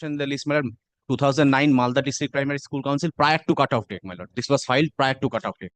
in the list, my lord. 2009 Malda District Primary School Council prior to cutoff date, my lord. This was filed prior to cutoff date.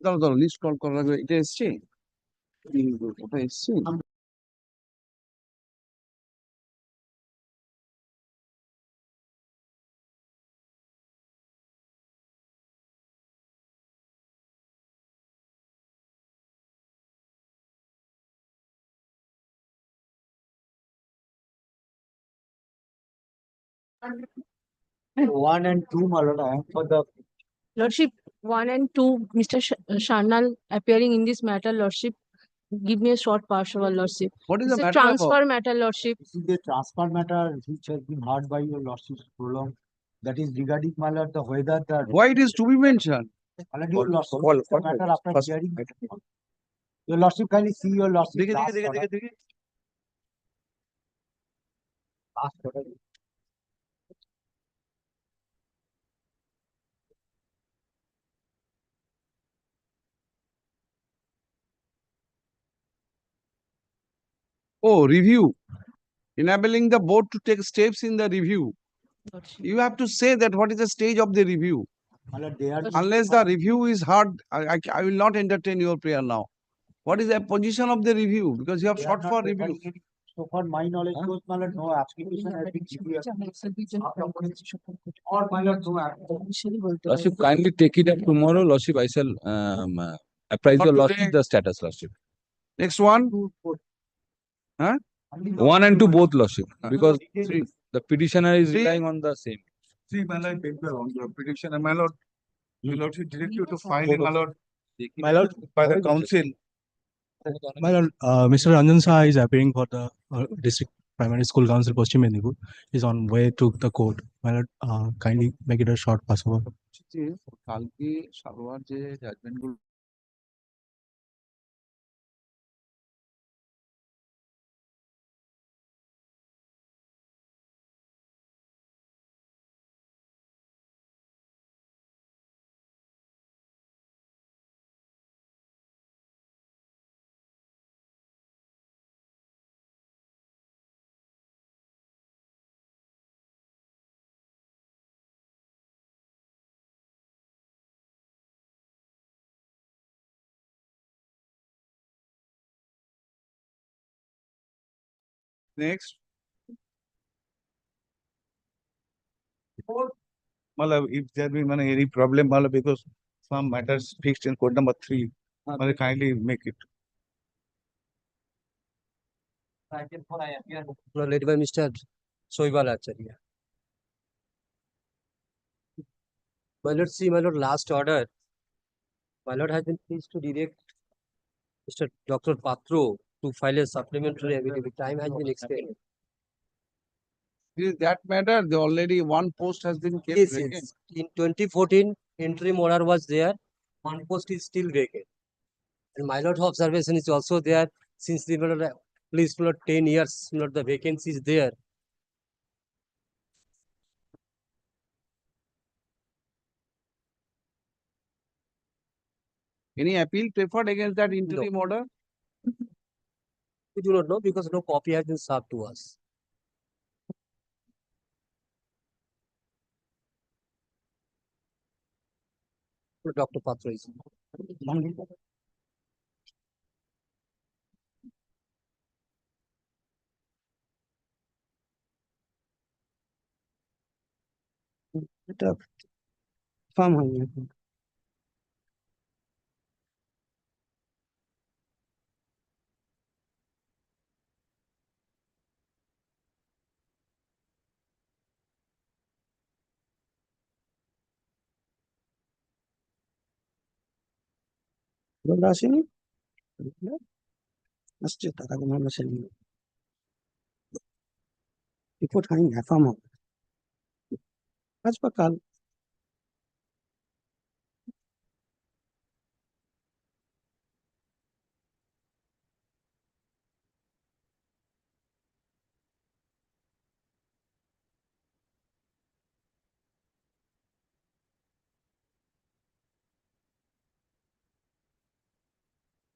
দাঁড়াও দাঁড়াও, list call করার আগে এটা এসছে, কোথায় এসছে? 1 and 2, my lord, I am for the Lordship, 1 and 2, Mr. Sharnal appearing in this matter, Lordship. Give me a short partial, Lordship. What is It's the a matter about? transfer matter, Lordship. this is the transfer matter which has been heard by your lordship prolonged. That is regarding, my lord, the whether the Why it is to be mentioned? my lord, your lordship, the matter after hearing. Your lordship, kindly see your lordship. Last order. Last order. Oh, review. Enabling the board to take steps in the review. Lordship. You have to say that what is the stage of the review. My lord, they are Unless the review is hard, I will not entertain your prayer now. What is the position of the review? Because you have they are sought not for referring review. any- So far, my knowledge goes, my lord, no application has been reviewed. Or my lord, no application. Lordship, kindly take it up tomorrow. Lordship, I shall apprise Not your today. Lordship the status, Lordship. Next one. Huh? 1 and 2 both, Lordship, because Three. the petitioner is Three. relying on the same. See, my lord, paper on the prediction, and my lord, your lordship direct you to file in, my lord, My lord, by the council. my lord, Mr. Ranjan Saha is appearing for the district primary school council Paschim Medinipur. He's on way to the court. My lord, kindly make it a short possible. কালকে সারোয়ার যে judgement গুলো Next. Malab, if there be any problem, malab, because some matters fixed in code number 3, malab, kindly make it. Led by Mr. Soibal Acharya. My lord, see, my lord, last order. My lord has been pleased to direct Mr. Dr. Patro to file a supplementary affidavit. Time has been extended. Is that matter? The already one post has been kept Yes, vacant. yes. In 2014, interim order was there. One post is still vacant. And my lord observation is also there since the my lord, please, my lord, 10 years, my lord, the vacancy is there. Any appeal preferred against that interim order? We do not know because no copy has been served to us. Dr. Patro is. এটা farm হয়নি এখন। বলে আসেনি আসছে টাকা কোনো আসেনি report হয়নি ফার্ম হবে আজ বা কাল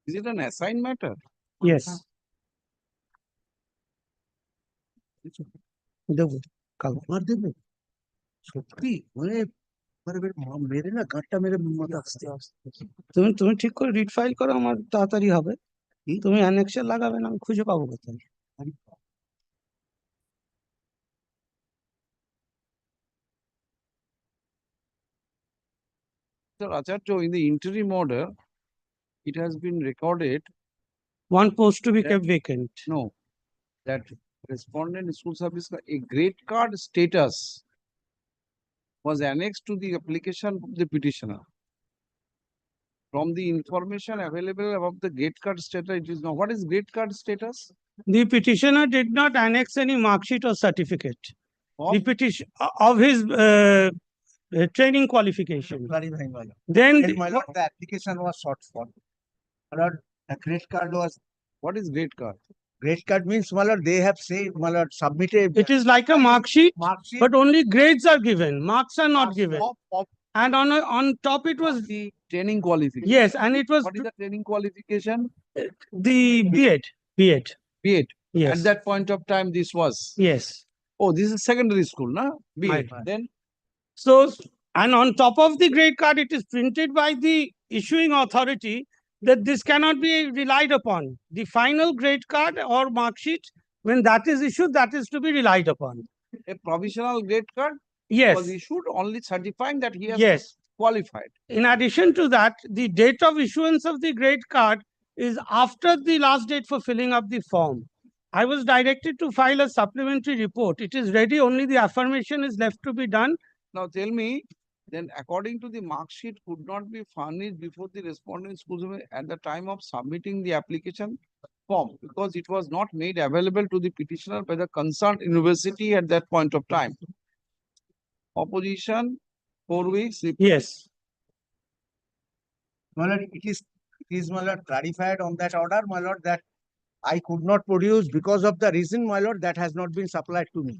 Is it an assigned matter? Yes দেবো কাল আর দেবো সত্যি মানে মেরে না গাঁটটা মেরে মাথা আসতে তুমি তুমি ঠিক করে রিট ফাইল করো আমার তাড়াতাড়ি হবে তুমি অ্যানেক্সে লাগাবে না আমি খুঁজে পাবো কোথায় Sir Acharya, in the interim order, it has been recorded, one post to be Yeah. kept vacant no, that respondent school service a grade card status was annexed to the application of the petitioner. From the information available about the grade card status, it is now. What is grade card status? The petitioner did not annex any mark sheet or certificate. Of? The petition of his training qualification. Clarifying, my lord. Then And my lord, the application was short form. My lord, the grade card was, What is grade card? grade card means, my lord, they have said, my lord, submitted. it is like a mark sheet, Mark sheet. but only grades are given. Marks are not given. Of And on top it was the training qualification. yes, and it was What is the training qualification? the B.Ed. B.Ed. B.Ed. Yes. At that point of time, this was. Yes. Oh, this is secondary school, na? B.Ed. Right. Then So, and on top of the grade card, it is printed by the issuing authority that this cannot be relied upon. The final grade card or mark sheet, when that is issued, that is to be relied upon. a provisional grade card Yes. was issued only certifying that he has Yes. qualified. In addition to that, the date of issuance of the grade card is after the last date for filling up the form. I was directed to file a supplementary report. It is ready, only the affirmation is left to be done. Now tell me, then according to the mark sheet could not be furnished before the respondent school at the time of submitting the application form because it was not made available to the petitioner by the concerned university at that point of time. Opposition, 4 weeks. Yes. My lord, it is, my lord, clarified on that order, my lord, that I could not produce because of the reason, my lord, that has not been supplied to me.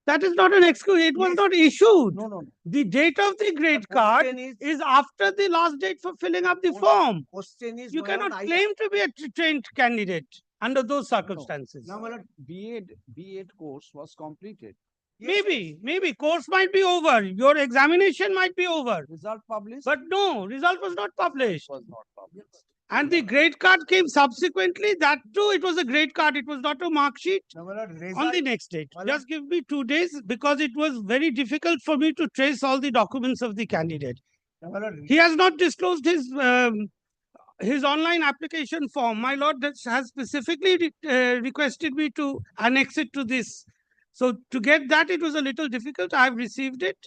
That is not an excuse. It was Yes. not issued. No, no. The date of the grade The card question is after the last date for filling up the Only- form. Question is, You my lord, cannot I- claim to be a trained candidate under those circumstances. Now, my lord, B.Ed course was completed. yes, Maybe course might be over. Your examination might be over. Result published? But no, result was not published. Was not published. And the grade card came subsequently. That too, it was a grade card. It was not a mark sheet now, my lord, on result, the next date. Well, Just give me 2 days because it was very difficult for me to trace all the documents of the candidate. now, my lord, He has not disclosed his online application form. My lord has specifically requested me to annex it to this. So to get that, it was a little difficult. I have received it.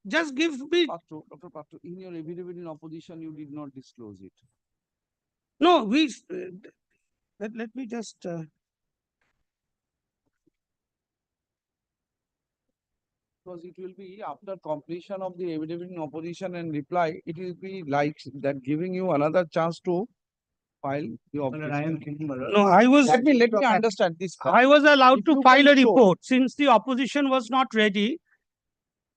Just give me, Dr. Patro, in your affidavit in opposition, you did not disclose it. no, let me just, Because it will be after completion of the affidavit in opposition and reply, it will be like that giving you another chance to file the my lord, I am objection. thinking, my lord. no, I was, Let me understand this. I was allowed If to you file can a show- report since the opposition was not ready.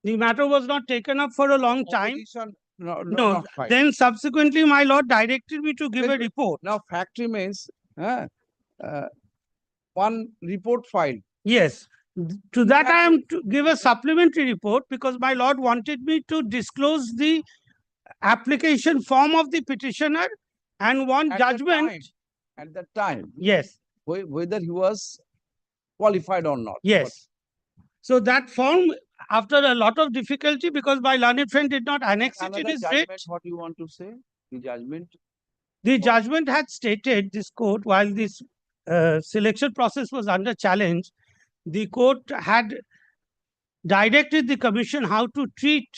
The matter was not taken up for a long time. Opposition, no, No, not fine. then subsequently my lord directed me to give a Wait, wait. report. Now fact remains, one report filed. Yes, to that I am to give a supplementary report because my lord wanted me to disclose the application form of the petitioner and one At the judgment. time- At that time, Yes, whether he was qualified or not. yes. So that form, after a lot of difficulty, because my learned friend did not annex it in Another his writ, judgment, what you want to say? The judgment, the judgment had stated, this court, while this selection process was under challenge, the court had directed the commission how to treat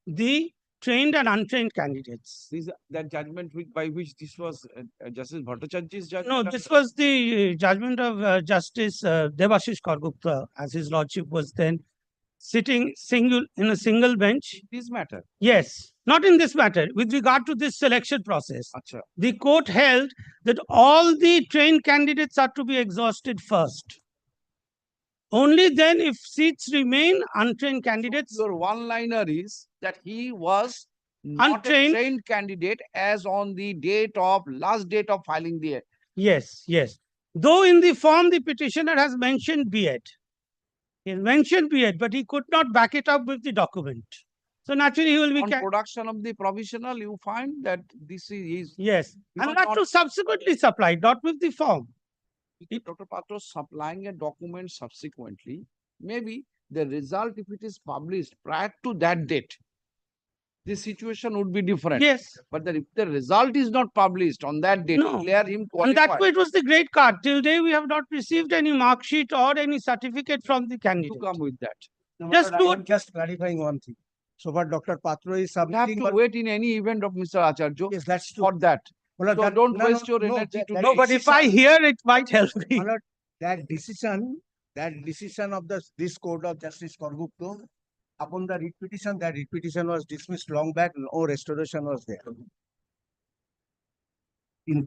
the trained and untrained candidates. that judgment by which this was Justice Bhattacharya's judgment? No, this was the judgment of Justice Debashish Kargupta, as his lordship was then sitting in a single bench. This matter. Yes, not in this matter. With regard to this selection process, Acha. the court held that all the trained candidates are to be exhausted first. Only then, if seats remain, untrained candidates. Your one-liner is that he was not a Untrained. trained candidate as on the last date of filing the. Yes, yes. Though in the form the petitioner has mentioned B.Ed. He has mentioned B.Ed, but he could not back it up with the document. So naturally he will be. On production of the provisional, you find that this is Yes, He and was that not- too subsequently supplied, not with the form. Dr. Patro supplying a document subsequently, maybe the result, if it is published prior to that date, the situation would be different. Yes, But if the result is not published on that date, No. declare him and that qualified way it was the grade card. Till day we have not received any mark sheet or any certificate from the to candidate. come with that. No, Just my lord, I do am just clarifying one thing. So what Dr. Patro is You have submitting. to but- wait in any event of Mr. Acharya Yes, that's true. for that. My lord, So that- don't no, waste your no, energy to that No, but if I hear it might help me. My lord, that decision of this court of justice Korgupto upon the repetition, that repetition was dismissed long back, no restoration was there. In,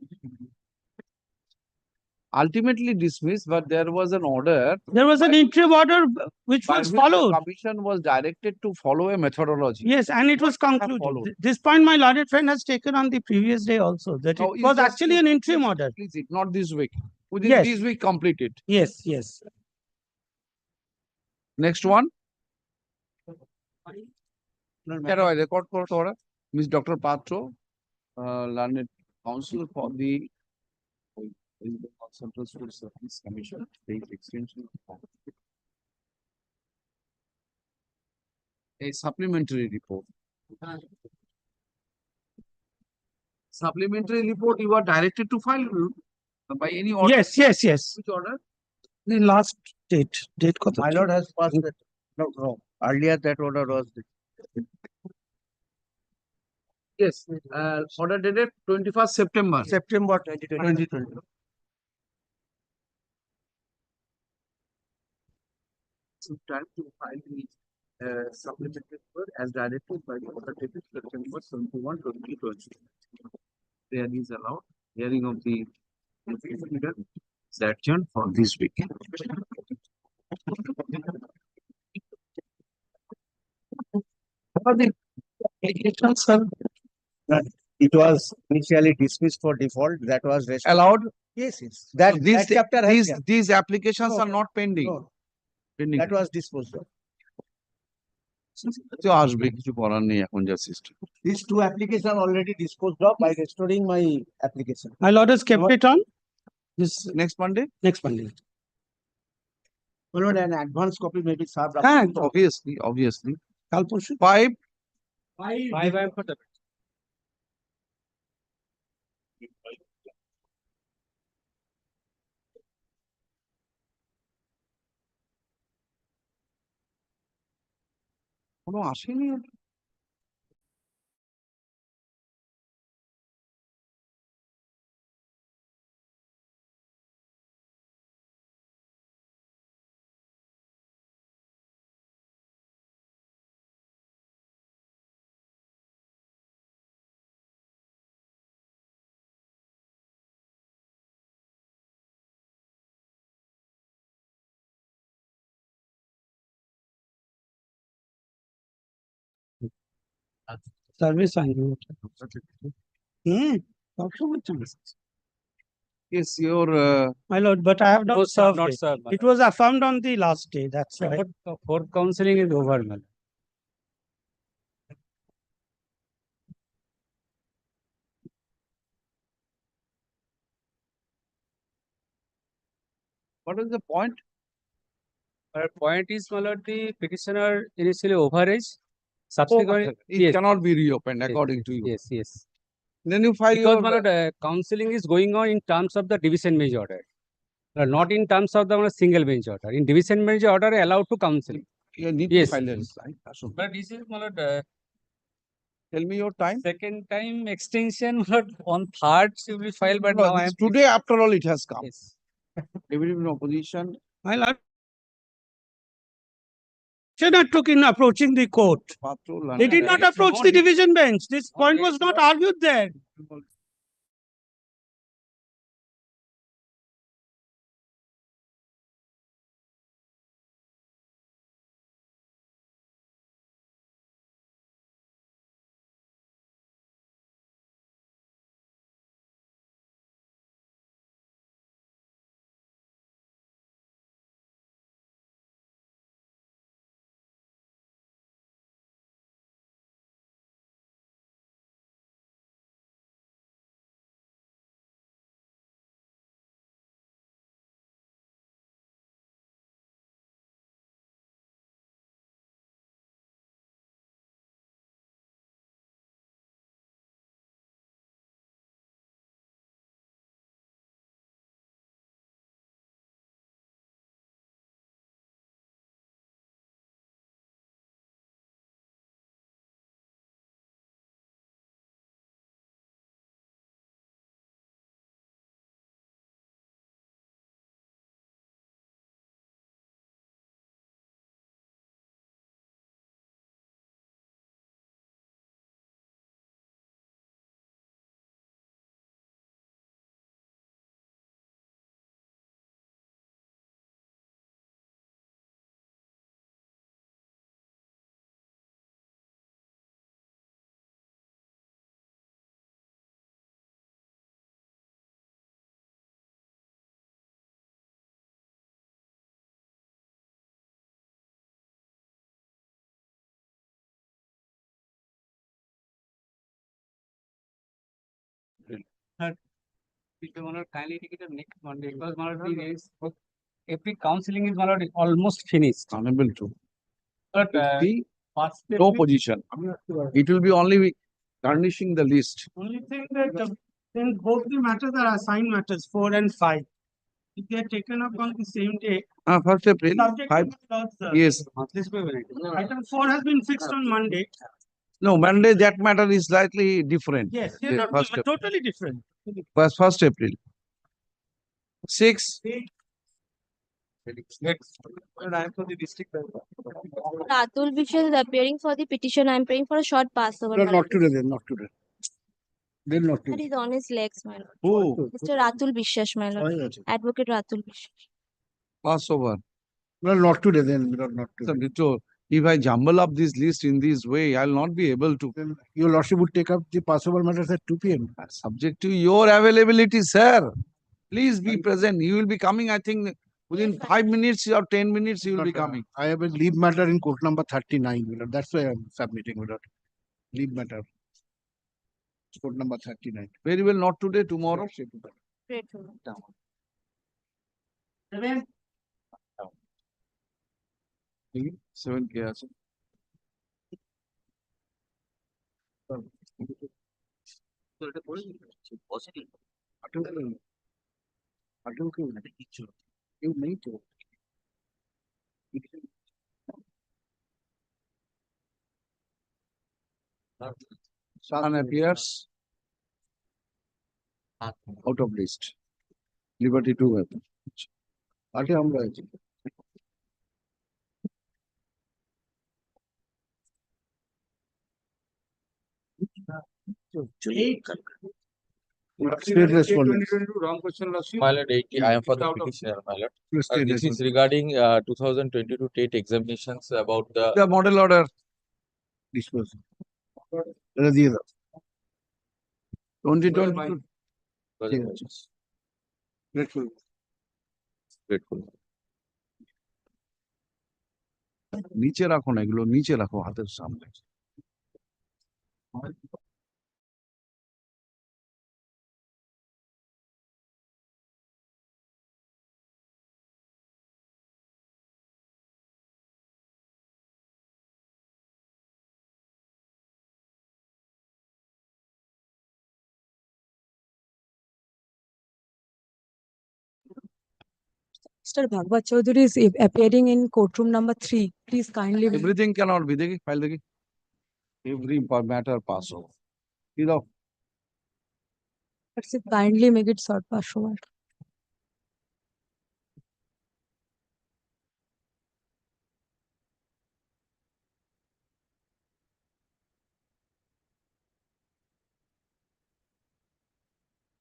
ultimately dismissed, but there was an order There was an interim order which by was which the followed. commission was directed to follow a methodology. Yes, and it was have concluded. followed. This point my learned friend has taken on the previous day also, that Now, it it's was just actually to an interim please- order. Please, it not this week. Within Yes. this week, complete it. Yes, yes. Next one. no, Can I record court order? Miss Dr. Patro, learned counsel for the Central School Service Commission, state extension. A supplementary report. Supplementary report you are directed to file by any order. Yes, yes, yes. Which order? The last date কত? my lord has passed that. No, wrong. Earlier that order was. Yes, order dated 21st September. September 2020. Some time to file the supplementary report as directed by the order dated September 21, 2020. There is allowed hearing of the is adjourned for this week. It was initially dismissed for default. That was restored. Allowed. Yes, yes. That These chapter has. these applications No, are not pending. No, Pending. that was disposed of. তো আসবে কিছু করার নেই এখন যা system. These two applications already disposed of by restoring my application. My lord has kept it on this Next Monday? next Monday. My lord, an advance copy may be served. হ্যাঁ, Obviously. কাল পরশু। 5. Five I am for the. কোনো আসেনি service আইন সবসময় chance আছে। Yes, your My lord, but I have not No, sir, served not it. served. It was affirmed on the last day, that's why. Court counseling is over, man. what is the point? Our point is, my lord, the petitioner initially overage. Oh, Subsequently, it yes, cannot be reopened yes, according to you. yes, yes. Then you file Because, your my lord, counseling is going on in terms of the division bench order. Not in terms of the single bench order. In division bench order, allowed to counsel. you need Yes. to file a reply. But this is, my lord, Tell me your time. second time extension, but on third should be filed, but No, now I this am. today after all it has come. Yes. Every in opposition. My lord. Took in approaching the court. Patro, They did not approach the division bench. This point was not argued there. Kindly take it up next Monday because every counseling is almost finished. Unable to. But See, first no position. It will be only garnishing the list. Only thing that then both the matters are assigned matters, 4 and 5. If they are taken up on the same day, 1st April, subject 5, to clause, yes. item 4 has been fixed on Monday. No, Monday, that matter is slightly different. Yes, Yeah, yes, first April. totally different. 1st April. 6, Ratul Vishal is appearing for the petition. I am praying for a short passover. No, my not lord. today then, not today. Then not That today. is on his legs, my lord. who? Mr. Ratul Vishwas, my lord. Fine, okay. Advocate Ratul Vishwas. Passover. Well, not today then, not So, today. Vito, if I jumble up this list in this way, I'll not be able to. Then your lordship would take up the Passover matters at 2 p.m. Subject to your availability, sir. Please be present. You will be coming, I think, within 5 minutes or 10 minutes, you will be Not, coming. I have a leave matter in court number 39. That's why I'm submitting without leave matter. Court number 39. Very well, not today, tomorrow. Grateful. 7K আছে। You need to. Sun appears out of list. Liberty 2 হবে। আগে আমরা আছি। State respondents. Wrong question, Lordship. My lord, 80, I am for the Out of- petitioner, my lord. State This is respondents. regarding 2022 TET examinations about the The model order Dispose. এটা দিয়ে দাও। 2022 Grateful. grateful. নিচে রাখো না এগুলো নিচে রাখো হাতের সামনে। Mr. Bhagwat Chaudhary is appearing in courtroom number 3. Please kindly. Everything cannot be দেখি ফাইল দেখি। Every matter pass over. কি দাও? Kindly make it short passover.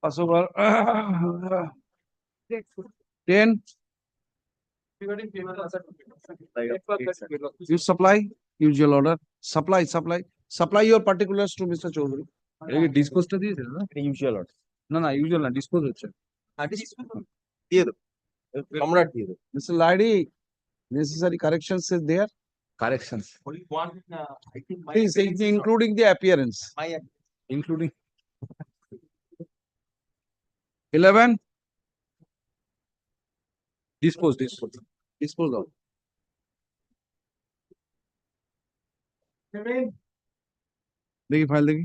Pass over. 10. You supply, usual order. Supply your particulars to Mr. Chaudhary. এটা কি ডিসপোজটা দিয়েছে না? Usual order. না, usual না, dispose হচ্ছে। দিয়ে দাও। সম্রাট দিয়ে দাও। Mr. Lady, necessary corrections is there. Corrections. Please, including the appearance. Including 11, dispose. dispose of. দেখি ফাইল দেখি।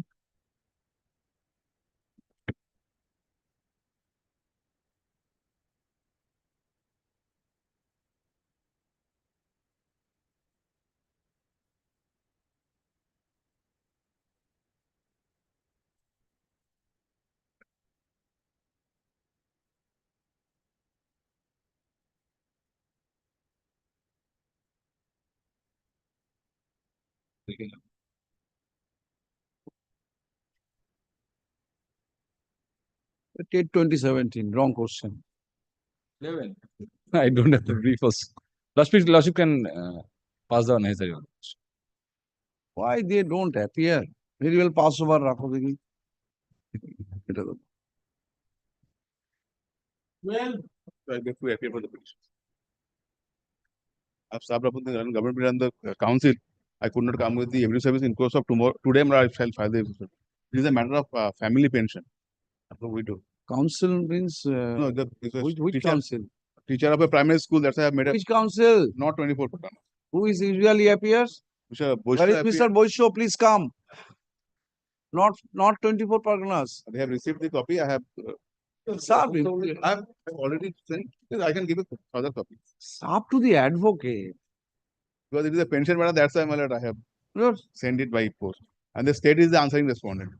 Take 2017, wrong question. 11. I don't have to brief us. Lordship can pass the unnecessary one. Why they don't appear? Very well pass over রাখো দেখি। এটা দাও। Well, I get to appear for the petition. I've served upon the government and the council. I could not come with the every service in course of tomorrow. Today, I shall file the petition. It is a matter of family pension. We do. Council means, No, this was which council? teacher of a primary school. That's why I have made a Which council? not 24 Patana. Who is usually appears? Mr. Where is Mr. Boisho? Please come. Not 24 Parganas. They have received the copy. I have. Sir, I have already sent. I can give a further copy up to the advocate. because it is a pension matter. That's why, my lord, I have Lord, sent it by post. And the state is the answering respondent.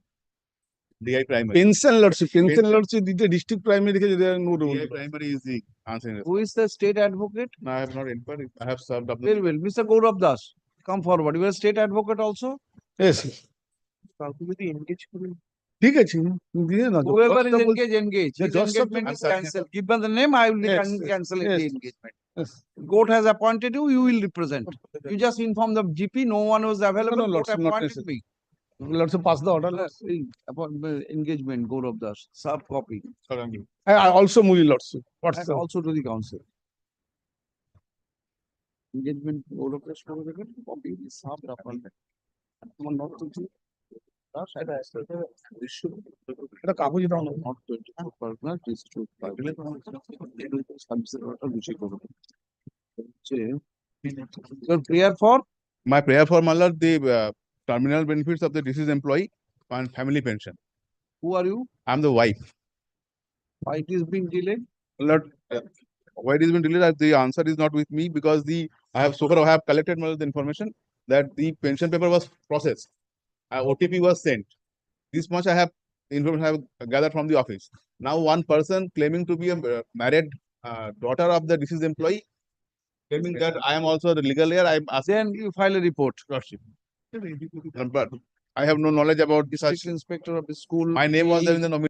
DI primary. Pension lordship, the district primary, there are no DI primary is the answering respondent. Who is the state advocate? No, I have not inquired. I have served up. Very well. Mr. Gaurav Das, come forward. You are a state advocate also? Yes. ঠিক আছে দিয়ে না Whoever is engaged, engage. Yeah, His just engagement I'm is sorry. cancelled. Give me the name, I will Yes, cancel yes, the engagement. Court has appointed you, you will represent. You just inform the GP, no one was available, No, court lordship, not appointed necessary. me. Let's pass the order. Engagement, Gaurav Das, sub copy. I also move lordship. What's And the also to the council. Engagement, Gaurav Das, copy, sub appointment. Not to the. এটা কাগজ দাও না Not 24 Parganas, district. Your prayer for? My prayer for, my lord, the terminal benefits of the deceased employee and family pension. Who are you? I'm the wife. Why it is being delayed? Lord, why it has been delayed? The answer is not with me because I have so far I have collected my lord, the information that the pension paper was processed. OTP was sent. This much I have information I have gathered from the office. Now one person claiming to be a married daughter of the deceased employee, claiming that I am also the legal heir. I am asking Then you file a report. lordship. But I have no knowledge about such. District inspector of the school. My name was there in the nomination.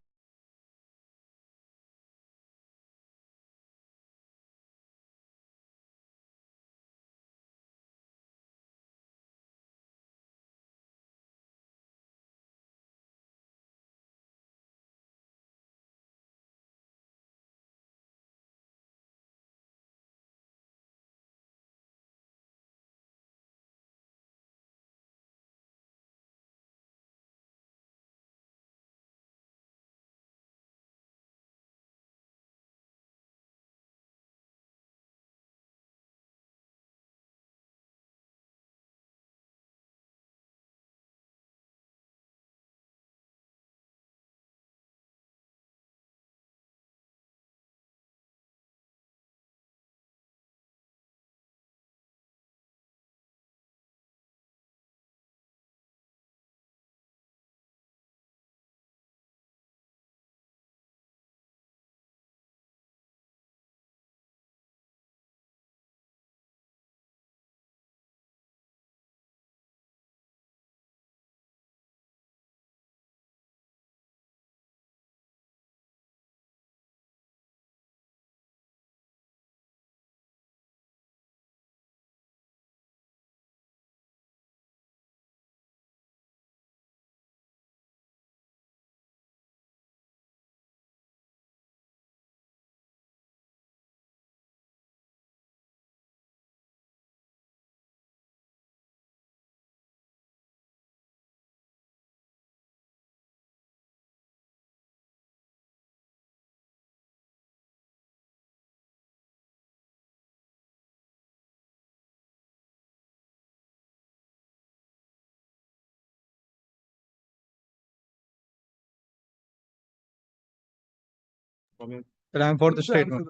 I'm for the statement.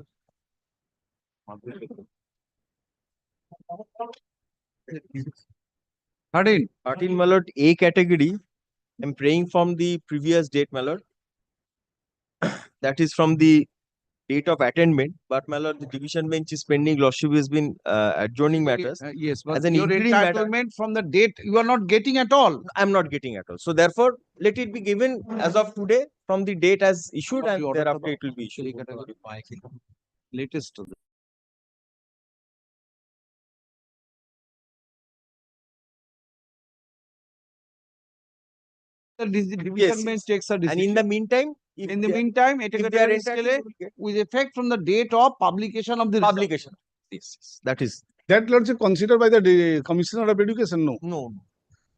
13. 13, my lord, A category. I'm praying from the previous date, my lord. That is from the date of attainment. But my lord, the division bench is pending. Lordship has been adjourning matters. Yes, but As an your interim matter- entitlement from the date you are not getting at all. I'm not getting at all. So therefore, let it be given as of today from the date as issued, Of and the order thereafter to it will be issued. A category. Latest. to the- The division Yes, bench takes a And in decision. the meantime, if In the they are- meantime, if they are entitled, they will get with effect from the date of publication of the result. publication. Yes, that is That lordship considered by the Commissioner of Education? No. no.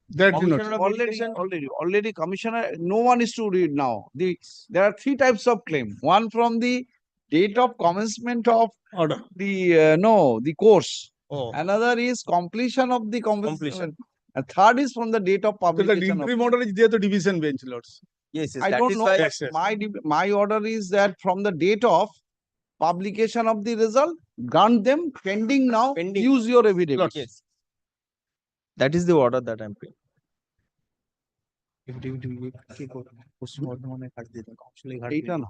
That you Commissioner note. of Already, mediation, already, Commissioner, no one is to read now. There are three types of claim. One from the date of commencement of Order. the course. Oh. Another is completion of the Completion. completion. And third is from the date of So the publication. of- interim order is there to division bench, lords. yes, I that don't is know, why. but my order is that from the date of publication of the result, grant them pending now, Pending. use your evidence. Yes. That is the order that I'm paying. এইটা না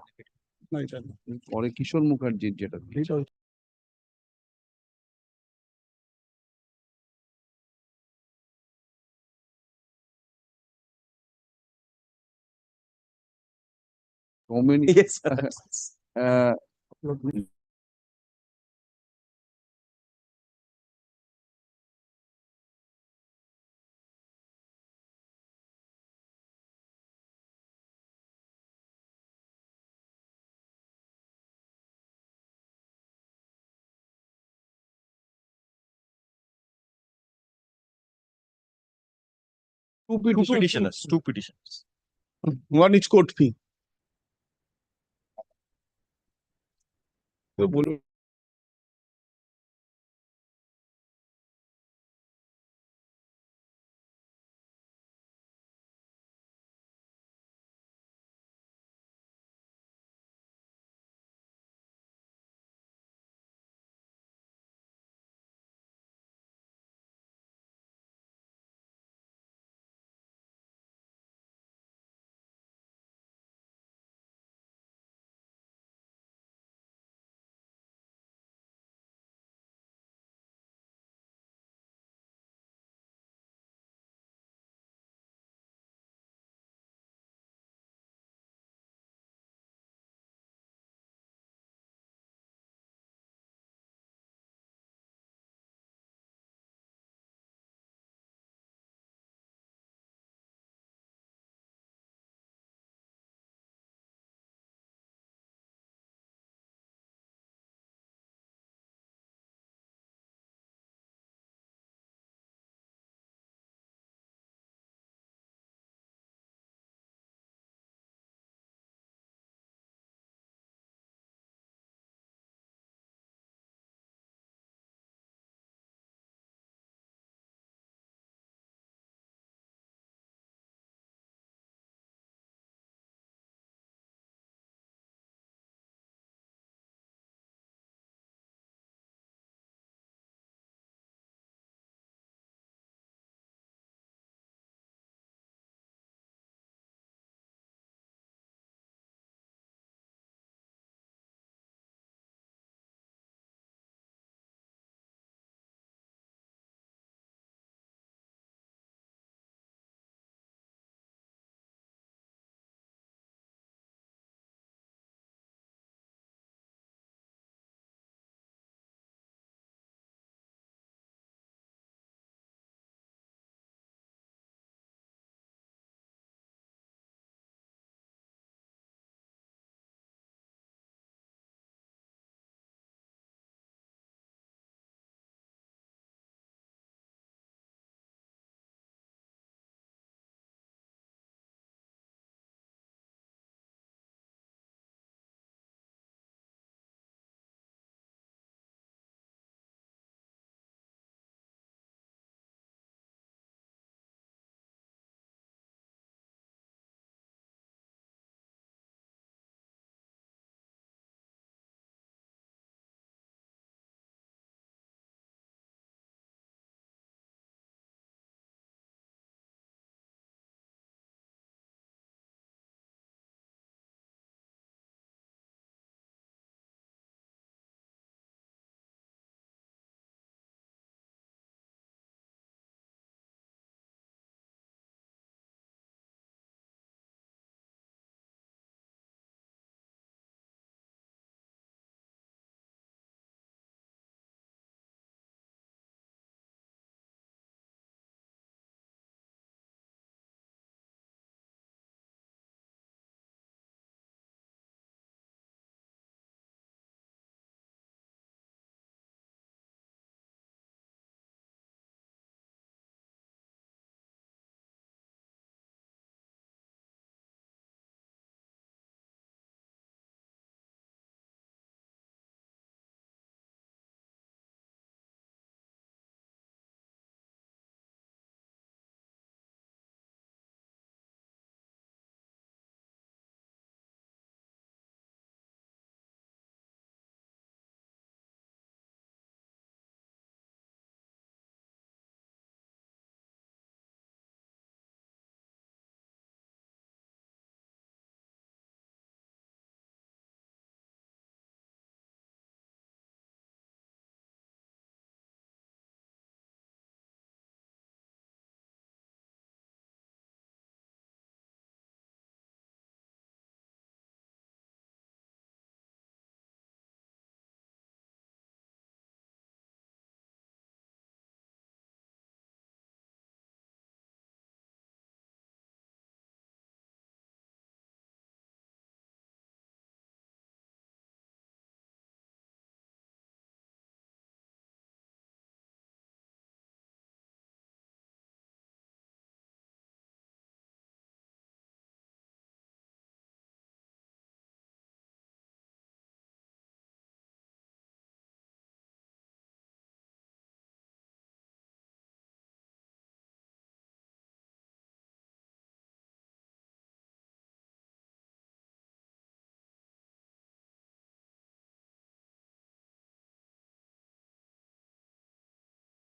পরে কিশোর মুখার্জির যেটা so many Yes. Two Two petitions. petitioners. Two petitioners. One each court fee. তো বলুন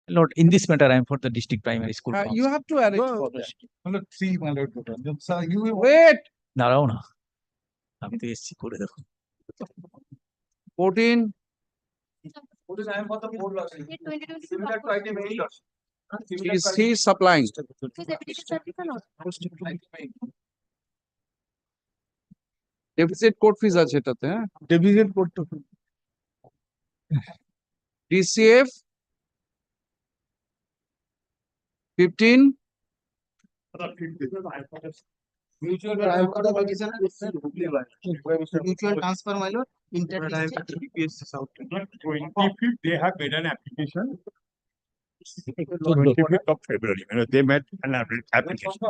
Lord, in this matter, I am for the district primary school. You council. have to arrange No, for that. three, my lord. Sir, you will Wait, দাঁড়াও না আমি তো এসছি করে দেখো 14, he is supplying. Deficit court fees আছে এটাতে, হ্যাঁ? deficit করতে DCF 15, Mutual transfer, my lord, inter-district. If they have made an application. 25th of February, they made an application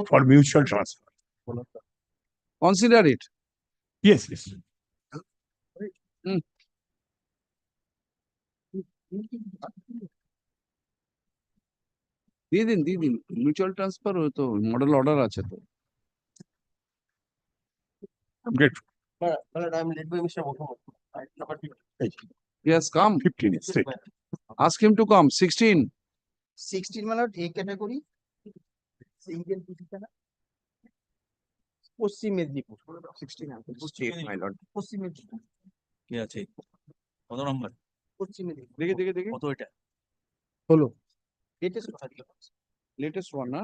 for mutual transfer. consider it. Yes, yes. দিয়ে দিন mutual transfer তো model order আছে তো। Great. I'm led by Mr. Yes, come. 15 is straight. Ask him to come. 16, 16, my lord, A category. Single petition. Paschim Medinipur 16 State, my lord. পশ্চিম মেদিনীপুর কি আছে কত নম্বর পশ্চিম মেদিনীপুর দেখে কত এটা হলো লেটেস্ট লেটেস্ট ওয়ান না?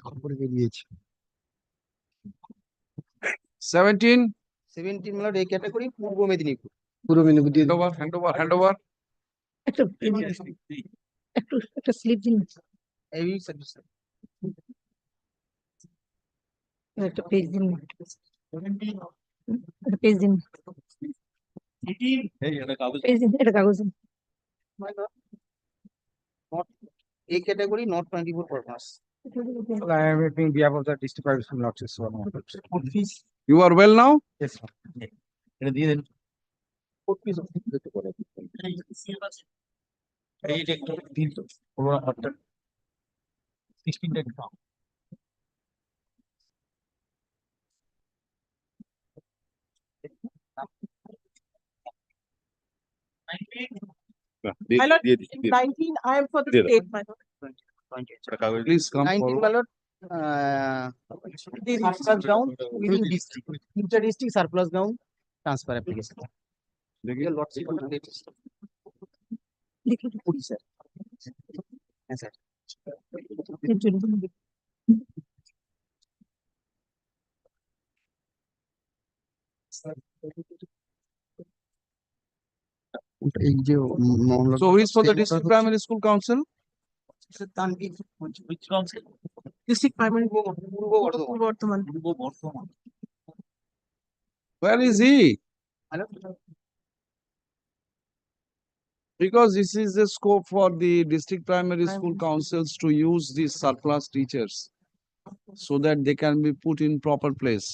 খবরে বেরিয়েছে 17, 17, my lord, A category, Purba Medinipur hand over. একটা স্লিপ দিন এই সার্ভিস একটা পেজ দিন একটা পেজ দিন পেজ দিন এটা কাগজ দিন A category, not 24 purpose. I am in behalf of the district private school notice. You are well now? Yes, sir. এটা দিয়ে দেন এইটা একটু দিন তো পুরো নাম্বারটা 16 টা একটু My lord, 19, I am for the Did it. state, my lord. Please come 19, forward. my lord, surplus ground within district, inter-district surplus ground transfer application. Your lordship of the latest. Puri, sir. Yes, sir. এই যে So who is for the district primary school council? which council District primary, Bardhaman. Purba Bardhaman Where is he? Because this is the scope for the district primary school councils to use these surplus teachers so that they can be put in proper place.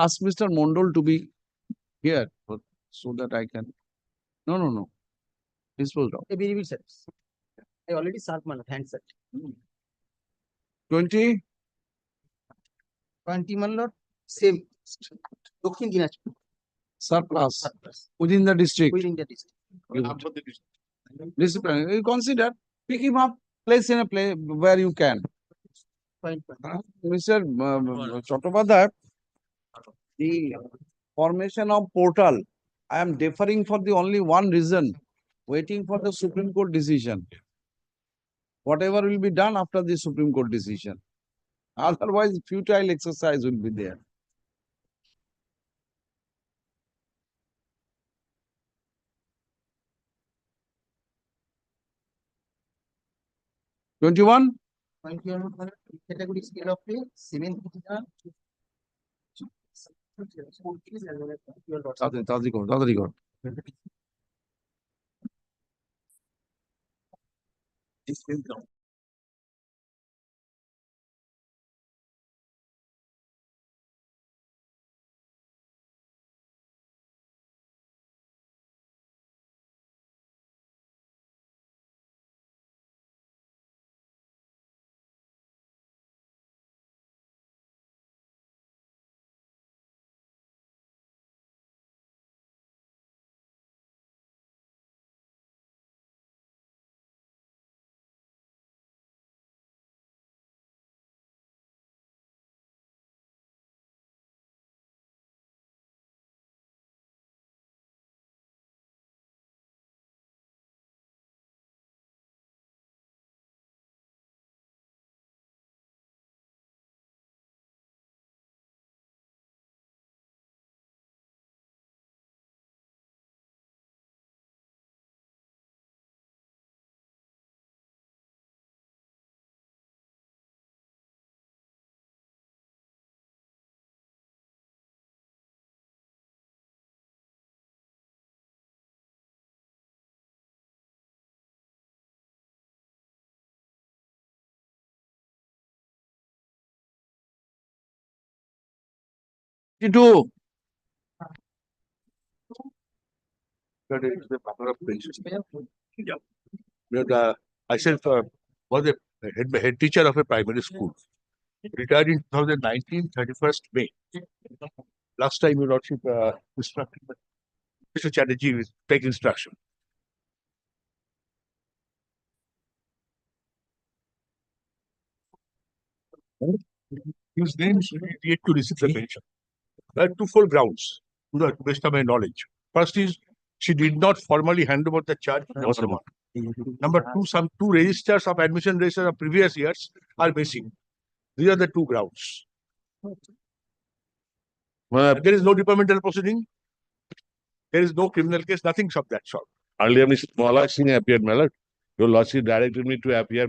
Ask Mr. Mondol to be here so that I can. No. Dispose of. A very service. I already served my hand set. 20, 20, my lord, same. দক্ষিণ Dinajpur surplus surplus within the district. within the district. Discipline. You consider, pick him up, place in a place where you can. Point. Mr. Chattopadhyay, the formation of portal, I am deferring for the only one reason, waiting for the Supreme Court decision. Whatever will be done after the Supreme Court decision. Otherwise, futile exercise will be there. Twenty-one, 21, my lord, category scale of pay, 7th petitioner. Your lordship. তাড়াতাড়ি কর। 62. That is the matter of principle. Yeah. But, myself was a head teacher of a primary school. Retired in 2019, 31st May. Last time, Your Lordship instructed Mr. Chatterjee will take instruction. His name is yet to receive the pension. There are twofold grounds, to the best of my knowledge. First is she did not formally hand over the charge. Number one. Number two, some two registers of admission registers of previous years are missing. These are the two grounds. There is no departmental proceeding. There is no criminal case, nothing of that sort. Earlier, Mr. Mala Singh appeared, my lord. Your lordship directed me to appear.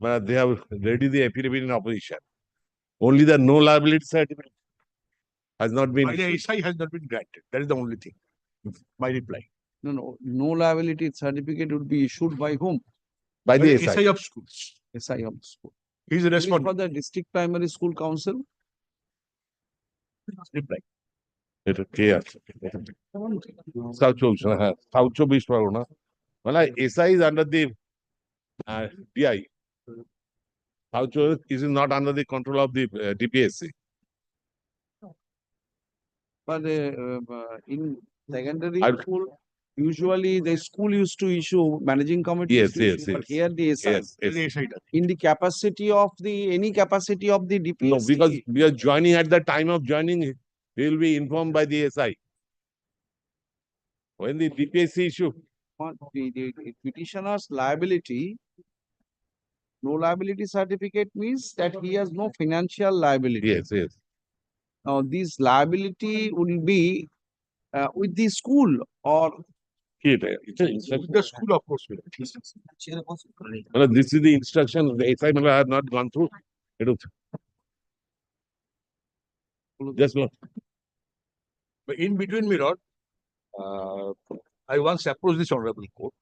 They have ready the affidavit in opposition. Only the no liability certificate has not been My issued. SI has not been granted. That is the only thing. My reply. No liability certificate would be issued by whom? By the SI SI. of schools. SI of school. He is a It is for respondent. the district primary school council. Reply. এটা কে আছে? South চলছে না, হ্যাঁ, South 24 Pargana. মানে SI is under the DI. South 24 is not under the control of the DPSC. But in secondary I- school, usually the school used to issue, managing committee. Yes, used to yes, issue, But yes. here the SI. Yes, yes. The SI does. In the capacity of any capacity of the DPSC. No, because we are joining at the time of joining, we will be informed by the SI. When the DPSC issue, The petitioner's liability, no liability certificate means that he has no financial liability. yes, yes. Now, this liability will be with the school or It's an With instruction. the school, of course, will. No, this is the instruction. The SI member have not gone through. It was just one. But in between, my lord, I once approached this honorable court.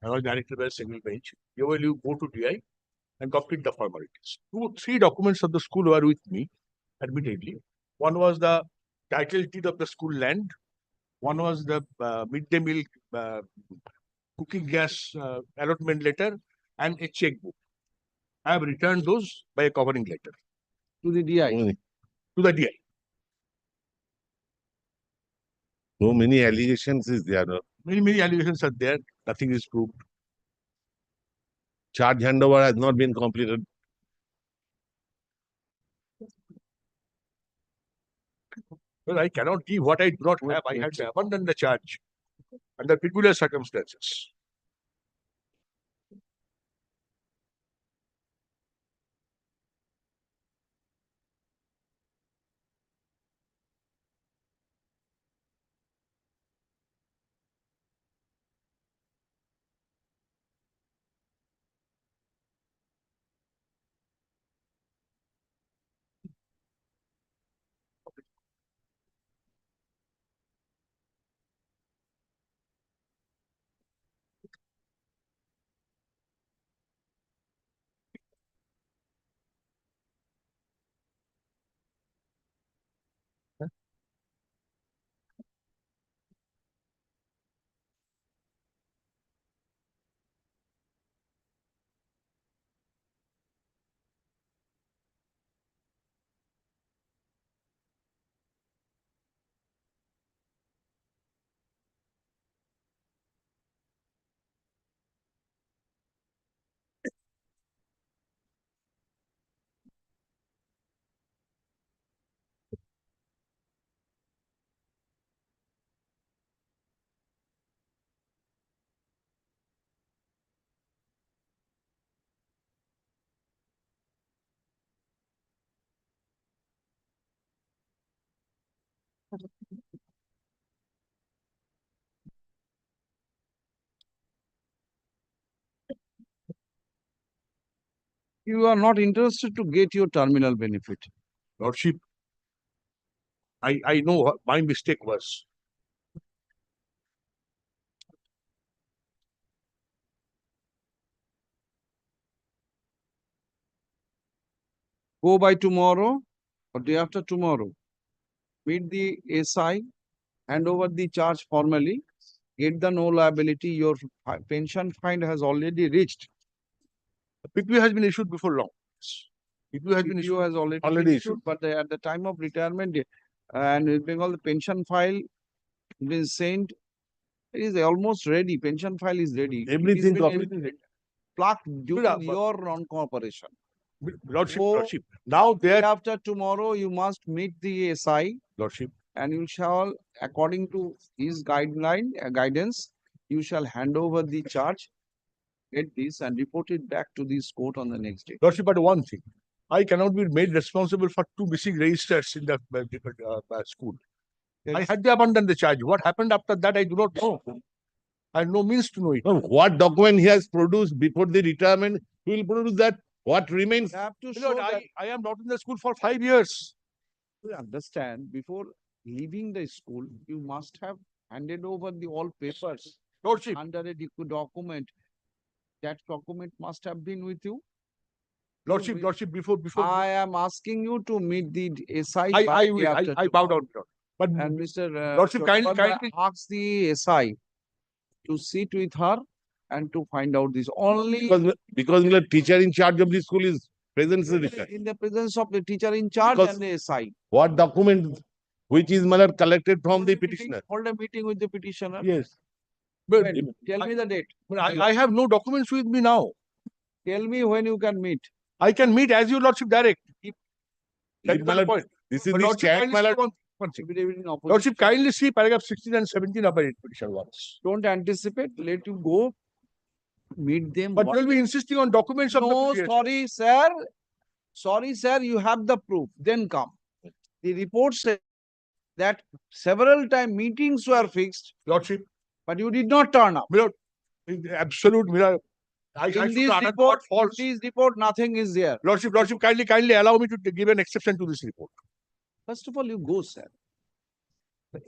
I was directed by a single bench. You will go to DI and complete the formalities. 3 documents of the school were with me, admittedly. One was the title deed of the school land. One was the midday meal cooking gas allotment letter and a checkbook. I have returned those by a covering letter to the DI. to the DI. So many allegations is there. Many allegations are there. Nothing is proved. Charge handover has not been completed. Well, I cannot give what I do not have. I had to abandon the charge under peculiar circumstances. You are not interested to get your terminal benefit. Lordship, I know what my mistake was. Go by tomorrow or day after tomorrow. meet the SI, hand over the charge formally, get the no liability, your pension fund has already reached. PQ has been issued before long. PQ has been PQ issued. has already Already been issued. issued, but at the time of retirement, and in Bengal, the pension file been sent. It is almost ready. Pension file is ready. It is Everything been completed. plucked during but- your non-cooperation. Lordship, So, Lordship. Now Day there, after tomorrow, you must meet the SI Lordship. and you shall, according to his guidance, you shall hand over the charge, get this and report it back to this court on the next day. Lordship, but one thing, I cannot be made responsible for 2 missing registers in the school. I Yes. had to abandon the charge. What happened after that, I do not know. I have no means to know it. No, what document he has produced before the retirement, he will produce that. What remains? You have to My show lord, that I am not in the school for 5 years. you understand before leaving the school, you must have handed over the all papers Lordship, under a document. That document must have been with you. Lordship, Lordship, before I am asking you to meet the SI. I by will, day after I bow tomorrow. down, Lord. But And Mr. Lordship, kindly, Chattopadhyay asks the SI to sit with her and to find out this. Only Because the teacher in charge of the school is present in the teacher. in the presence of the teacher in charge Because- and the SI. What document which is collected from the petitioner? Hold a meeting with the petitioner. yes. But When? Tell me the date. I have no documents with me now. Tell me when you can meet. I can meet as your Lordship direct. That is My the lord, point. This is But the Lordship, stand, kindly my see lord. one thing. Affidavit in opposition. Lordship, kindly see paragraph 16 and 17 of my petition once. Don't anticipate. Let you go meet them. But you will be insisting on documents of the No, previous. sorry, sir. Sorry, sir. You have the proof. Then come. The report says that several time meetings were fixed, Lordship, but you did not turn up. my lord, absolute mirror. I In should this not report, false. nothing is there. Lordship, kindly allow me to give an exception to this report. First of all, you go, sir.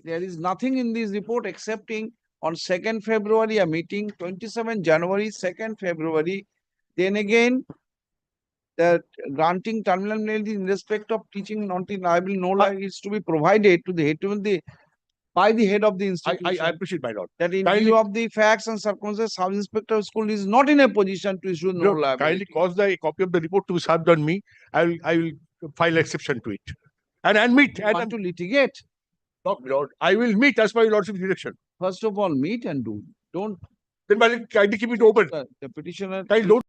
There is nothing in this report excepting on 2nd February, a meeting, 27 January, 2nd February. Then again, the granting terminal liability in respect of teaching non-liable, no liability is to be provided to the head of the by the head of the institution. I appreciate, my lord. That in Kindly- view of the facts and circumstances, sub inspector of school is not in a position to issue no Lord, liability. kindly cause the copy of the report to be served on me. I will file exception to it. And meet. You And want to litigate? no, my lord, I will meet as per your lordship's direction. First of all, meet and do. Don't Then my lord, kindly keep it open. the petitioner. Kindly don't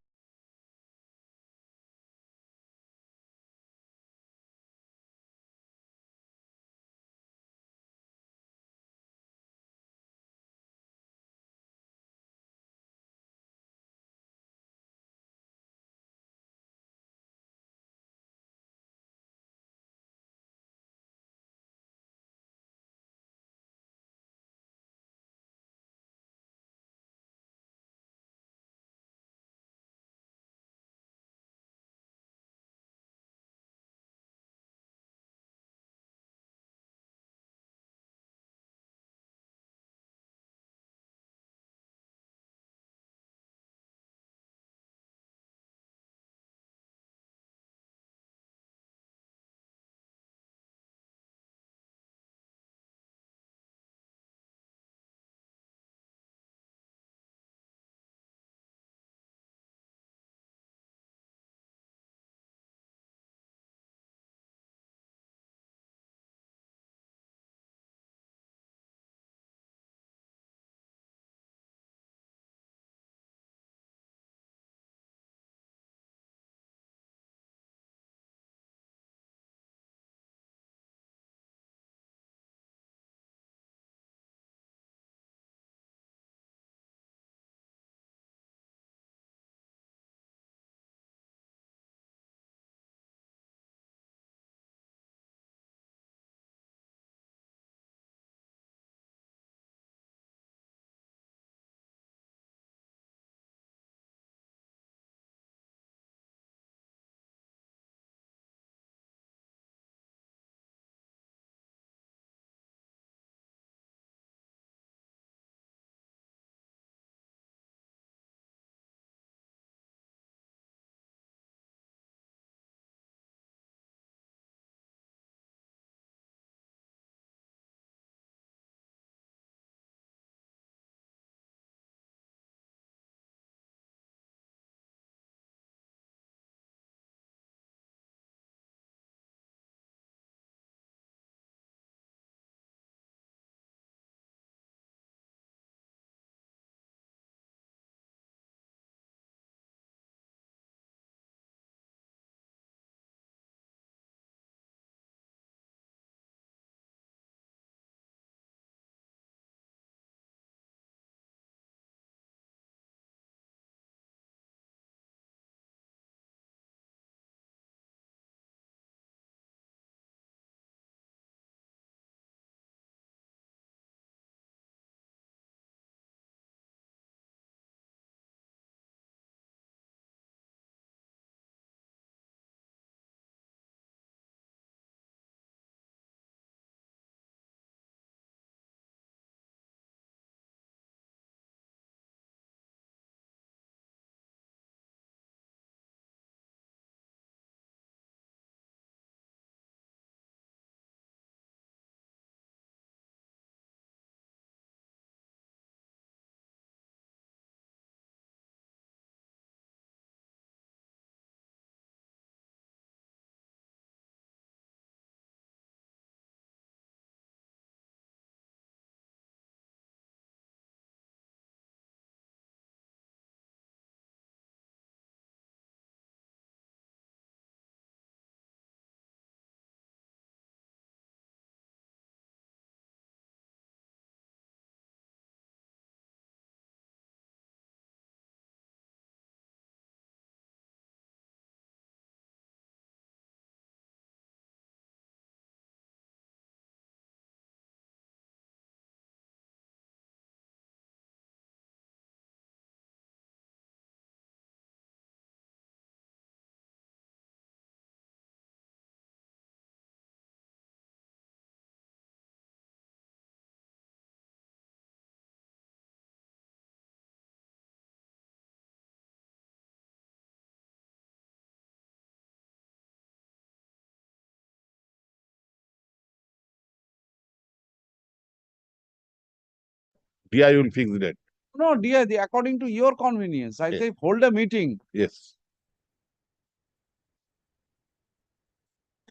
DI will fix the date. No, dear, according to your convenience, I Yes. say hold a meeting. Yes.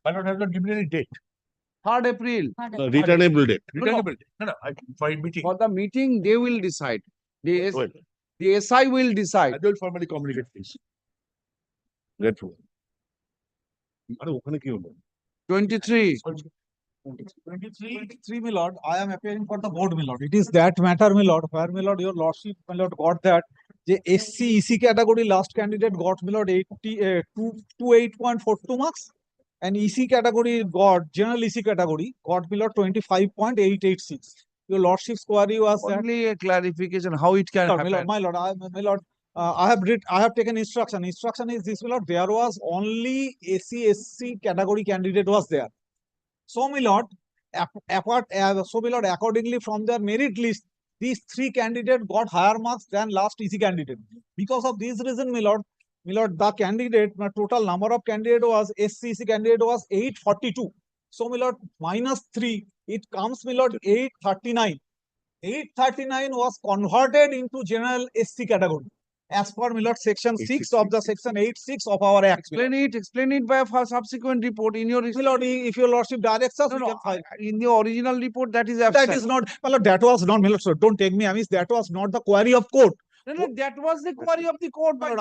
I don't have not given any date. 3rd April. Returnable date. Returnable date. No, for a meeting. For the meeting, they will decide. Well, The SI will decide. I will formally communicate this. grateful. আরে ওখানে কি হলো? 23. 23, my lord, I am appearing for the board, my lord. It is that matter, my lord, where, my lord, your lordship, my lord, got that the SC, EC category last candidate got, my lord, 28.42 marks, and EC category got, general EC category got, my lord, 25.886. Your lordship's query was that. Only a clarification how it can happen. My lord, my lord, I have taken instruction. Instruction is this, my lord, there was only AC, SC category candidate was there. So, my lord, so my lord, accordingly from their merit list, these 3 candidates got higher marks than last EC candidate. Because of this reason, my lord, the candidate, my total number of candidate was SCC candidate was 842. So, my lord, minus 3, it comes, my lord, 839. 839 was converted into general SC category. As per my lord, section 6 of the section 86 of our act. Explain it by a subsequent report in your. My lord, if your lordship directs us, No, we no, can file. in the original report, that is That absent. is not, my lord, that was not, my lord, sir, don't take me amiss, that was not the query of court. No, that was the query of the court. My lord,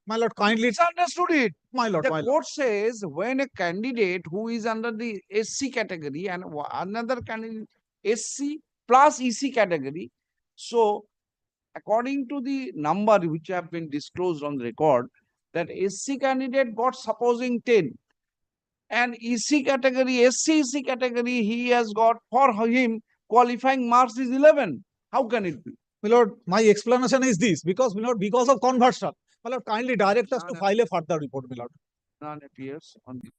my lord, kindly. Misunderstood it. My lord, The court says when a candidate who is under the SC category and another candidate SC plus EC category, so according to the number which have been disclosed on the record, that SC candidate got supposing 10 and EC category, SC EC category, he has got for him qualifying marks is 11. How can it be? My lord, my explanation is this, because, my lord, because of conversion, my lord, kindly direct us to file a further report, my lord. None appears on the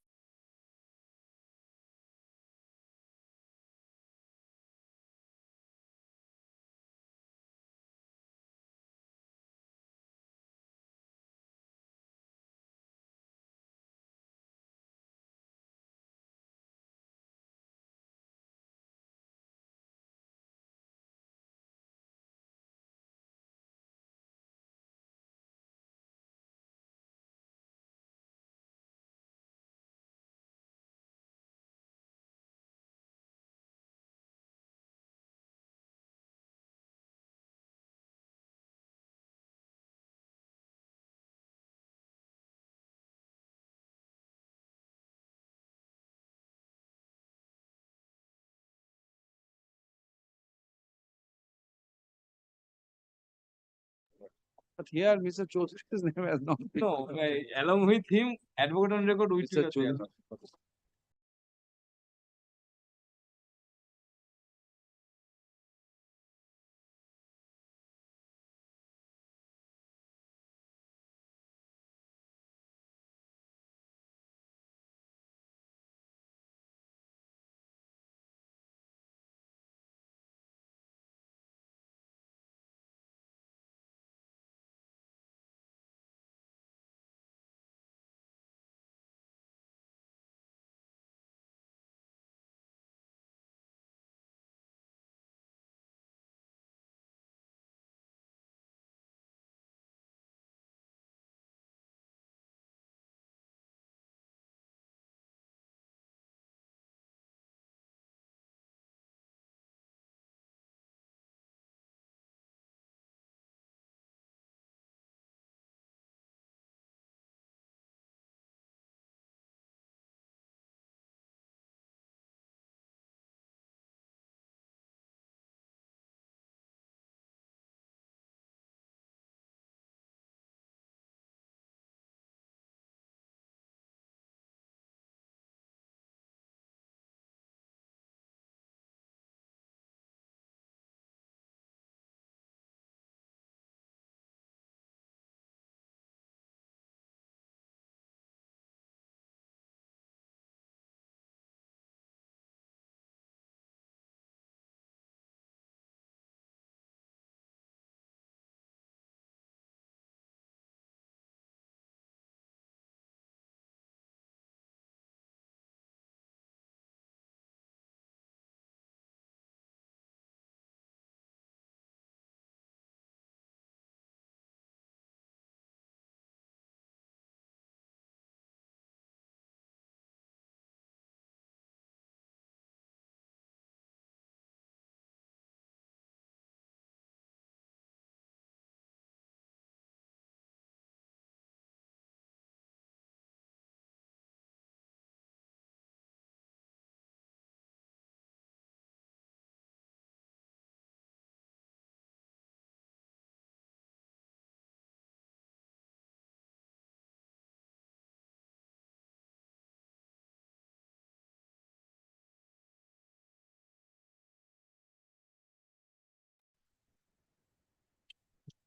But here, Mr. Chaudhary's name has not been. No, along with him, advocate on record, which Mr. is there. Chaudhary.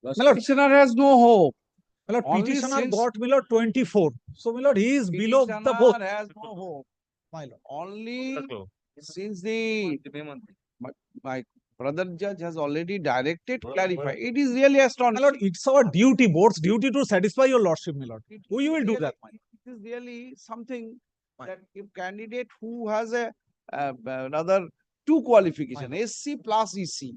My lord, Petitioner has no hope. my lord, Only petitioner since got, my lord, 24. So, my lord, he is below the Petitioner both. has no hope. My lord. Only since my brother judge has already directed, clarify. It is really My astonishing. lord, it's our duty, board's duty to satisfy your lordship, my lord. We will do that, my lord. It is really something that if candidate who has a rather two qualification, SC plus EC,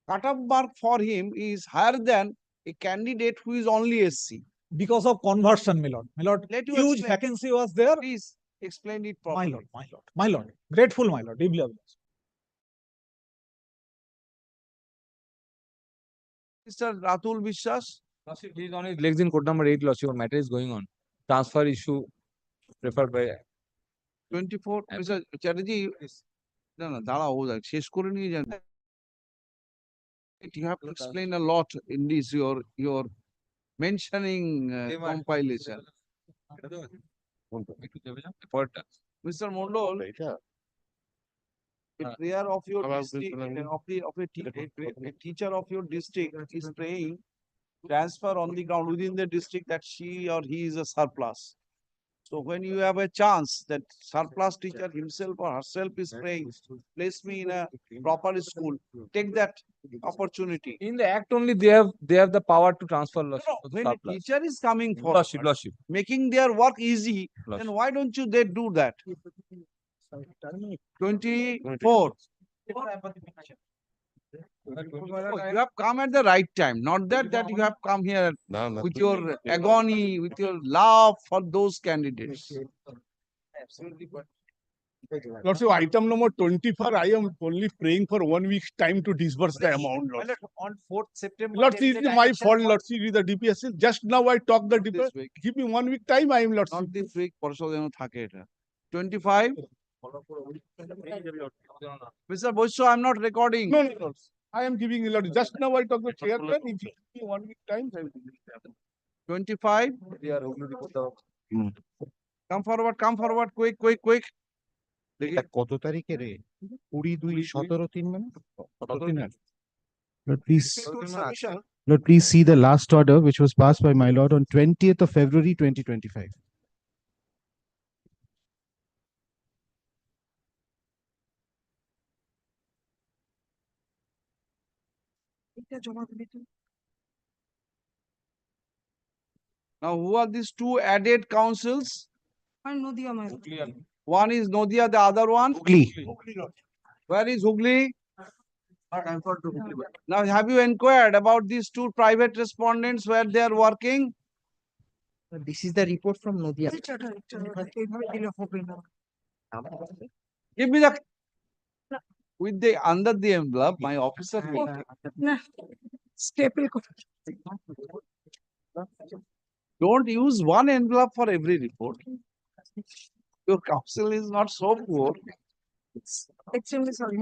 cut-off mark for him is higher than a candidate who is only SC. Because of conversion, my lord. My lord, Let you huge explain. vacancy was there. Please explain it My properly. lord, my lord, my lord. Grateful, my lord. Deeply obliged. Mr. Ratul Vishwas. Lordship, he is on his legs in court number 8, Lordship. Matter is going on. Transfer issue preferred by 24, Mr. Chatterjee, no, দাঁড়াও শেষ করে নিয়ে যান. You have to explain a lot in this, your mentioning compilation. Mr. Mondol, a prayer of your district, a teacher of your district is praying transfer on the ground within the district that she or he is a surplus. So when you have a chance that surplus teacher himself or herself is praying, place me in a proper school, take that opportunity. in the act only they have the power to transfer, Lordship. to the When a surplus. teacher is coming for Lordship. making their work easy, then Lordship. why don't you they do that? 24. You have come at the right time, not that you have come here with your agony, with your love for those candidates. Lordship, item number 24, I am only praying for 1 week's time to disburse the amount, Lordship. On 4th September. Lordship, it is my fault, Lordship, with the DPSC. Just now I talked the Not DPSC. this week. Give me 1 week time, I am Lordship. Not this week, পরশু যেন থাকে এটা. 25. Mr. Boisho, I'm not recording. No, Lordship. I am giving you, Lordship. Just now I talked the chairman. If you give me 1 week time, I will give it. 25. Come forward, quick. কত তারিখে রে 20/2/17 মানে Lord, please see the last order which was passed by my lord on 20th of February 2025. Now, who are these two added councils? One is Nodia, the other one? Hooghly. Where is Hooghly? Now, have you inquired about these two private respondents where they are working? This is the report from Nodia. Give me the with the under the envelope, my officer will take. Don't use one envelope for every report. Your counsel is not so poor. Extremely sorry.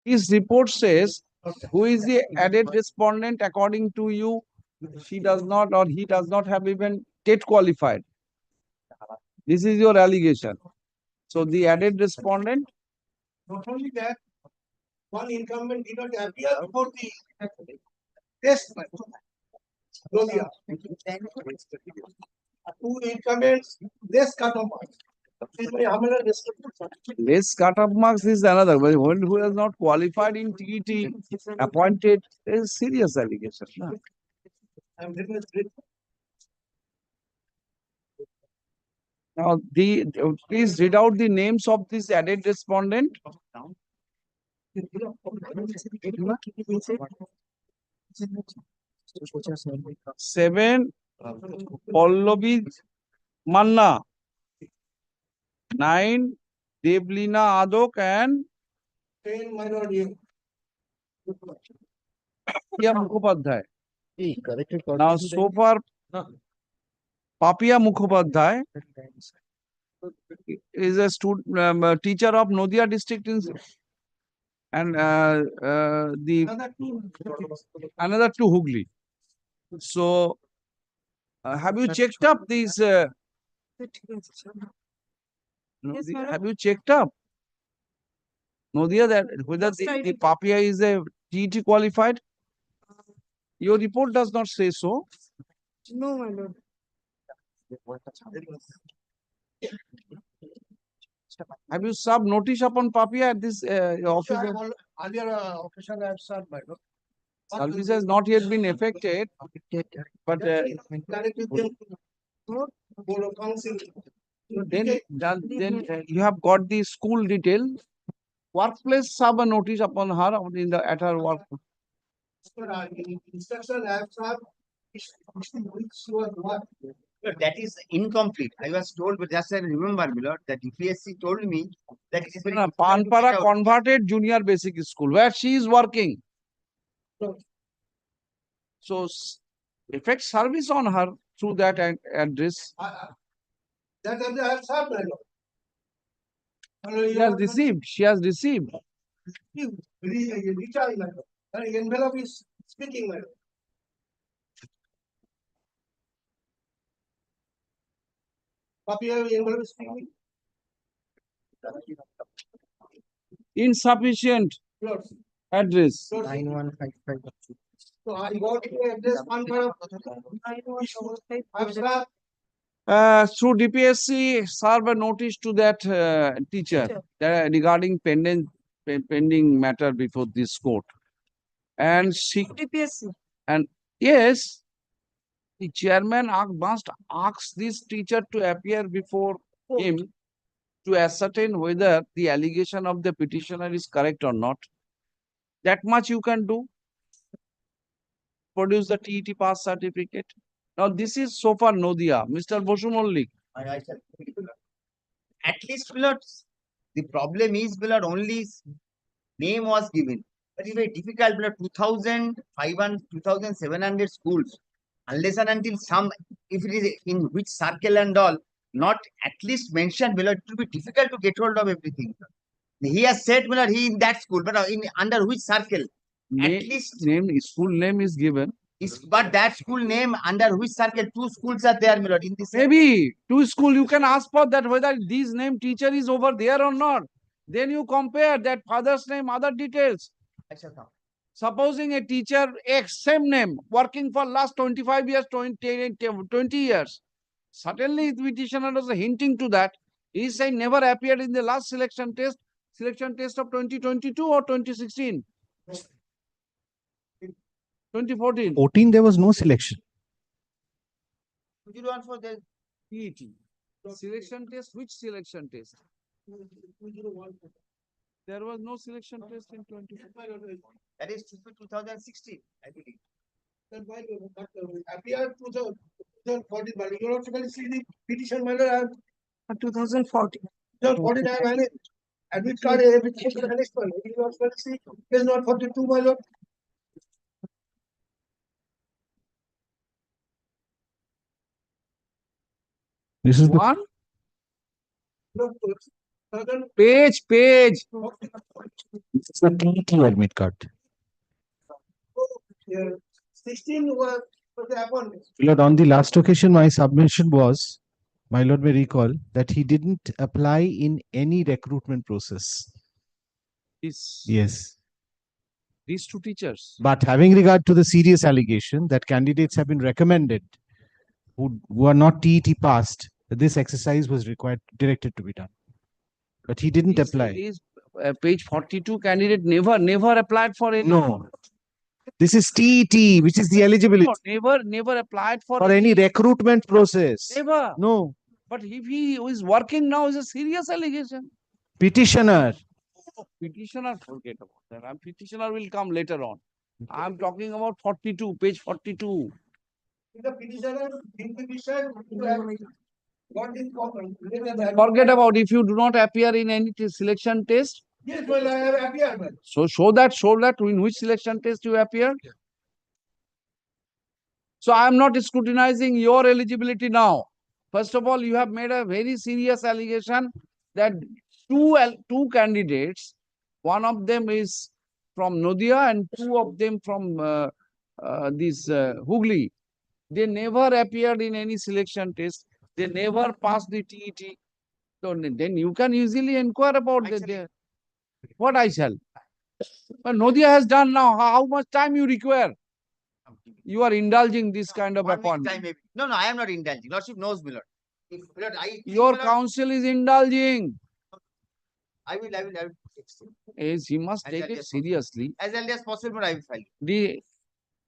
His report says, who is the added respondent according to you? She does not or he does not have even TET qualified. This is your allegation. So the added respondent. Not only that, one incumbent did not appear before the test. Nodia. Two incumbents, less cut-off marks. Less cut-off marks is another. But one who has not qualified in TET appointed is serious allegation. No? Now, please read out the names of this added respondent. 7, Pallavi Manna. 9, Devlina Adok and 10 minority. Papia Mukhopadhyay. Now, so far, Papia Mukhopadhyay is a teacher of Nadia district and the another to Hooghly. So, have you checked up these? Have you checked up Nadia that whether the Papia is a TET qualified? Your report does not say so. No, my lord. Have you served notice upon Papia at this office? Earlier occasion I have served, my lord. Service has not yet been affected, but then you have got the school detail. Workplace serve a notice upon her in the at her work. Instruction I have served. That is incomplete. I was told, but just I remember, my lord, that UPSC told me that it is very difficult to get Panpara out. converted junior basic school where she is working. So effect service on her through that address. That I have served, my lord. She has received. She has received. Envelope is speaking, my lord. Copy of envelope is speaking. Insufficient address. 9155. So I got the address on the Through DPSC, serve a notice to that teacher regarding pending matter before this court. And she DPSC. and yes, the chairman must ask this teacher to appear before him to ascertain whether the allegation of the petitioner is correct or not. That much you can do. Produce the TET pass certificate. Now this is so far Nadia. Mr. Bosu Mollik. At least, my lord, the problem is, my lord, only name was given. But it's very difficult, my lord, 2,500, 2,700 schools. Unless and until some, if it is in which circle and all, not at least mentioned, my lord, it will be difficult to get hold of everything. He has said, my lord, he in that school, but under which circle? At least School name is given. But that school name under which circle? Two schools are there, my lord, in this. Maybe two school you can ask for that whether this name teacher is over there or not. Then you compare that father's name, other details. Supposing a teacher X, same name, working for last 25 years, 20 years. Certainly the petitioner was hinting to that. He is saying never appeared in the last selection test of 2022 or 2016. 2014. 14, there was no selection. For the TET. Selection test, which selection test? There was no selection test in 2014. That is 2016, I believe. Appeared to the 2014, but you also can see the petition, my lord. 2014. 2014, I have admit card, everything is finished, my lord. You also can see, is not 42, my lord. This is the One page. this is the TET admit card. 16 was for the appointment. My lord, on the last occasion, my submission was, my lord may recall, that he didn't apply in any recruitment process. Yes. These two teachers. But having regard to the serious allegation that candidates have been recommended who are not TET passed, this exercise was directed to be done. But he didn't apply. Page 42 candidate never applied for it. No. This is TET, which is the eligibility. Never applied for any recruitment process. Never. No. But if he is working now, is a serious allegation. Petitioner. Petitioner, forget about that. Petitioner will come later on. I am talking about 42, page 42. The petitioner in petition, what is common? Forget about if you do not appear in any selection test, Yes, well, I have appeared, well. So show that in which selection test you appeared. So I am not scrutinizing your eligibility now. First of all, you have made a very serious allegation that two candidates, one of them is from Nodia and two of them from this Hooghly. They never appeared in any selection test. They never passed the TET. So then you can easily inquire about what I shall. But Nodia has done now. How much time you require? You are indulging this kind of 1 week appointment. time maybe. No, I am not indulging. Lordship knows, my lord. If, my lord, I think, Your my lord, counsel is indulging. I will. Is he must As take early it as possible. seriously. As early as possible, I will file. The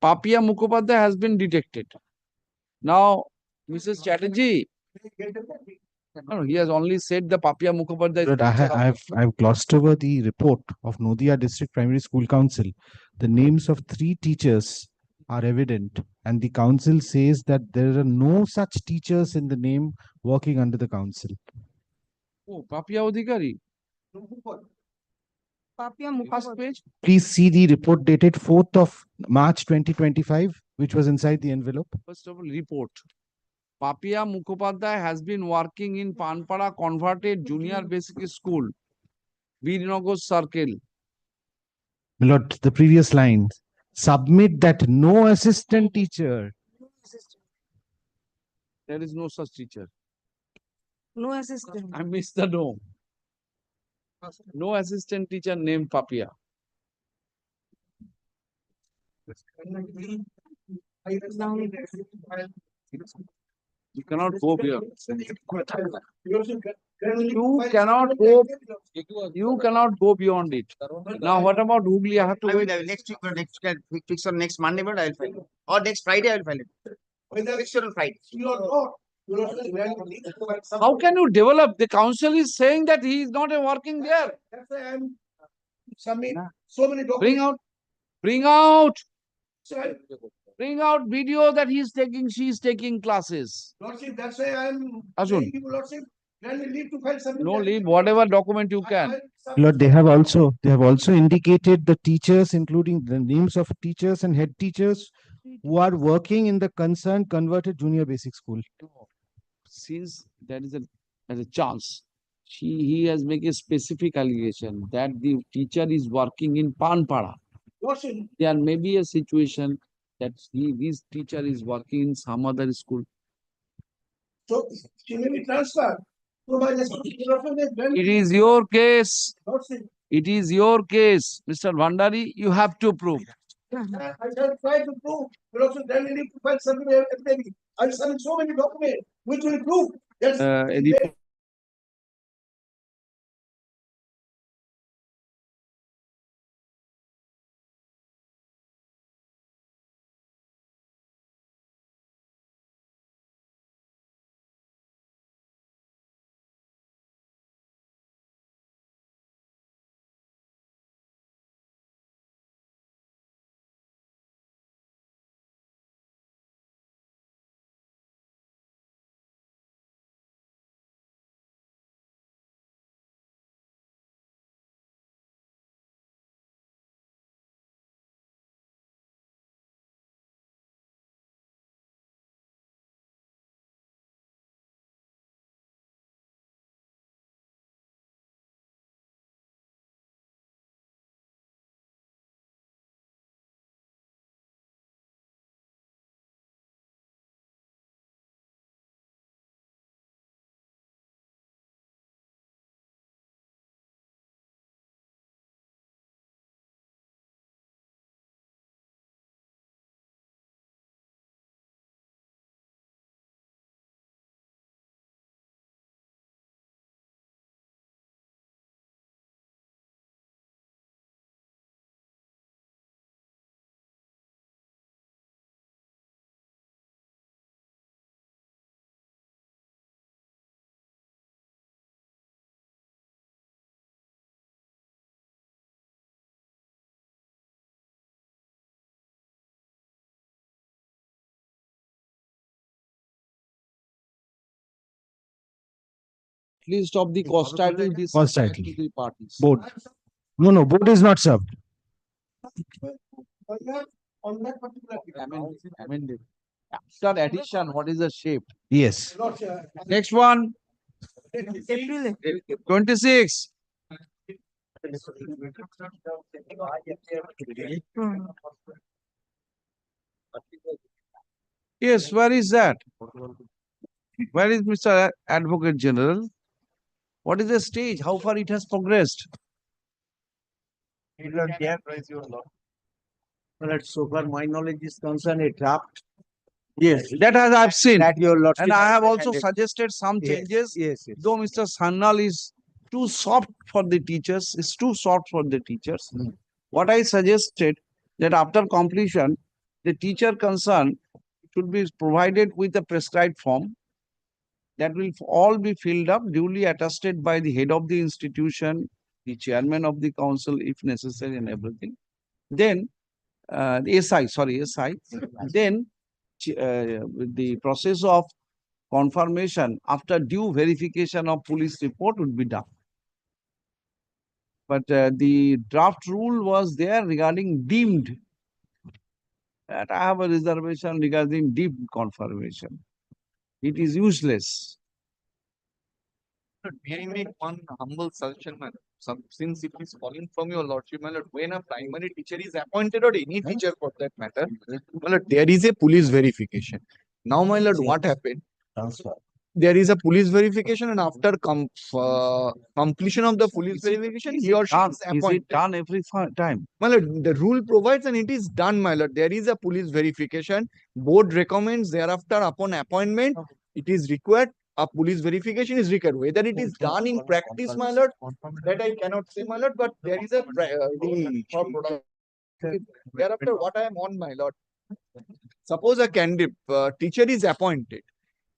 Papia Mukhopadhyay has been detected. Now, Mrs. Chatterjee, no, he has only said the Papia Mukhopadhyay. But I've glossed over the report of Nodia District Primary School Council. The names of 3 teachers are evident, and the council says that there are no such teachers in the name working under the council. Oh, Papia Odhikari. Papia First Mukhopadhyay. page. Please see the report dated 4th of March 2025, which was inside the envelope. First of all, report. Papia Mukhopadhyay has been working in Panpara Converted Junior Basic School, Virnagar Circle. My lord, the previous line, submit that no assistant teacher. There is no such teacher. No assistant. I missed the no. No assistant teacher named Papia. You cannot go beyond. You cannot go beyond it. Now, what about Hooghly? I have to I will. wait. Next week, next fix on next Monday, but I will file it. Or next Friday, I will file it. Fix on Friday. How can you develop? The council is saying that he is not working there. That's why I'm submitting so many documents. Bring out video that she is taking classes. Lordship, that's why I'm Arjun. saying to you, Lordship, can we leave to file something? No, leave whatever document you can. Lord, they have also indicated the teachers, including the names of teachers and head teachers who are working in the concerned converted junior basic school. Since there is a chance, he has made a specific allegation that the teacher is working in Panpara. Lordship, There may be a situation that this teacher is working in some other school. so she may be transferred. So my It is your case. It is your case, Mr. Bhandari. You have to prove. I shall try to prove, but also then we need to file something maybe. I'll submit so many documents which will prove. Yes. List of the cost title Cost title. to the parties. Board. No, no, board is not served. On that particular. Amended. After addition, what is the shape? Yes. Next one, April. 26. Yes, where is that? Where is Mr. Advocate General? What is the stage? How far it has progressed? Well, so far my knowledge is concerned, a draft. Yes, that has I've seen. That your lordship. And I have also handed. suggested some Yes, changes. Yes, Though Mr. Sannal is too soft for the teachers, it's too soft for the teachers. What I suggested that after completion, the teacher concerned should be provided with a prescribed form that will all be filled up, duly attested by the head of the institution, the chairman of the council, if necessary, and everything. Then, the SI. Then, the process of confirmation after due verification of police report would be done. But the draft rule was there regarding deemed. That I have a reservation regarding deemed confirmation. It is useless. May I make one humble suggestion, man? Since it is falling from your lordship, my lord, when a primary teacher is appointed or any teacher for that matter, my lord, there is a police verification. Now, my lord, what happened? There is a police verification, and after completion of the police verification, he or she is Is appointed. it done every time? My lord, the rule provides and it is done, my lord. There is a police verification. Board recommends thereafter upon appointment, it is required. A police verification is required. Whether it is done in practice, my lord, that I cannot say, my lord, but there is a thereafter what I am on, my lord. Suppose a candidate teacher is appointed.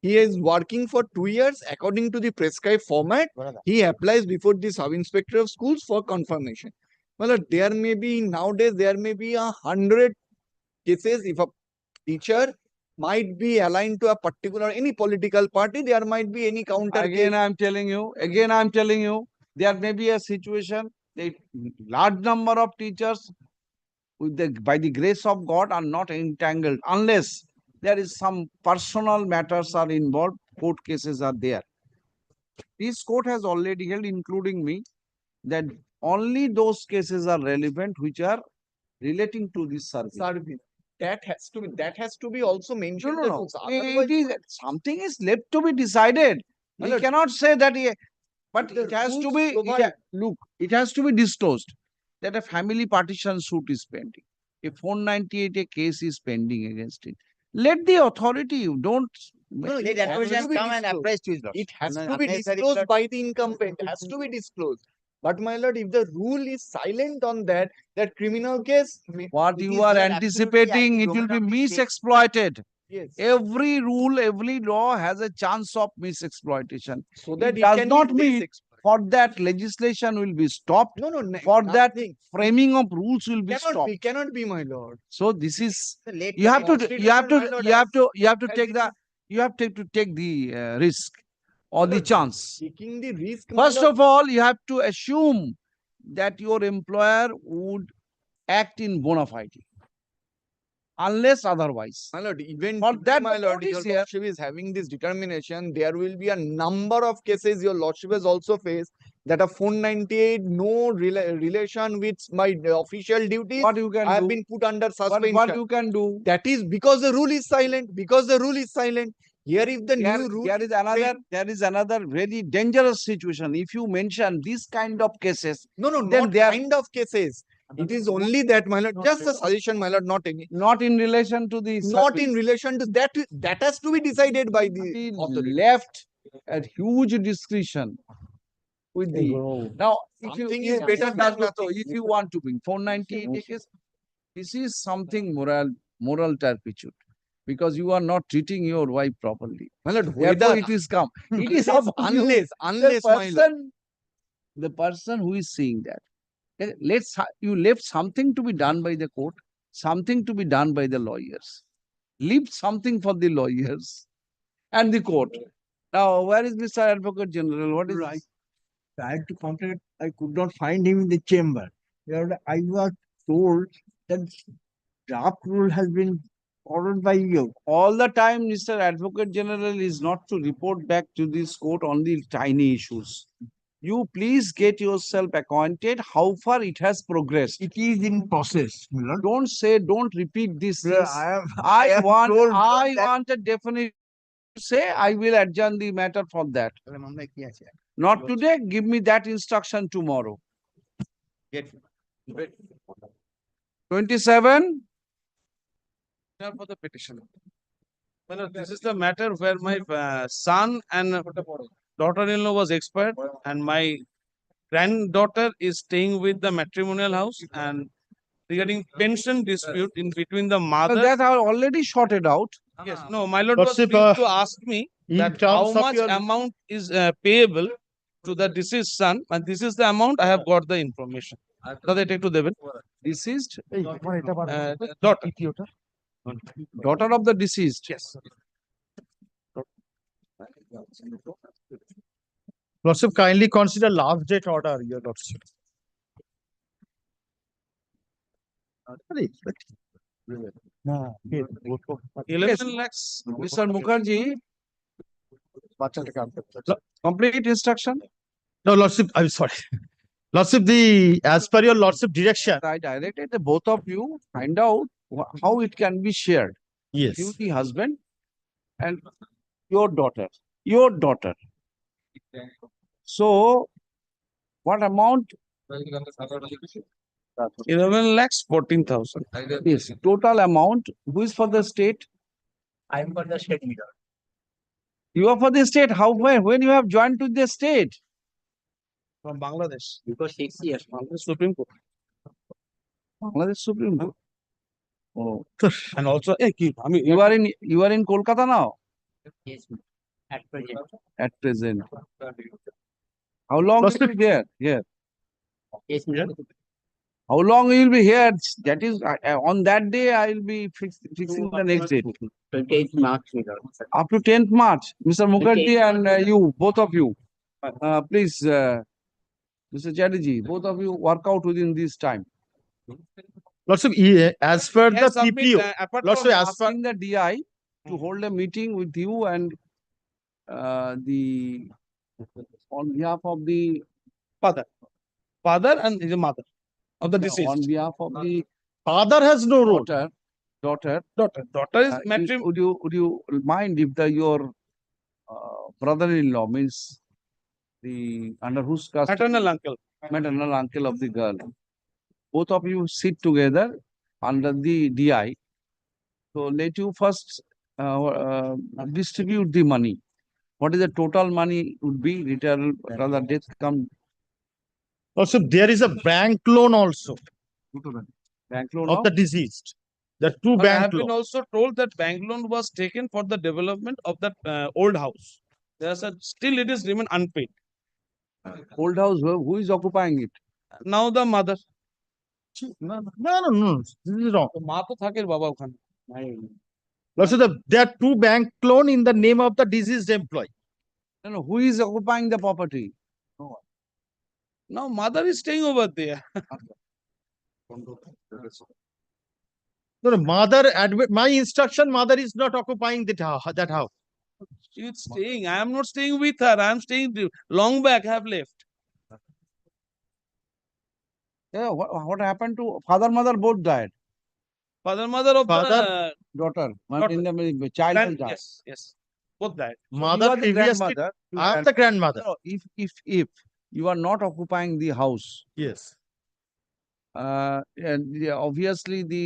He is working for 2 years according to the prescribed format. He applies before the sub-inspector of schools for confirmation. Well, there may be nowadays 100 cases. If a teacher might be aligned to a particular any political party, there might be any counter Again, case. I'm telling you, there may be a situation that large number of teachers by the grace of God are not entangled unless there is some personal matters are involved, court cases are there. This court has already held, including me, that only those cases are relevant which are relating to this service. That has to be also mentioned. in the rules. It is something is left to be decided. We Well, cannot say that, but the it has to rules be. provide- Look, it has to be disclosed that a family partition suit is pending. A 498 a case is pending against it. Let the authority. You don't. No, Let it has admission to be come and disclosed. apprise to his lordship. It has No, to be unnecessary disclosed blood. by the incumbent. Has to be disclosed. But my lord, if the rule is silent on that, that criminal case. What It you is are there absolutely anticipating, at it the will be domain of the state. misexploited. Yes. Every rule, every law has a chance of misexploitation. So that It it does can not be mean misexploited. for that legislation will be stopped. No, For that nothing. framing of rules will be stopped. Cannot be, my lord. So this is So let you the have to take the risk or the chance. Taking the risk. my First lord, of all, you have to assume that your employer would act in bona fide, unless otherwise. My lord, even For today, that, my the lord, court is your here. lordship is having this determination. There will be a number of cases your lordship has also faced that a 498 no relation with my official duties. What you can I have do? been put under suspension. What you can do? That is because the rule is silent. Because the rule is silent. Here, if the new rule There is another very dangerous situation. If you mention this kind of cases, no, then not they are kind of cases. It is only that, my lord. Just a suggestion, my lord, not any. not in relation to the Not service. in relation to that. That has to be decided by the Be authority. left at huge discretion with the now. If you Something is better than nothing. if you want to bring 498 case, this is something moral turpitude because you are not treating your wife properly. My lord, Therefore, whether it is come. It is unless, upon you. unless, my lord. The person who is seeing that, you left something to be done by the court, something to be done by the lawyers. Leave something for the lawyers and the court. Now, where is Mr. Advocate General? What is Right. I had to contradict I could not find him in the chamber. I was told that draft rule has been followed by you. All the time, Mr. Advocate General is not to report back to this court on the tiny issues. You please get yourself acquainted how far it has progressed. It is in process, Milord. Don't repeat this. Sir, things. I am told I that- want a definite say, I will adjourn the matter for that. Not today, give me that instruction tomorrow. 27. For the petition. Well, this is the matter where my son and daughter-in-law was expired, and my granddaughter is staying with the matrimonial house, and regarding pension dispute in between the mother. That are already sorted out. Yes, no, my lord was Lordship, pleased to ask me in that how terms of much your- amount is payable to the deceased son, and this is the amount I have got the information. They take to Devin. Deceased daughter. Daughter of the deceased. Yes. Lordship, kindly consider last date order, your lordship. 11 lakhs, Mr. Mukherjee. Complete instruction. No, lordship, I'm sorry. Lordship, as per your lordship direction. I directed the both of you find out how it can be shared. Yes. You, the husband, and your daughter. Your daughter. So, what amount? 11 lakhs 14,000. Yes, total amount. Who is for the state? I am for the state leader. You are for the state. How when you have joined to the state? From Bangladesh. Because 6 years. Bangladesh Supreme Court. Bangladesh Supreme Court. Oh, and also, I mean, you are in Kolkata now. Yes, at present. At present. How long will you be there? Here. Yes, Milord. How long you will be here? That is, on that day, I will be fixing the next date. 28th March, Milord. Up to 10th March, Mr. Mukherjee and you, both of you, please, Mr. Chatterjee, both of you work out within this time. Lordship, as per the PPO, Apart Lordship, from as per asking the DI to hold a meeting with you and on behalf of the father and the mother of the deceased. On behalf of the father has no role. Daughter is matrimonial. Would you mind if your brother-in-law means the under whose custody? Maternal uncle of the girl. Both of you sit together under the DI. So let you first distribute the money. What is the total money would be? Return rather death come. Also, there is a bank loan also. Bank loan of the deceased. The two But I bank have been loan. also told that bank loan was taken for the development of that old house. There's still it is remain unpaid. Old house, who is occupying it? Now the mother. No. This is wrong. মা তো থাকে বাবা ওখানে। Also, there are two bank loan in the name of the deceased employee. No, who is occupying the property? No one. Now mother is staying over there. No, mother, my instruction, mother is not occupying that house. She is staying. I am not staying with her. I am staying long back. I have left. Yeah, what happened to father, mother both died? Father, mother of the daughter. In the child has died. Yes. Both died. Mother you are the previously, grandmother. I am the grandmother. No, if you are not occupying the house. Yes. And obviously the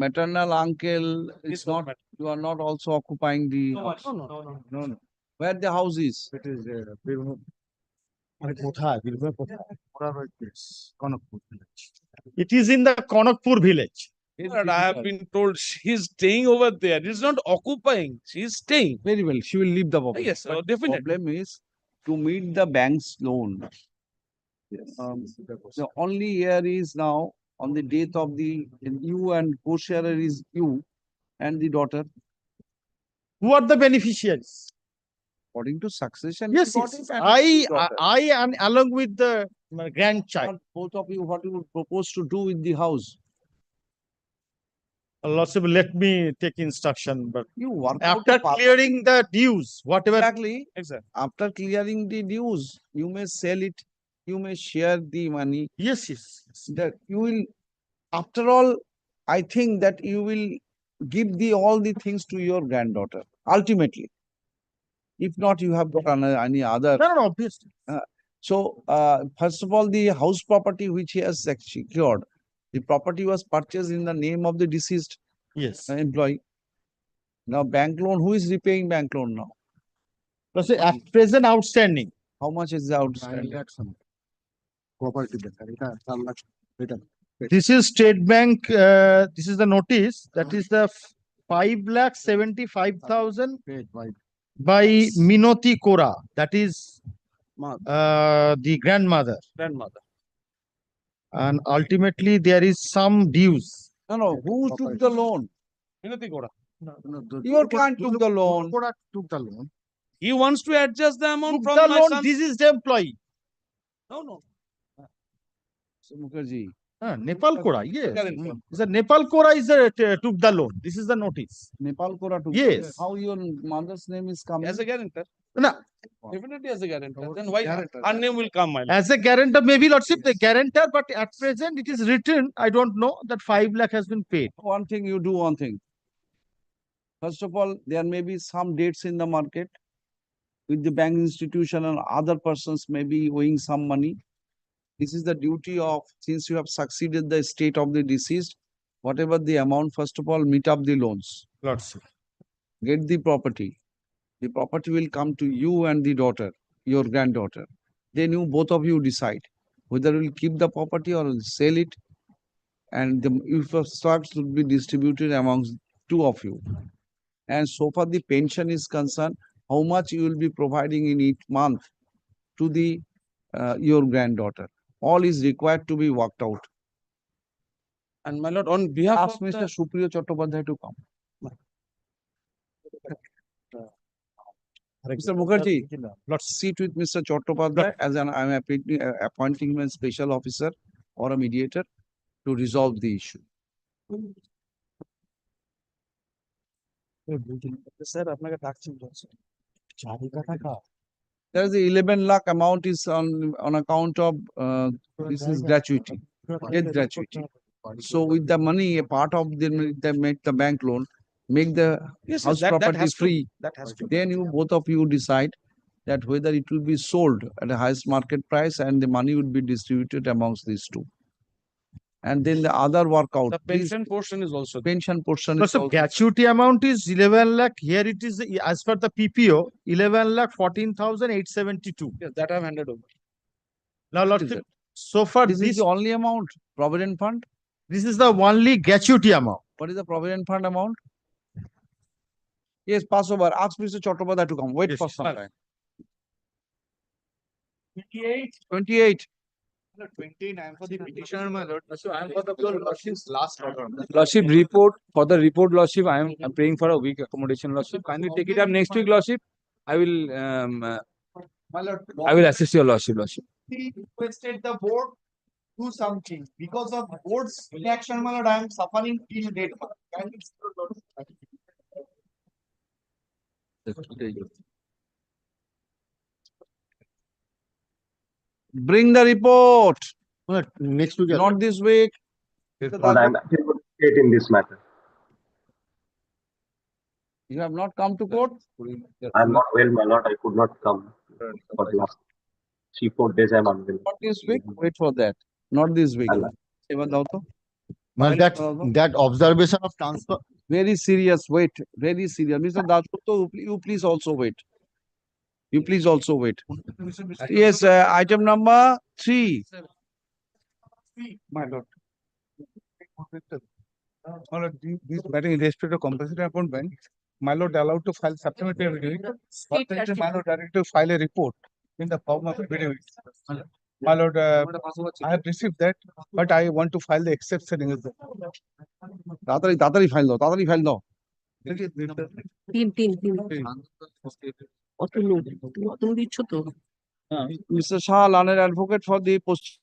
maternal uncle is not. You are not also occupying the. No. Where the house is? It is It is in the Konakpur village. But I have been told she is staying over there. It is not occupying. She is staying. Very well. She will leave the property. Yes, definitely. Problem is to meet the bank's loan. The only year is now on the death of the you and co-sharer is you and the daughter. Who are the beneficiaries? According to succession. Yes. I and along with the my grandchild. Both of you, what you would propose to do with the house? Lordship, let me take instruction, but You work out after the purpose. clearing the dues, whatever. Exactly. Exactly. After clearing the dues, you may sell it, you may share the money. Yes, yes. That you will, after all, I think that you will give all the things to your granddaughter, ultimately. If not, you have got any other. No, obviously. First of all, the house property which he has secured, the property was purchased in the name of the deceased Yes. employee. Now, bank loan, who is repaying bank loan now? At present outstanding. How much is the outstanding? This is State Bank, this is the notice, that is the 5,75,000 by Minoti Kora, that is the grandmother. And ultimately there is some dues. No, who took the loan? Minati Gora. Your client took the loan. Took the loan. He wants to adjust the amount Took from the my loan, son. this is the employee. No. So, Mukherjee. Nepal Kora, yes. Guarantor. The Nepal Kora is took the loan. This is the notice. Nepal Kora took. Yes. How your mother's name is coming? As a guarantor. No, Definitely as a guarantor. Then why her name will come, my lord? as a guarantor, maybe Lordship, the guarantor, but at present it is written, I don't know, that 5 lakh has been paid. One thing, you do one thing. First of all, there may be some dates in the market with the bank institution and other persons may be owing some money. This is the duty of, since you have succeeded the estate of the deceased, whatever the amount, first of all, meet up the loans. Lordship. Get the property. The property will come to you and the daughter, your granddaughter. Then you, both of you decide whether you will keep the property or will sell it. And the stocks will be distributed amongst two of you. And so far the pension is concerned, how much you will be providing in each month to the your granddaughter. All is required to be worked out. And my lord, on behalf Ask of Mr. Supriyo Chattopadhyay to come. Mr. Mukherjee, let's sit with Mr. Chattopadhyay as I'm appointing him as special officer or a mediator to resolve the issue. sir, আপনাকে ডাকছেন There is the 11 lakh amount is on account of this is gratuity, death gratuity. So with the money, a part of they make the bank loan, make the house property free. That has to. Then you both of you decide that whether it will be sold at the highest market price and the money would be distributed amongst these two. And then the other workout. The pension portion is also there. Pension portion No, is so also. gratuity amount is 11 lakh. Here it is, as per the PPO, 11 lakh 14,872. Yes, that I have handed over. Now, Lordship, so far This is the only amount, Provident Fund. this is the only gratuity amount. What is the Provident Fund amount? Yes, pass over. Ask Mr. Chattopadhyay to come. Wait Yes, for some sir. time. 28. 28. 29 I am for the petitioner, my lord. So I am for the lordship's last order. Lordship report, for the report, Lordship, I'm praying for a week accommodation, Lordship. Kindly take it up next week, Lordship. I will assist your Lordship, Lordship. He requested the board do something. Because of board's inaction, my lord, I am suffering till date. Bring the report. Next week. Not this week. Lord, I am advocate in this matter. You have not come to court? I am not well, my lord. I could not come for the last 3-4 days. I am unwell. Not this week. Wait for that. Not this week. Well, that observation of transfer. Very serious. Wait. Very serious. Mr. Dashgupta, you please also wait. You please also wait. Yes, item number 3. My lord. My lord, this matter in respect of compulsory appointment, my lord allowed to file supplementary affidavit. My lord directed to file a report in the form of affidavit. My lord, I have received that, but I want to file the exception in it. তাড়াতাড়ি file দাও, তাড়াতাড়ি file দাও। তিন অত লোক তুমি অত দিচ্ছ তো Mr. Shah, learned advocate for the post.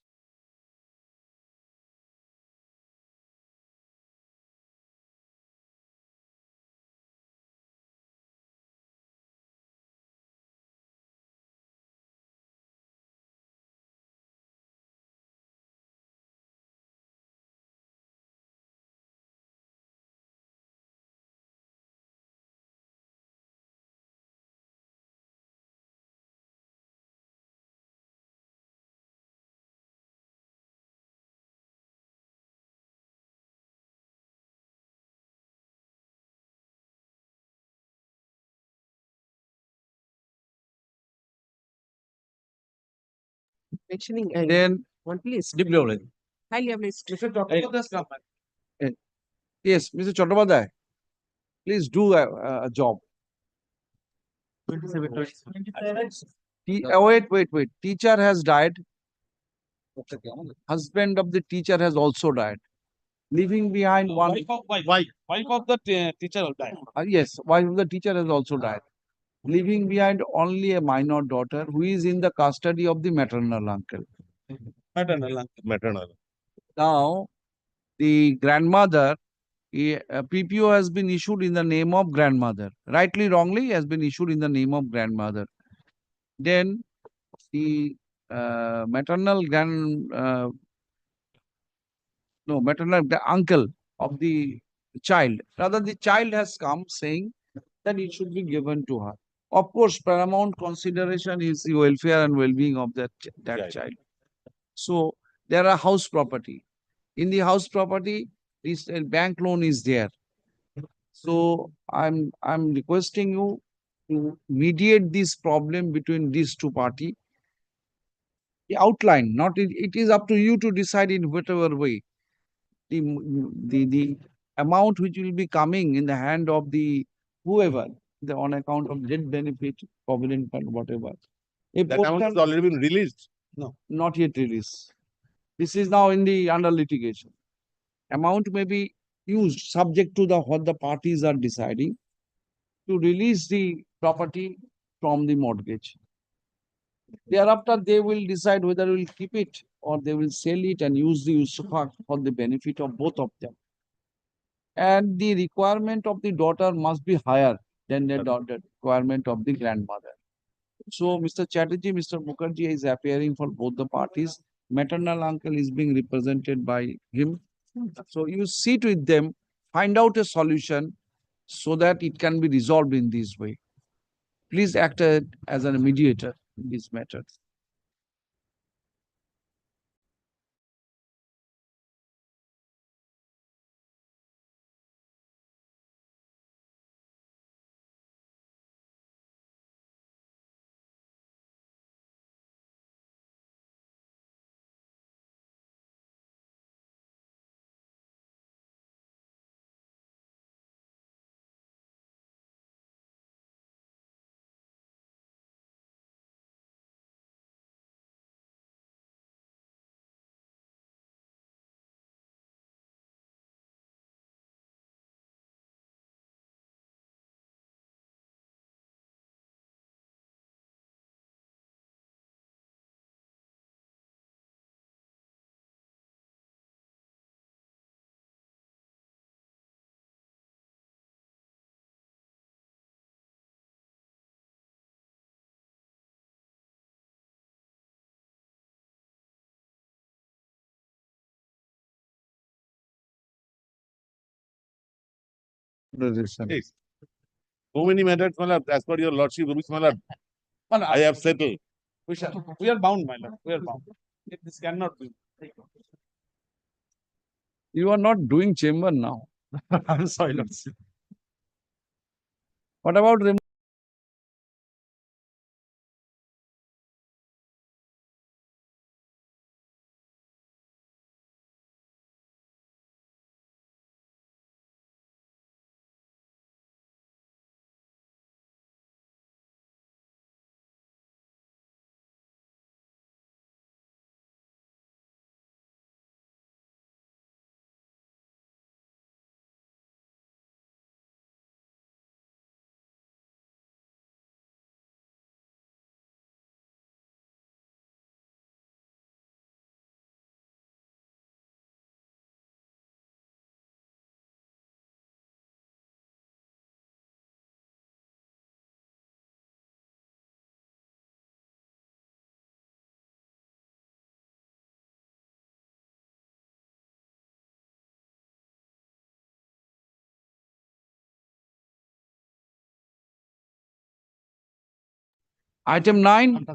Mentioning Then one place. Highly obliged. yes, Mr. Chattopadhyay, please do a job. Wait. Teacher has died. Husband of the teacher has also died, leaving behind one. Wife of the teacher will die. Yes, wife of the teacher has also died, leaving behind only a minor daughter who is in the custody of the maternal uncle. Maternal. Now, the grandmother, a PPO has been issued in the name of grandmother. Rightly, wrongly, has been issued in the name of grandmother. Then the uncle of the child. Rather, the child has come saying that it should be given to her. Of course, paramount consideration is the welfare and well-being of that child. So there are house property. In the house property, this bank loan is there. So I'm requesting you to mediate this problem between these two parties. The outline, not it is up to you to decide in whatever way. The amount which will be coming in the hand of the whoever, on account of death benefit, provident fund, whatever. That amount has already been released. No, not yet released. This is now in the under litigation. Amount may be used subject to what the parties are deciding to release the property from the mortgage. Thereafter, they will decide whether they will keep it or they will sell it and use the usufruct for the benefit of both of them. And the requirement of the daughter must be higher than the requirement of the grandmother. So, Mr. Chatterjee, Mr. Mukherjee is appearing for both the parties. Maternal uncle is being represented by him. So, you sit with them, find out a solution so that it can be resolved in this way. Please act as a mediator in this matter. Yes. So many matters, my lord, as per your lordship, rules, my lord, I have settled. We are bound, my lord. We are bound. This cannot be. You are not doing chamber now. I'm sorry, Lord. What about Item 9.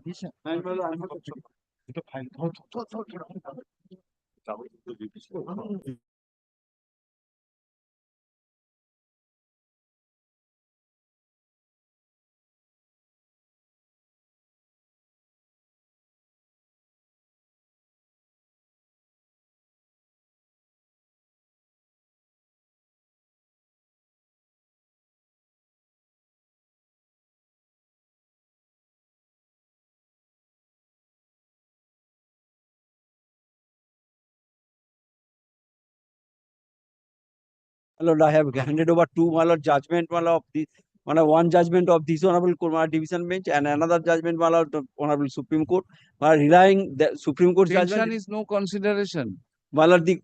My lord, I have handed over two, my lord, judgment, my lord, of the, my lord, one judgment of this honorable court, my lord, division bench, and another judgment, my lord, of honorable Supreme Court. My lord, relying the Supreme Court Pension judgment, is no consideration. my lord, the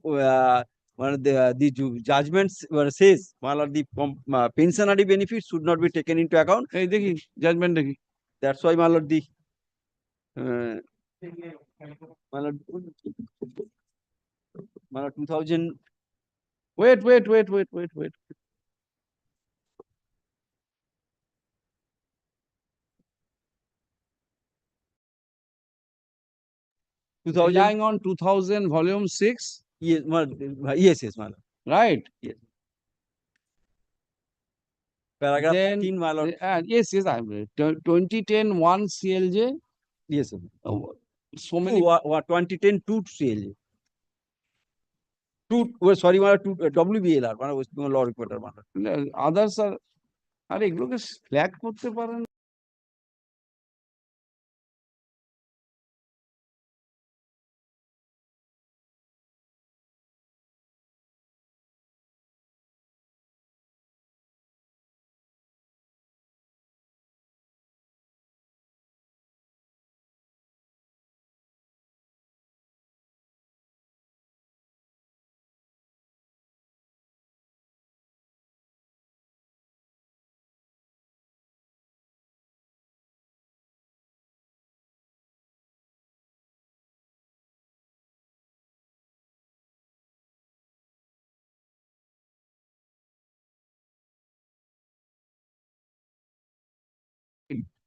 judgments were says, my lord, the pensionary benefits should not be taken into account. Hey, dekhi, judgment dekhi. That's why, my lord, the my lord, 2000. Wait. 2000. Relying on 2000 volume 6. Yes, yes, my lord. Right. Yes. Paragraph Then, 13, my lord. yes, I will. 2010 1 CLJ. Yes, sir. So many. 2010 2 CLJ. Sorry, my lord, WBLR, my West Bengal Law Reporter, my lord. Others are, আরে এগুলোকে flag করতে পারেন।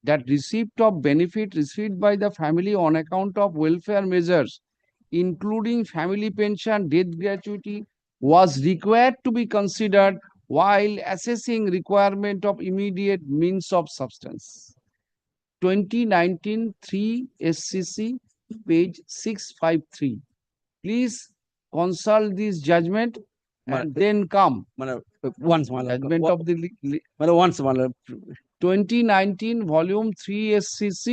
That receipt of benefit received by the family on account of welfare measures, including family pension, death gratuity, was required to be considered while assessing requirement of immediate means of substance. 2019 3 SCC, page 653. Please consult this judgment and then come. Once, my lord. Judgment of the 2019 volume 3 SCC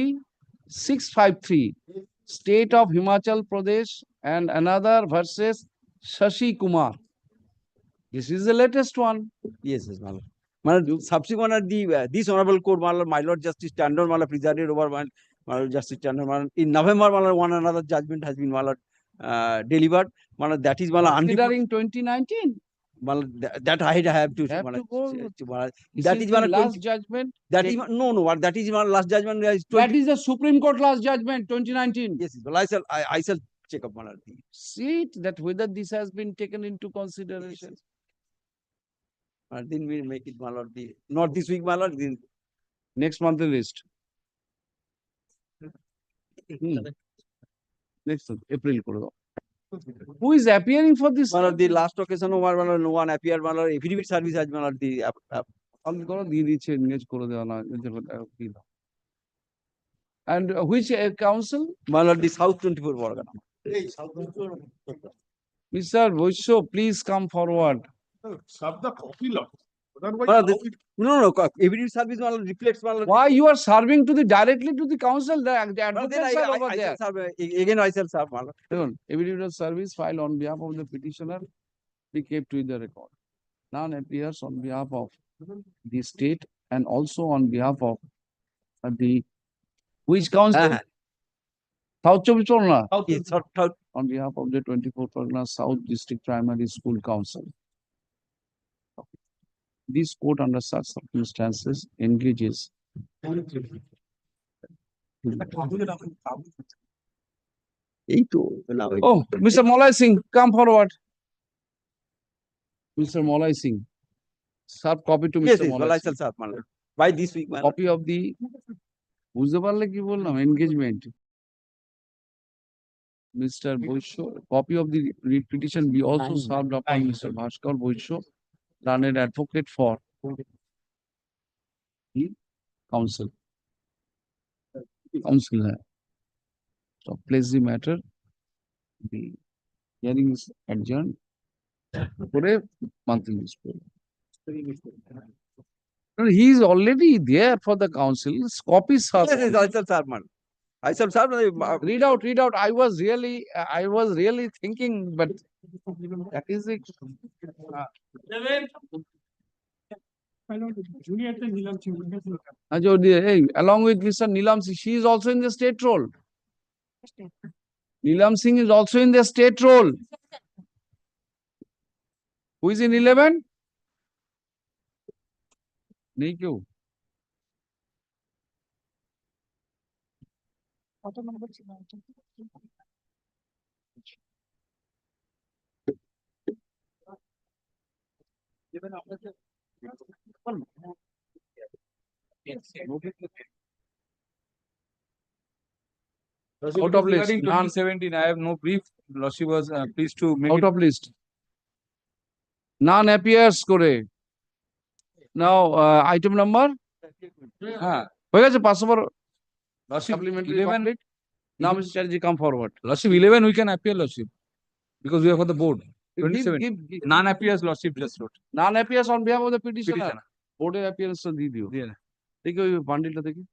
653, State of Himachal Pradesh and another versus Shashi Kumar. This is the latest one. Yes, my lord. My lord, subsequent this honorable court, my lord Justice Tandon, my lord, presided over my lord Justice Tandon, my lord, in November, my lord, one another judgment has been, my lord, delivered. My lord, that is, my lord, considering 2019. Well, that I have to. Have to go. That is the one last judgment. That is no. That is one last judgment. That is the Supreme Court last judgment, 2019. Yes, well, I shall check up on it. See it, that whether this has been taken into consideration. And then we'll make it, my lord. Not this week, my lord. Then next month list. Next month, April. Who is appearing for this? My lord, the last occasion, no one appeared. My lord, affidavit service has, my lord, the and which council? My lord, the South 24 Borgana. Mr. Vaishyo, please come forward. Serve the copy, Lord. No, affidavit service, my lord, reflects, my lord. Why you are serving to the directly to the council? The advocates are over there. Again, I shall serve, my lord. Affidavit of service filed on behalf of the petitioner be kept with the record. None appears on behalf of the state and also on behalf of the which council? South Chobis Pargana. On behalf of the 24th Pargana South District Primary School Council. This court under such circumstances engages. Oh, Mr. Molay Singh, come forward. Mr. Molay Singh. Serve copy to Mr. Yes, Molay well, I shall serve, my lord. By this week, my lord. Copy of the বুঝতে পারলে কি বললাম? Engagement. Mr. Boisho, copy of the writ petition be also served upon Mr. Bhaskar Boisho, learned advocate for the council. Council hai. So place the matter. The hearing is adjourned. করে monthly newspaper. No, he is already there for the council. His copies are. Yes, yes, I shall serve, man. I shall serve. Read out, read out. I was really thinking, but that is it. Hey, along with Mr. Nilam Singh, she is also in the state role. Nilam Singh is also in the state role. Who is in 11? नहीं क्यों? Out of list. 2017, I have no brief. Lordship was pleased to make Out of list. None appears করে. Now, item number? হয়ে গেছে 500 Lordship, supplementary 11. complete. Now, Mr. Chatterjee, come forward. Lordship, 11 we can appear, Lordship, because we are for the board. Give- 27. give- None appears, Lordship just wrote. None appears on behalf of the petitioner. Petitioner. Board appearance তো দিয়ে দিও। দিয়ে দেখি ওই বান্ডিলটা দেখি।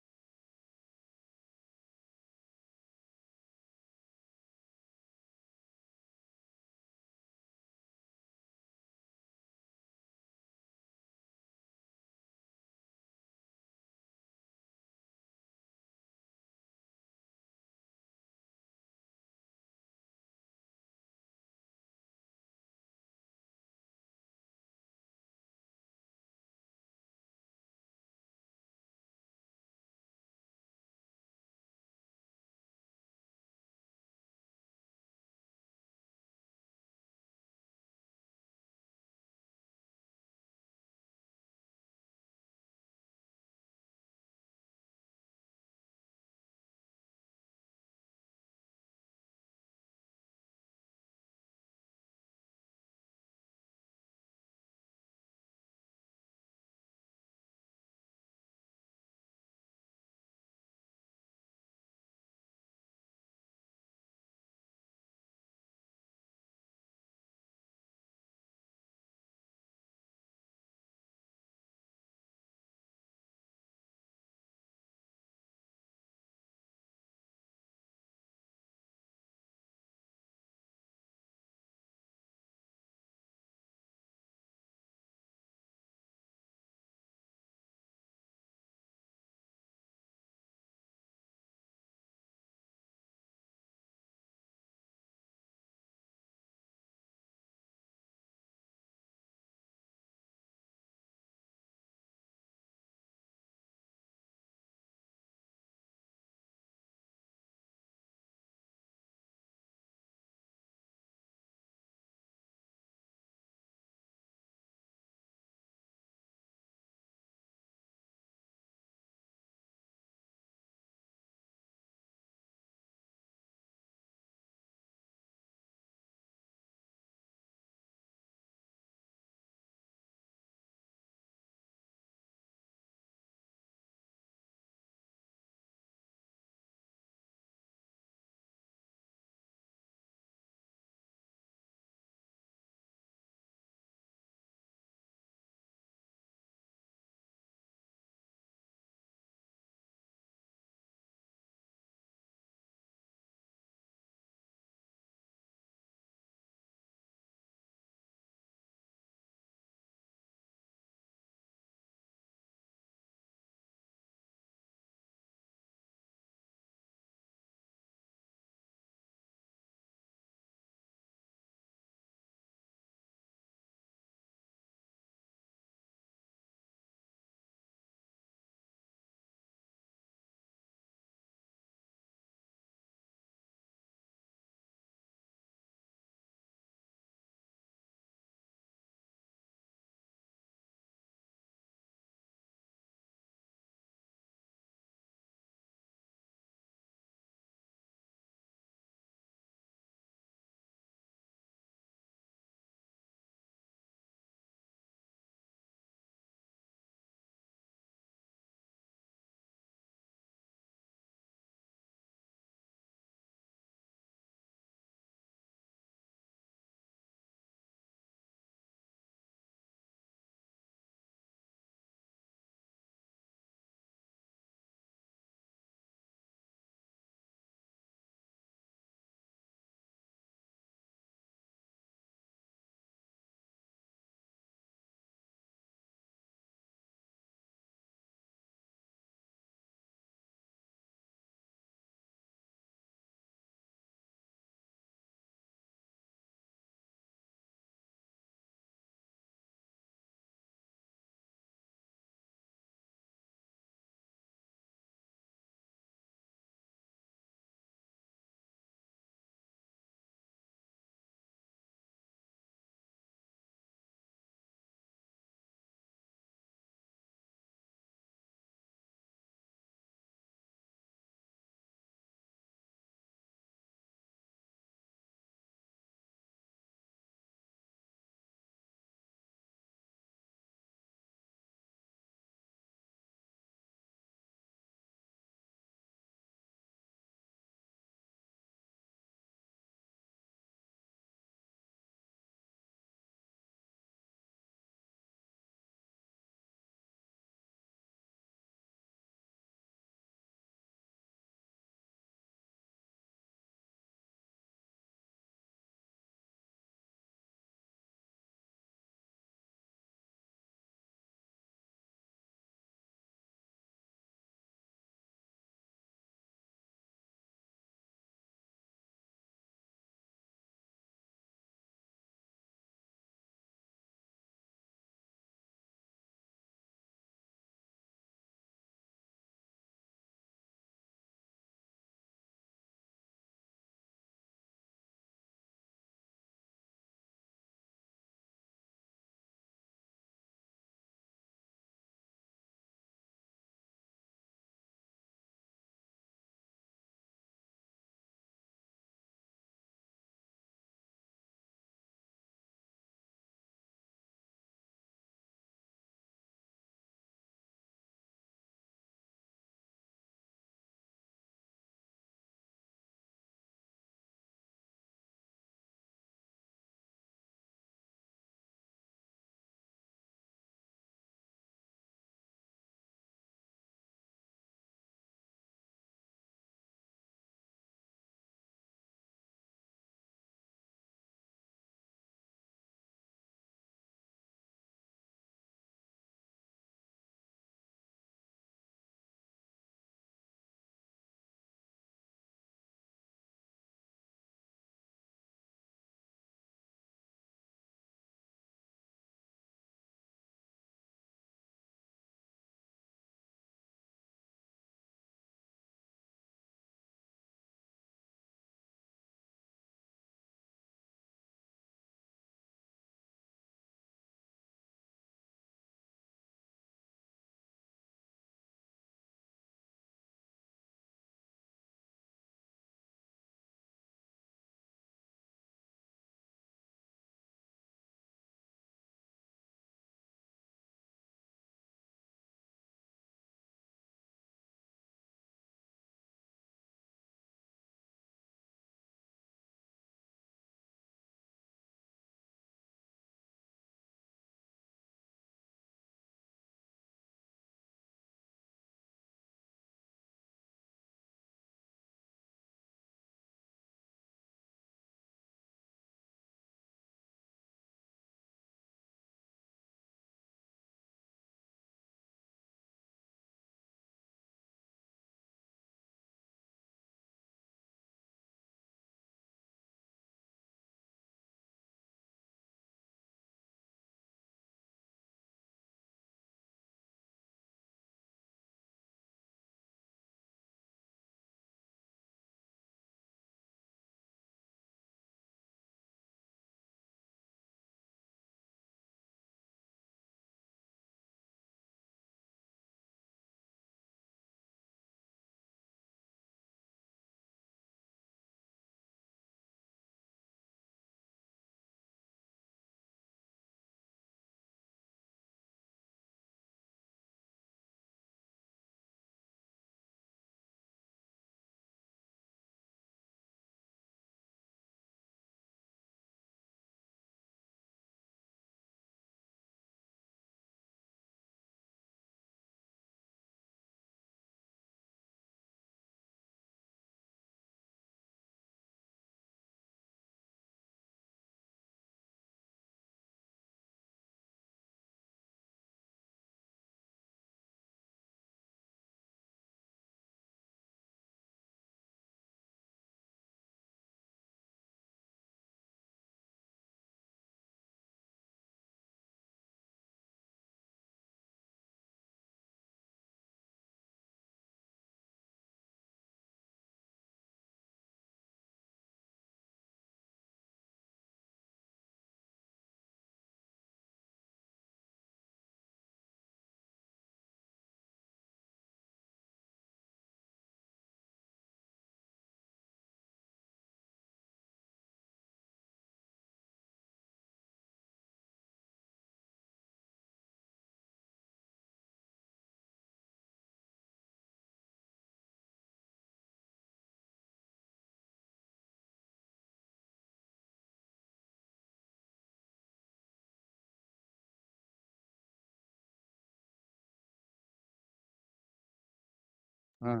হ্যাঁ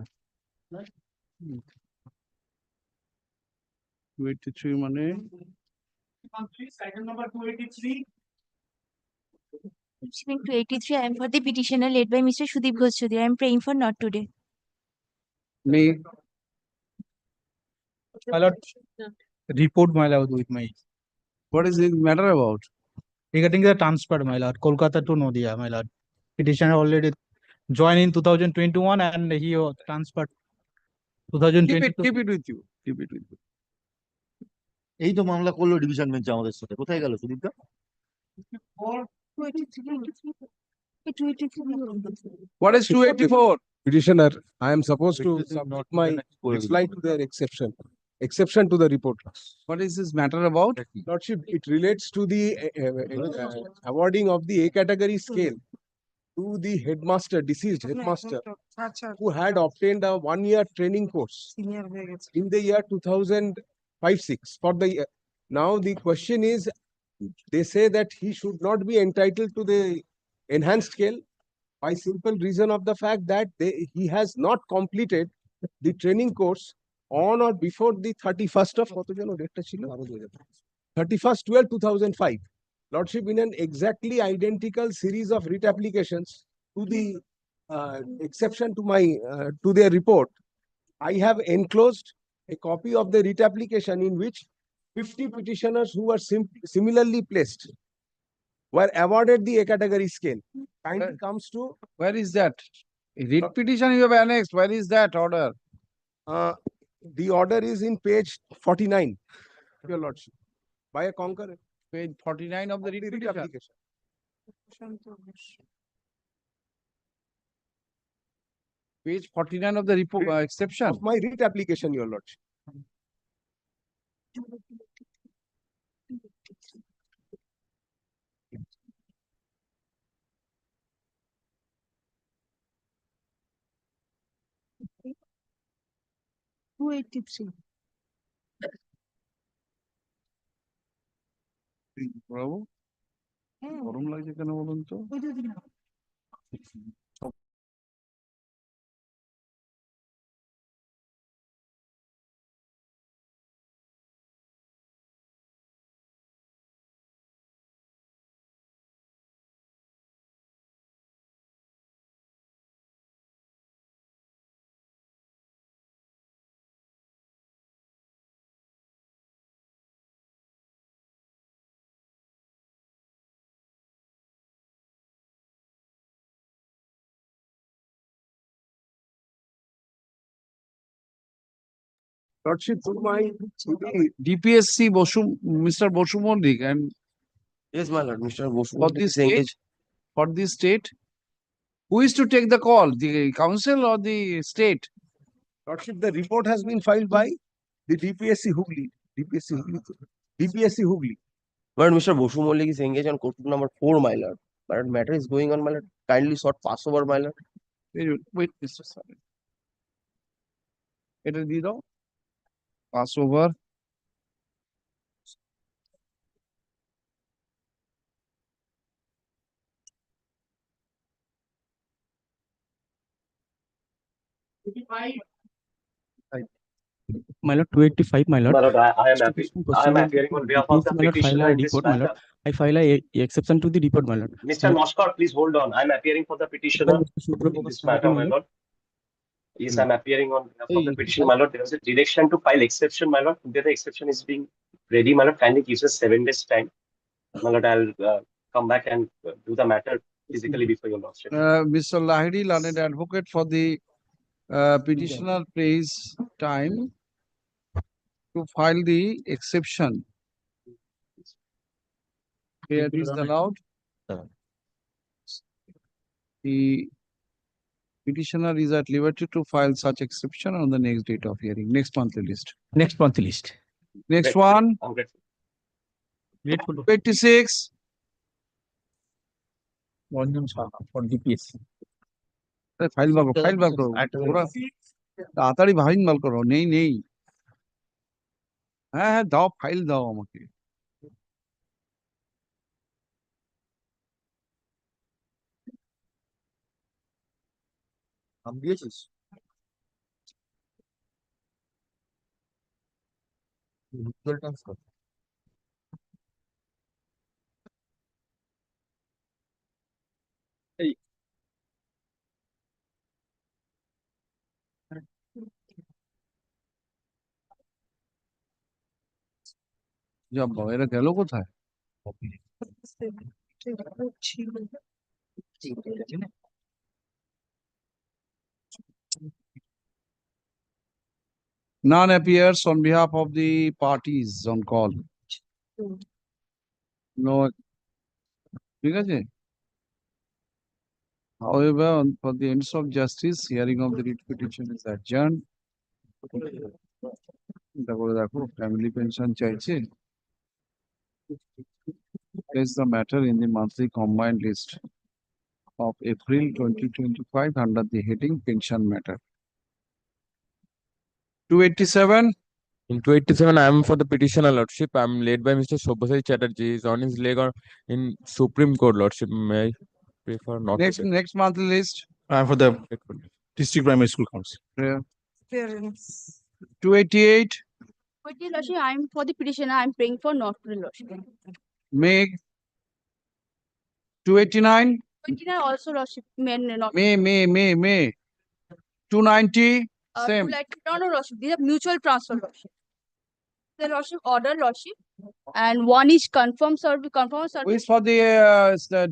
283 মানে Item number 283. Listening to 83, I am for the petitioner led by Mr. Sudeep Goswami. I am praying for not today. me My lord, report my lord with my what is it matter about? regarding the transfer, my lord, Kolkata to Noida, my lord. Petitioner already joined in 2021 and he transferred Keep 2022. keep it with you. Keep it with you. এই তো মামলা করলো division bench আমাদের সাথে, কোথায় গেল সুদীপ দা? What is 284? Petitioner, I am supposed to Witness is submit not my given a reply to their exception to the report. What is this matter about? Lordship, it relates to the awarding of the A category scale to the headmaster, deceased headmaster, who had obtained a 1-year training course in the year 2005-6 for the year. Now the question is, they say that he should not be entitled to the enhanced scale by simple reason of the fact that he has not completed the training course on or before the 31st of 31st 12/2005. Lordship, in an exactly identical series of writ applications to the exception to my to their report, I have enclosed a copy of the writ application in which 50 petitioners who were similarly placed were awarded the A category scale. Kindly comes to Where is that? Writ petition you have annexed. Where is that order? the order is in page 49, Your Lordship, by a concurrent. Page 49 of the writ Writ petition. application. Page 49 of the report exception. Of my writ application, Your Lordship. বাবু গরম লাগছে কেন বলুন তো? Lordship, to my DPSC Mr. Bosu Mondik and Yes, my lord, Mr. Bosu for is this state, engaged. for this state, who is to take the call? The council or the state? Lordship, the report has been filed by the DPSC Hooghly. DPSC Hooghly. But Mr. Bosu Mollik is engaged on court number 4, my lord. But matter is going on, my lord. Kindly sort pass over, my lord. Wait, Mr. Sare. এটা দিয়ে দাও pass over My lord, 285, my lord. My lord, I am Petition I am proceeding appearing on to behalf of DPSC, the my lord, file petitioner a in this report, my lord. matter. I file a exception to the report, my lord. Mr. Noskar, please hold on. I'm appearing for the petitioner in this matter, my lord. Yes, I'm appearing on behalf of the petitioner, my lord. There was a direction to file exception, my lord. Today the exception is being ready, my lord. Kindly gives us 7 days time. My lord, I'll come back and do the matter physically before your lordship. Mr. Lahiri, learned advocate for the petitioner, pays time to file the exception. Here is allowed. The petitioner is at liberty to file such exception on the next date of hearing, next monthly list. Next monthly list. Next Grateful. one, I'm grateful. Grateful. 86. For DPSC. File বার করো file বার করো ওরা তাড়াতাড়ি file বার করো নেই নেই হ্যাঁ হ্যাঁ দাও ফাইল দাও আমাকে নাম দিয়েছিস? Mutual transfer. যা বাবা, এরা গেল কোথায়? None appears on behalf of the parties on call. No. ঠিক আছে? However, for the ends of justice, hearing of the writ petition is adjourned. তারপরে দেখো family pension চাইছে. Place the matter in the monthly combined list of April 2025 under the heading pension matter. 287. In 287, I am for the petitioner, Lordship. I am led by Mr. Sobhasai Chatterjee. He is on his leg in Supreme Court, Lordship. May I prefer not to take? Next monthly list. I am for the District Primary School Council. Yeah. 288. Lordship, I am for the petitioner. I am praying for not to, Lordship. May. 289. 29 also, Lordship. Not. May. 290. Same. No, Lordship. These are mutual transfer, Lordship. The Lordship order, Lordship. And one is confirm service. Who is for the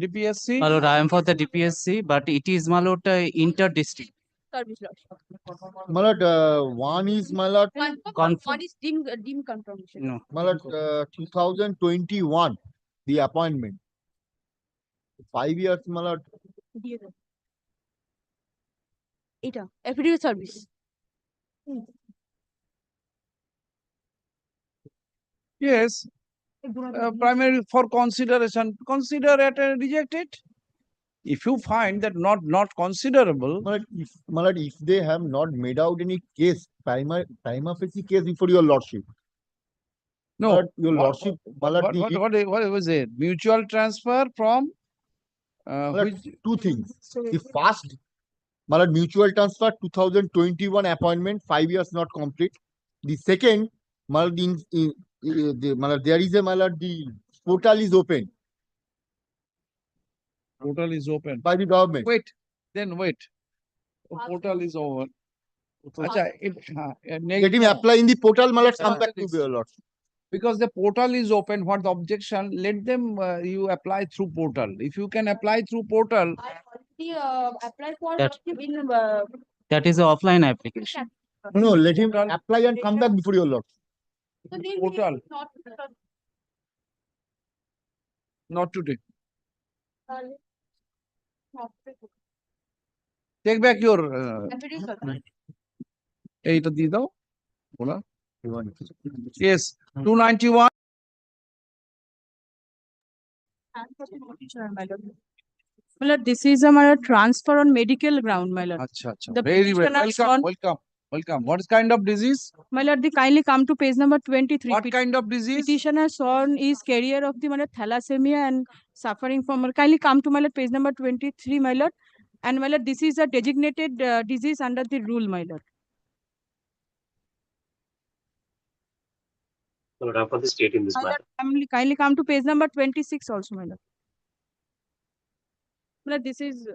DPSC? My lord, I am for the DPSC, but it is, my lord, inter-district. Service, Lordship. My lord, one is, my lord, One is deemed confirmation. No. my lord, 2021, the appointment. 5 years, my lord. Eta, affidavit service. Yes. Primary for consideration. Consider it and reject it. If you find that not considerable. My lord, if they have not made out any case, prima facie case before your lordship. No. My lord, your lordship, my lord, What was it? Mutual transfer from my lord, two things. The first, my lord, mutual transfer 2021 appointment, 5 years not complete. The second, my lord, my lord, there is a, my lord, the portal is open portal is open by the government. Wait. The portal is over. Acha, Let him apply in the portal, my lord, come back to your lordship. Because the portal is open, what the objection? Let them you apply through portal. If you can apply through portal. He applied for That- Lordship in That is an offline application. No, let him apply and come back before your lordship. Portal. Not today. Take back your এইটা দিয়ে দাও বলা yes 291 My lord, this is a transfer on medical ground, my lord. আচ্ছা The very well petitioner welcome what is kind of disease My lord, they kindly come to page number 23. what kind of disease Petitioner son is carrier of the thalassemia and suffering from. Kindly come to my lord page number 23, my lord. And my lord, this is a designated disease under the rule, my lord. Lord, I'm for the state in this My matter. lord, kindly come to page number 26 also, my lord. My lord, this is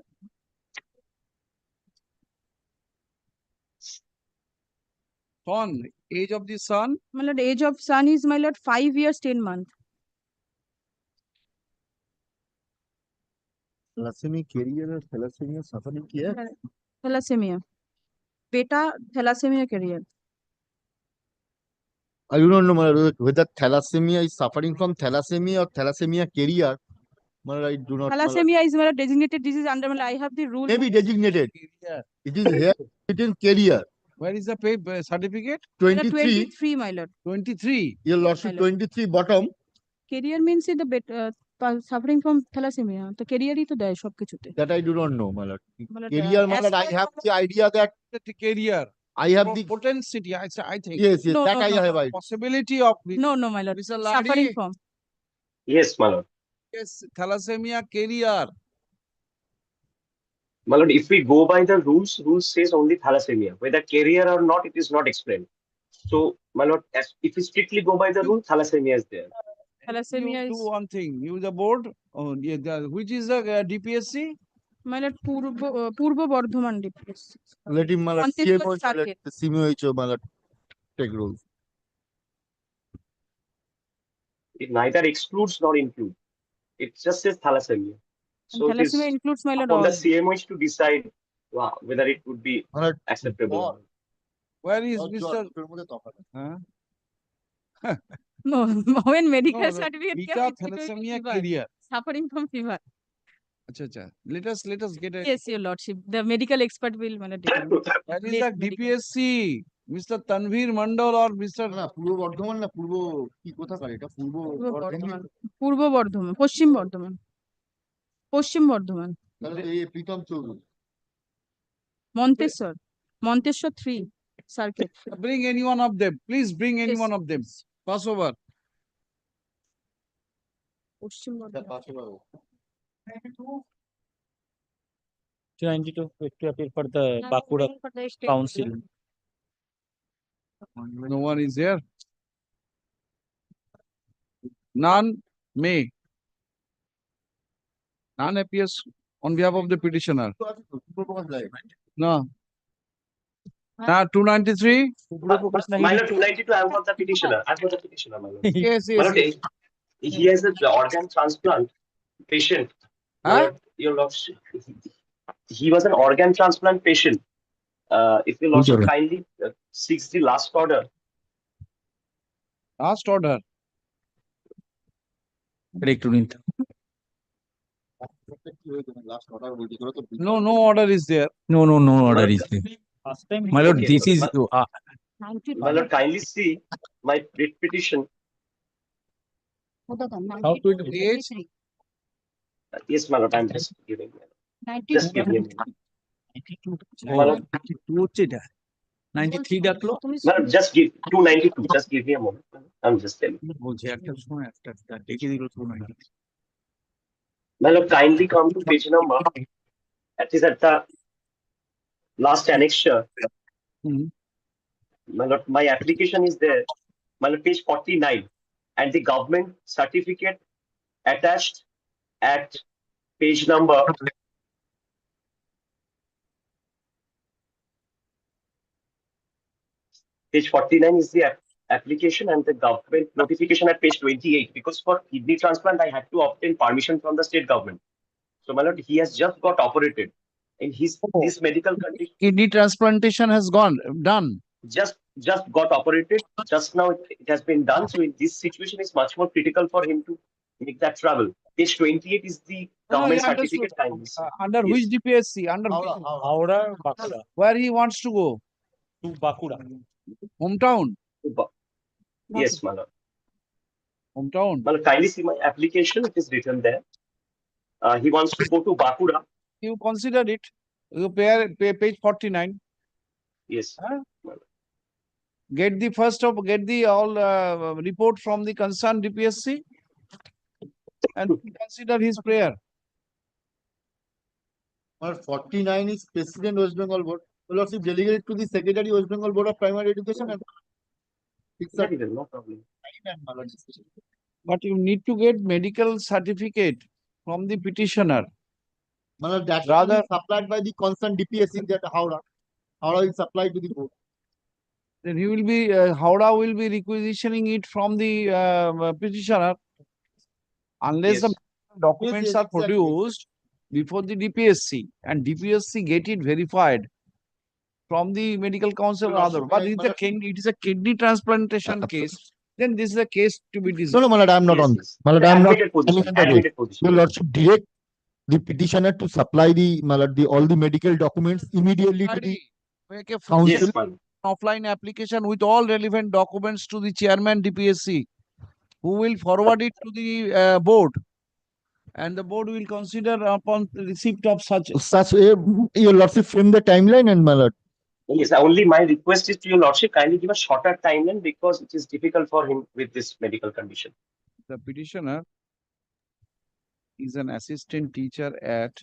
son age of the son my lord, age of son is my lord 5 years 10 months. Thalassemia carrier or thalassemia suffering here? Thalassemia. Beta thalassemia carrier. I do not know, my lord, whether thalassemia is suffering from thalassemia or thalassemia carrier. My lord, I do not. Thalassemia is my lord designated disease under my lord. I have the rule. Maybe designated. It is here. It is carrier. where is the paper certificate 23. 23, my lord. 23 Your lordship, 23 bottom. Carrier means the suffering from thalassemia. The carrier is to die shop kichute. That I do not know, my lord. My lord, Carrier, my as lord, I per have the idea that the carrier I have the potentiality I think yes, No, that no, I no. have idea. possibility of No, my lord. Mr. Suffering Ladi. from. Yes, my lord. yes thalassemia carrier My lord, if we go by the rules says only thalassemia. Whether carrier or not, it is not explained. So, my lord, if we strictly go by the rule, thalassemia is there. Thalassemia Do is, one thing, use the board, yeah, which is the DPSC? my lord, Purbo Bardhaman DPS. Let him, my lord, Montessori CMO, let circuit. the CMO, my lord, take role. It neither excludes nor includes. It just says thalassemia. And So it is thalassemia includes, my lord, upon the all. CMO is to decide whether it would be My lord, acceptable. or not. Where is George, Mr. তোর মধ্যে তফাৎ আছে। Huh? No, when medical No, certificate beta came, it's going to be thalassemia fever, carrier. suffering from fever. Acha, acha. Let us get a. Yes, your lordship. The medical expert will, my lord, determine. That is Late the medical. DPSC, Mr. Tanvir Mandal or Mr. না পূর্ব বর্ধমান না পূর্ব কি কোথাকার এটা পূর্ব পূর্ব বর্ধমান বর্ধমান, পূর্ব বর্ধমান, পশ্চিম বর্ধমান, পশ্চিম বর্ধমান, তাহলে তো এই Pritam Chowdhury Manteswar 3 circuit. Bring any one of them. Please bring any Yes, one of them. Pass over. পশ্চিম এটা বর্ধমান. পাশে পাবো 292 to appeal for the Bakuda Council. No one is here. None may. None appears on behalf of the petitioner. No. Now 293. My lord, 292, I'm for the petitioner. I'm for the petitioner, my lord. Yes, My yes, lord, yes. he has an organ transplant patient. My lord, your lordship, he was an organ transplant patient. If your lordship kindly seeks the last order. Last order. No, no order is there. No order is there. My lord, Okay, this is my lord, kindly see my writ petition. how to Yes, my lord, I'm just giving. Just give me a minute. My lord, 93 ডাকলো my lord, just give 292. Just give me a moment. I'm just telling. বলছে একটা সময় একটা দেখে দিল 290 My lord, kindly come to page number. That is at the last annexure. My lord, my application is there. My lord, page 49, and the government certificate attached at page number. Page 49 is the application and the government notification at page 28. Because for kidney transplant, I had to obtain permission from the state government. So, my lord, he has just got operated in this medical condition. Kidney transplantation has done. Just got operated. Just now it has been done. So, in this situation, it's much more critical for him to make that travel. Page 28 is the government I understood. certificate. Kindly see. Under Yes. which DPSC? Under Howrah, Bakuda. where he wants to go? To Bakuda. Hometown. Yes, my lord. Hometown. My lord, kindly see my application. It is written there. He wants to go to Bakuda. You consider it. You pay page 49. Yes. Get the all report from the concerned DPSC and consider his prayer. Or 49 is President West Bengal Board. Will also delegate to the Secretary West Bengal Board of Primary Education and it's a No problem. But you need to get medical certificate from the petitioner. that Rather- is supplied by the concerned DPSC that Howrah. Howrah is supplied to the board. Then he will be Howrah will be requisitioning it from the petitioner unless the documents yes, are exactly. produced before the DPSC and DPSC get it verified from the medical council or other. But it is a kidney transplantation case. Then this is a case to be No, decided. no, my lord, I am not Yes, on. yes. My lord, I am not. Admitted position. I'm in the way. Admitted position. Your lordship direct the petitioner to supply the my lord, all the medical documents immediately to the Make a council. Yes, ma'am. offline application with all relevant documents to the chairman DPSC, who will forward it to the board, and the board will consider upon receipt of such. Such your lordship frame the timeline and my lord. Yes, only my request is to your lordship, kindly give a shorter timeline because it is difficult for him with this medical condition. The petitioner is an assistant teacher at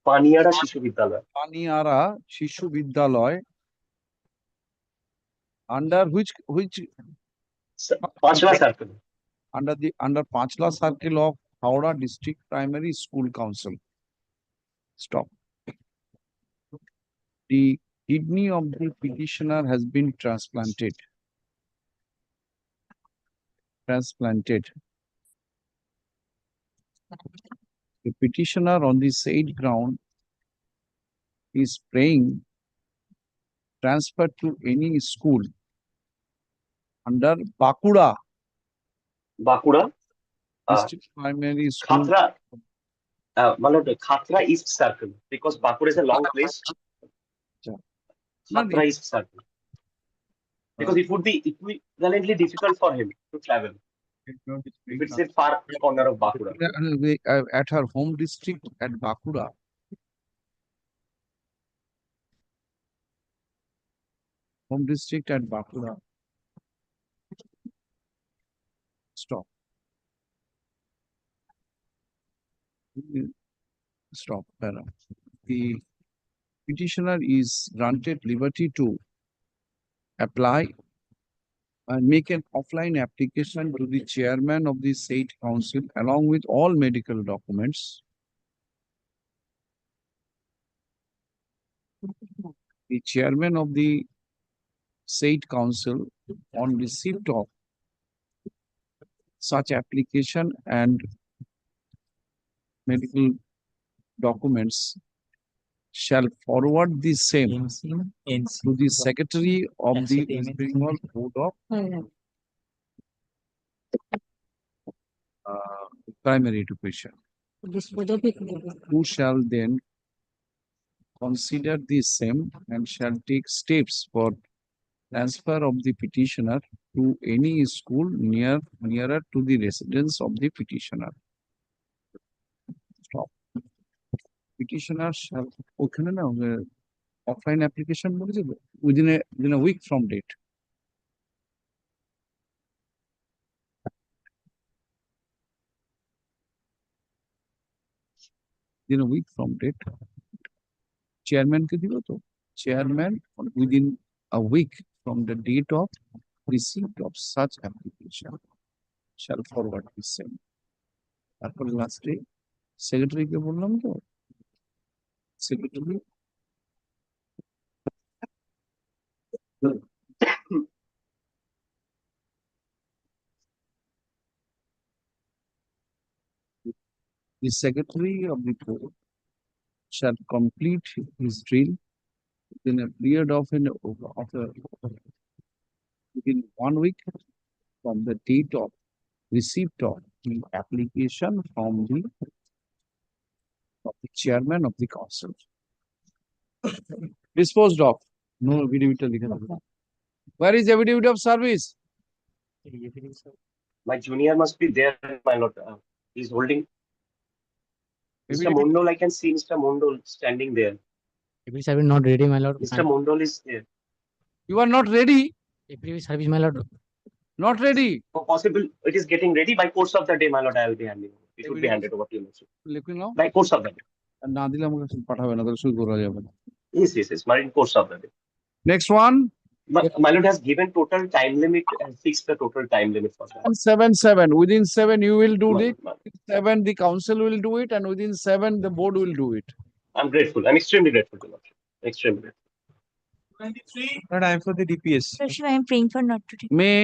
পানিয়ারা শিশু বিদ্যালয়। পানিয়ারা Shishu Vidyaloy. Under which Panchla circle. under Panchla circle of Howrah District Primary School Council. Stop. The kidney of the petitioner has been transplanted. The petitioner on the said ground is praying transfer to any school under Bakuda District Primary School. Khatra, Malad, Khatra East Circle, because Bakur is a long place. Khatra East Circle. Because it would be equivalently difficult for him to travel. If it's a far corner of Bakura. At her home district at Bakuda. Home district at Bakuda. Stop. Stop. Para. The petitioner is granted liberty to apply and make an offline application to the chairman of the state council along with all medical documents. The chairman of the state council on receipt of such application and medical documents shall forward the same to the secretary of the West Bengal Board of Primary Education, who shall then consider the same and shall take steps for transfer of the petitioner to any school nearer to the residence of the petitioner. Stop. Petitioner shall ওখানে না offline application বলেছে within a week from date. Within a week from date. Chairman কে দিল তো chairman within a week from the date of receipt of such application shall forward the same. তারপর লাস্টে secretary কে বললাম তো secretary the secretary of the court shall complete his drill within a period of within 1 week from the date of receipt of the application from the chairman of the council. Disposed of. No affidavit. Where is affidavit of service? My junior must be there, my lord. He's holding. Mr. Mondol, I can see Mr. Mondol standing there. Every service not ready, my lord. Mr. Mondol is there. You are not ready? Every service, my lord. Not ready. Oh, possible. It is getting ready by course of the day, my lord. I will be handing. It will be handed over to you. লিখুন নাও By course of the day. না দিলে আমাকে পাঠাবে না তাহলে শুরু করা যাবে না Yes. My in course of the day. Next one. But my lord has given total time limit and fixed the total time limit for that. 7 within 7 you will do it. 7 the council will do it and within 7 the board will do it. I'm grateful. I'm extremely grateful to lordship. Extremely grateful. 23. Lord, I am for the DPS. Lordship, I am praying for not to take. May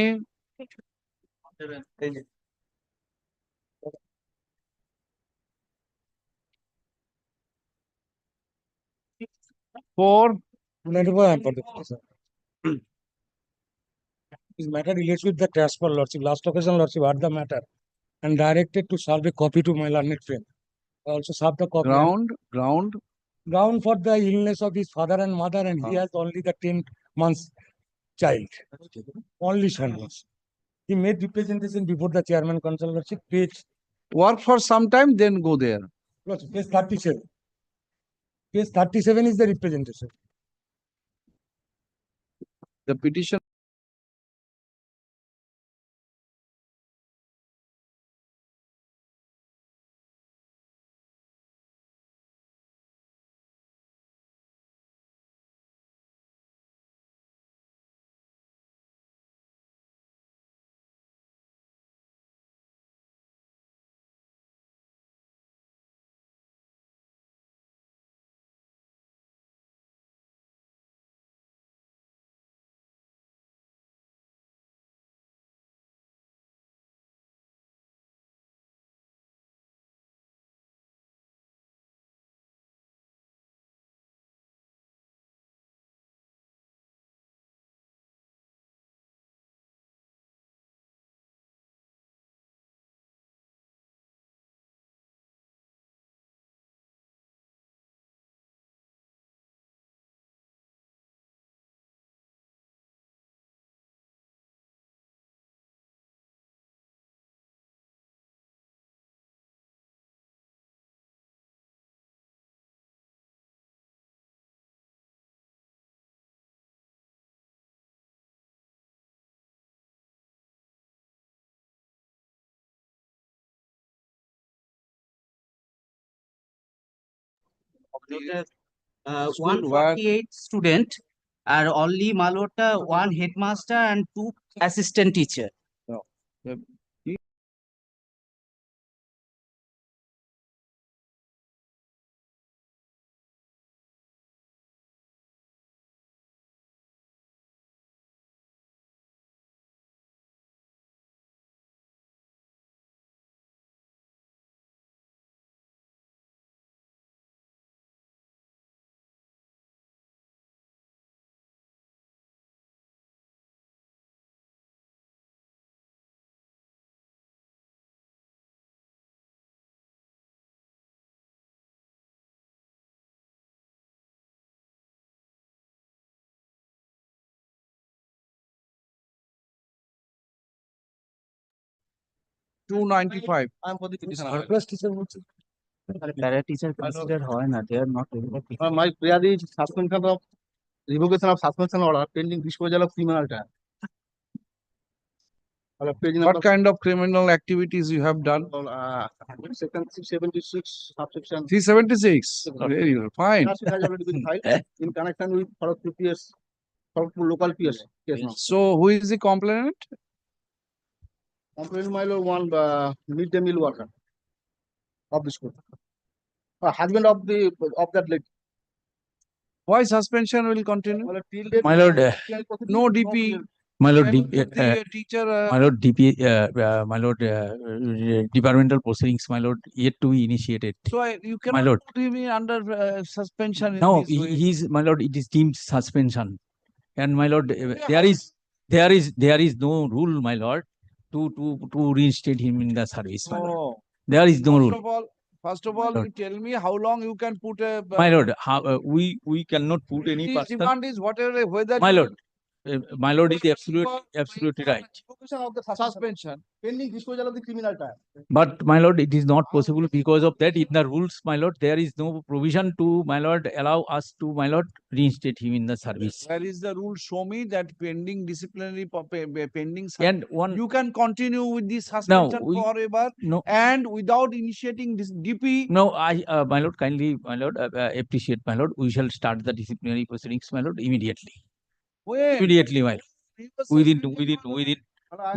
4 I am for the petition. This matter relates with the transfer, lordship. Last occasion, lordship heard the matter and directed to serve a copy to my learned friend. I also served the copy. Ground for the illness of his father and mother, and he has only the 10 months child. Only son. He made representation before the chairman council, lordship. Page work for some time then go there. lordship, page 37. Page 37 is the representation. The petition School where 148 student are only Malota, one headmaster and two assistant teacher. no, the- $295. I'm for the petition. Surplus teacher বলছে। Para teacher considered হয় না, they are not able to. My prayer is suspension of revocation of suspension order pending disposal of criminal trial. What kind of criminal activities you have done? Section 376, subsection 376. Very fine. Charge has already been filed in connection with Kharagpur PS, Kharagpur local PS. Yes, ma'am. So who is the complainant? Complaint my lord, one midday meal worker of the school. Husband of that lady. Why suspension will continue? Till date, My lord, No DP. my lord, When the teacher my lord, my lord, departmental proceedings, my lord, yet to be initiated. so you cannot lord. put him in under suspension in No, this way. he's, my lord, it is deemed suspension. And my lord, there is no rule, my lord, to reinstate him in the service, my lord. No. There is no First rule. of all, lord. you tell me how long you can put a. My lord, how, we cannot put any His person. demand is whatever, whether. My you- lord, my lord is absolutely right. Revocation of the suspension pending disposal of the criminal trial. But my lord, it is not possible because of that. In the rules, my lord, there is no provision to, my lord, allow us to, my lord, reinstate him in the service. Where is the rule? Show me that pending disciplinary pending. And one, You can continue with this suspension we- forever no, and without initiating this DP. no, my lord, kindly, my lord, appreciate, my lord, we shall start the disciplinary proceedings, my lord, immediately. When? Immediately, my lord. He was Within suspended for the-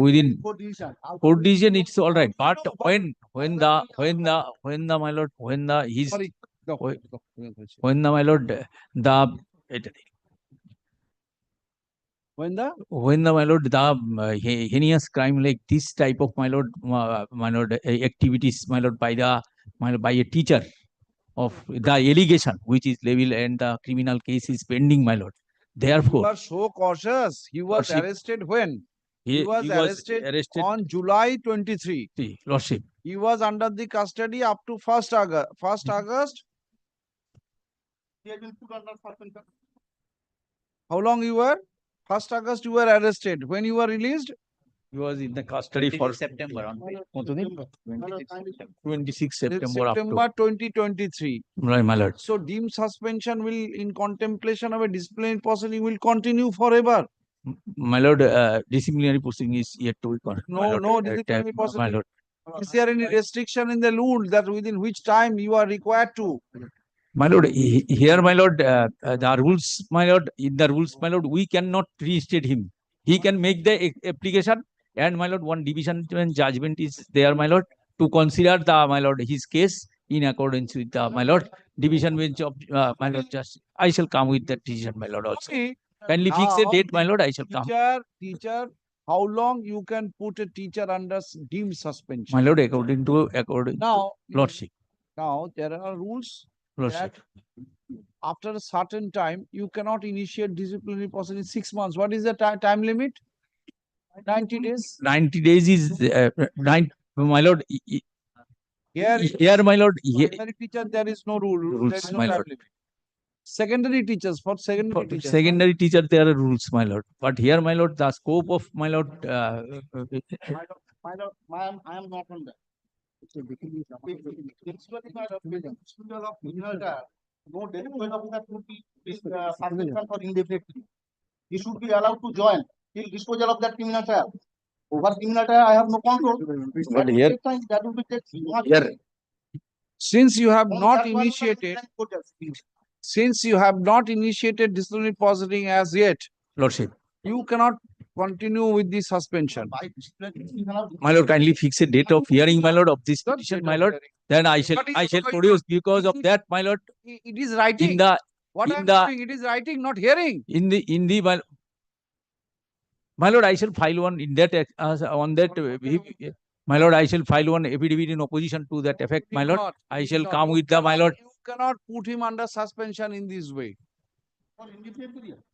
within Court decision. court decision, it's all right. But when the my lord, when the his Sorry. Go. Wait. Go. when the my lord, the when the my lord, the heinous crime like this type of my lord, activities, my lord, by the by a teacher of the allegation which is level and the criminal case is pending, my lord. You Therefore, are so cautious. He was Lordship, arrested when? He was arrested on July 23. see, lordship, He was under the custody up to 1st August. He has been put under suspension. How long you were? 1st August you were arrested. When you were released? he was in the custody for September on September. 26 September up September 2023. to, right, my lord. So deemed suspension will, in contemplation of a disciplinary proceeding, will continue forever. My lord, disciplinary proceeding is yet to be my No, lord, no disciplinary my proceeding. lord. Is there any restriction in the rule that within which time you are required to? My lord, here, my lord, the rules, my lord, in the rules, my lord, we cannot reinstate him. He can make the application, and my lord, one division and judgment is there, my lord, to consider the, my lord, his case in accordance with the, my lord, division bench of, my lord, just, I shall come with that decision, my lord, also. Okay. Kindly fix a Now, date, my lord, I shall come. Teacher, how long you can put a teacher under deemed suspension? My lord, according Now, lordship, now there are rules lordship. that after a certain time you cannot initiate disciplinary proceeding 6 months. What is the time limit? 90 days. 90 days is, my lord, here, my lord, here, Primary teacher, there is no rule. Rules, There is no my time lord. limit. Secondary teachers, for secondary for teachers. secondary teacher, there are rules, my lord. But here, my lord, the scope of, my lord, My lord, I am not on that. No delinquent officer should be suspension for indefinitely. He should be allowed to join till disposal of that criminal trial. Over criminal trial, I have no control. But here- That will be take much here, Since you have On not that one, initiated, court has been- since you have not initiated disciplinary proceeding as yet, Lordship. you cannot continue with the suspension. by discipline, you cannot- My lord, kindly fix a date of hearing, my lord, of this Not petition, date my of lord. hearing. Then But I it- shall but produce because of that, my lord. It is writing. In the What in I'm the doing, it is writing, not hearing. in the my lord, I shall file one in that on that. My lord, I shall file one affidavit in opposition to that effect, my lord. Not, I you shall not. come You with the my cannot- lord. You cannot put him under suspension in this way.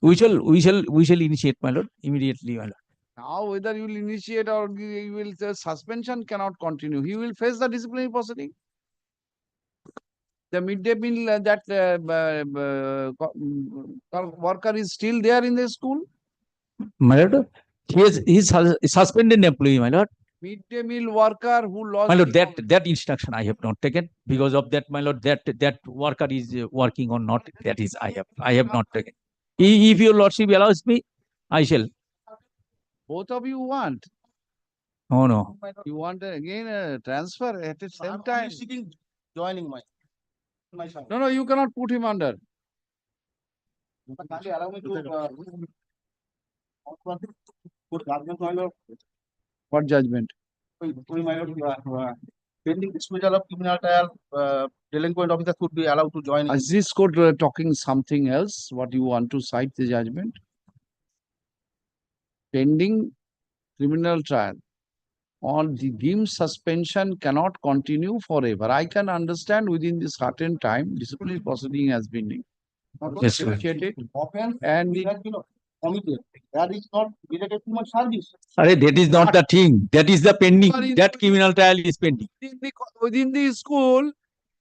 We shall initiate, my lord, immediately, my lord. Now, whether you will initiate or you will say suspension cannot continue. He will face the disciplinary proceeding. The midday meal worker is still there in the school. My lord, he is suspended employee, my lord. Midday meal worker who lost. My lord, that instruction I have not taken because of that, my lord. That worker is working or not. That is I have not taken. If your lordship allows me, I shall. Both of you want. Oh no. You want again a transfer at the same time. Seeking joining my son. No, you cannot put him under. Kindly allow me to, put judgment, my lord. What judgment? My lord, pending dismissal of criminal trial, delinquent officer could be allowed to join. Is this court talking something else? What you want to cite the judgment? Pending criminal trial on the deemed suspension cannot continue forever. I can understand within this certain time disciplinary proceeding has been Yes, sir. initiated Offense and has been committed. That is not related to my service. That is not the thing. That is the pending. That criminal trial is pending. within the school,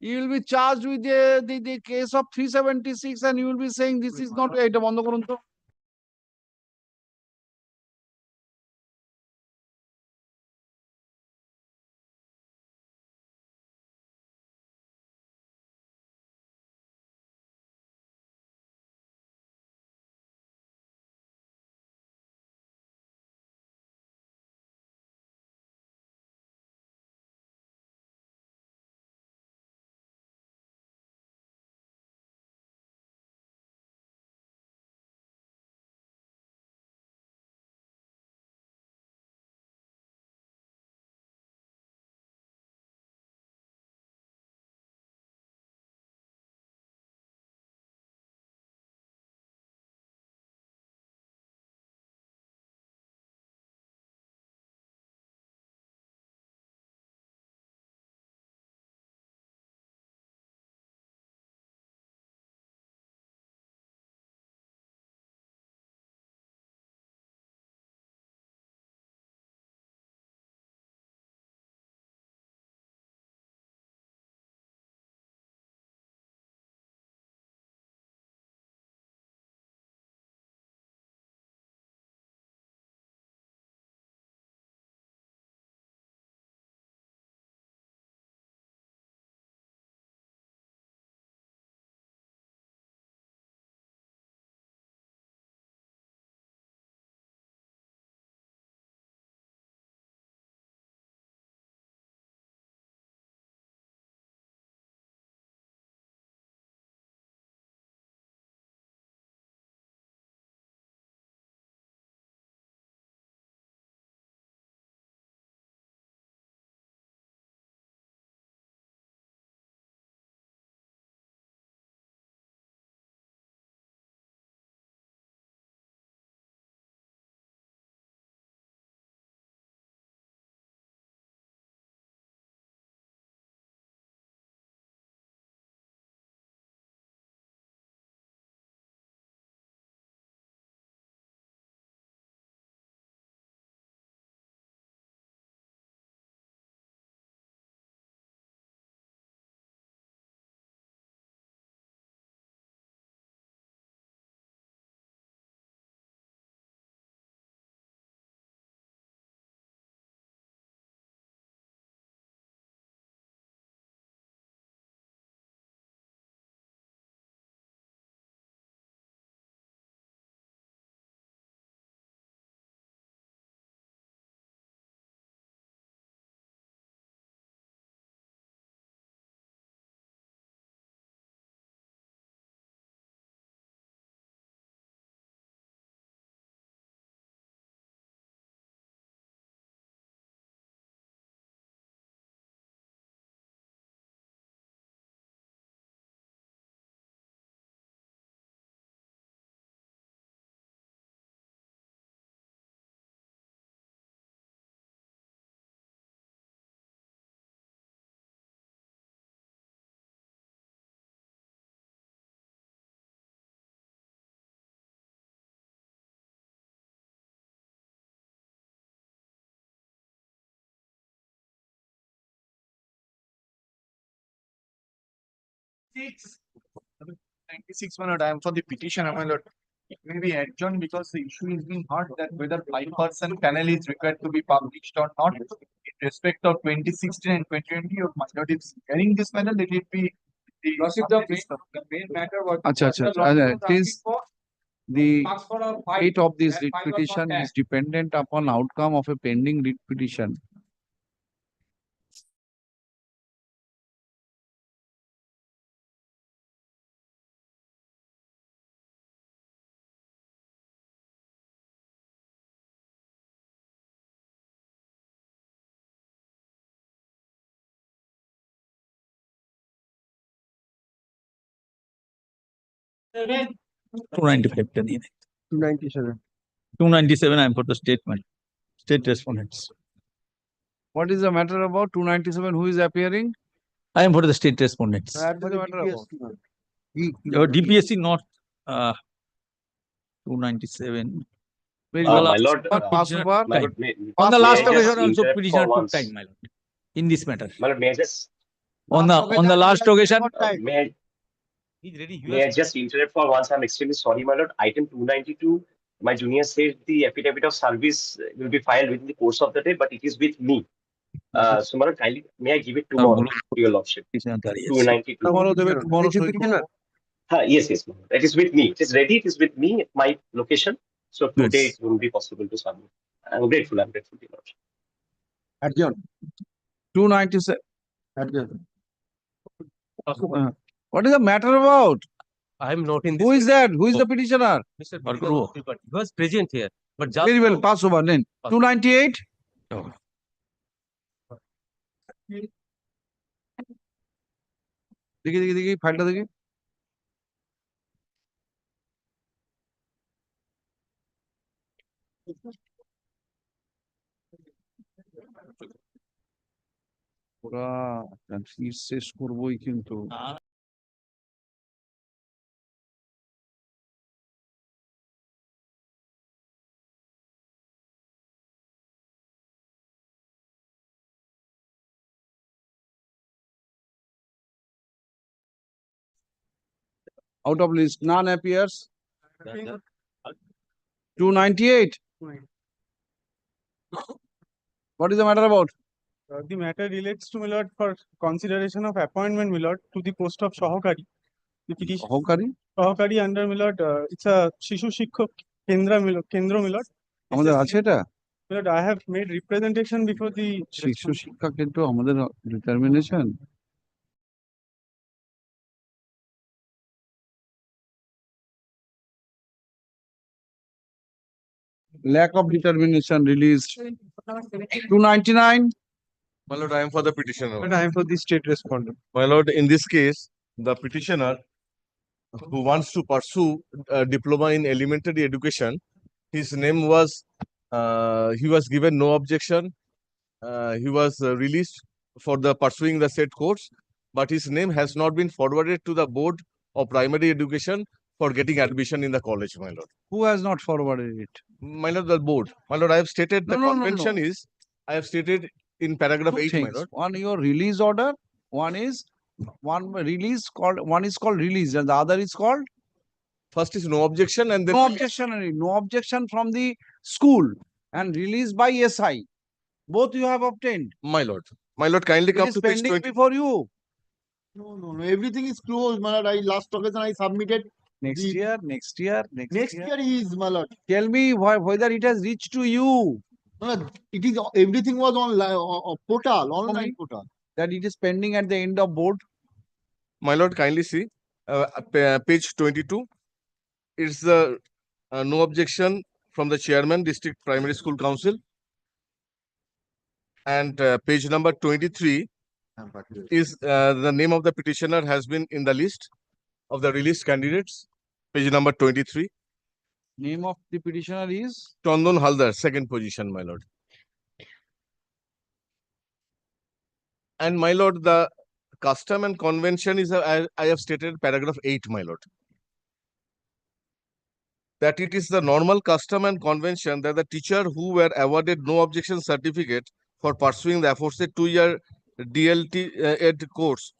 you will be charged with the case of 376 and you will be saying this is not এটা বন্ধ করুন তো। 96, my lord, I am for the petitioner, my lord. It may be adjourned because the issue is being heard that whether 5% panel is required to be published or not. In respect of 2016 and 2020, your my lord is hearing this panel, let it be. The main matter was. It is the fate of this writ petition is dependent upon outcome of a pending writ petition. Two 295 297. 297 I am for the statement. State respondents. What is the matter about 297? Who is appearing? I am for the state respondents. What is the matter about? Your DPSC not 297. Where My last lord, petitioner took my time. lord, On the may last I just occasion also interrupt petitioner for took once? time, my lord, in this matter. My lord, may I just On the last occasion, may I just interrupt for once? I'm extremely sorry, my lord. Item 292. My junior said the affidavit of service will be filed within the course of the day, but it is with me. So, my lord, kindly may I give it tomorrow to your lordship? 292. Tomorrow. Yes, yes, my lord. It is with me. It is ready. It is with me at my location. So today it will be possible to submit. I'm grateful. I'm grateful to your lordship. Adjourn. 297. Adjourn. What is the matter about? I am not in this. Who is that? Who is the petitioner? Mr. Bhargava. He was present here, but just Very well, pass over then. 298. দেখি ফাইলটা দেখি। ওরা শেষ করবোই কিন্তু। Out of list, none appears. 298. What is the matter about? The matter relates to, my lord, for consideration of appointment, my lord, to the post of Sahakari. The petition. Sahakari under, my lord, it's a Shishu Shikhok Kendra, my lord. আমাদের আছে এটা? My lord, I have made representation before the. শিশু শিক্ষা কিন্তু আমাদের determination. Lack of determination released. 299. My lord, I am for the petitioner. But I am for the state respondent. My lord, in this case, the petitioner who wants to pursue a diploma in elementary education, his name was, he was given no objection. He was released for the pursuing the said course, but his name has not been forwarded to the board of primary education for getting admission in the college, my lord. Who has not forwarded it? My lord, the board. My lord, I have stated the convention is, I have stated in paragraph 8, my lord. One, your release order. One is called release, and the other is called. First is no objection, and then no objection from the school, and release by SI. Both you have obtained. My lord, kindly come to page 20. Before you. No. Everything is closed, my lord. Last occasion I submitted. Next year is, my lord. Tell me whether it has reached to you. No, it is everything was on portal, online portal. That it is pending at the end of board. My lord, kindly see page 22. It's the no objection from the chairman, district primary school council. And page number 23 is the name of the petitioner has been in the list of the released candidates. Page number 23. Name of the petitioner is Chandan Haldar, second position, my lord. And my lord, the custom and convention is, I have stated paragraph 8, my lord. That it is the normal custom and convention that the teacher who were awarded no objection certificate for pursuing the aforesaid 2-year DLT ed course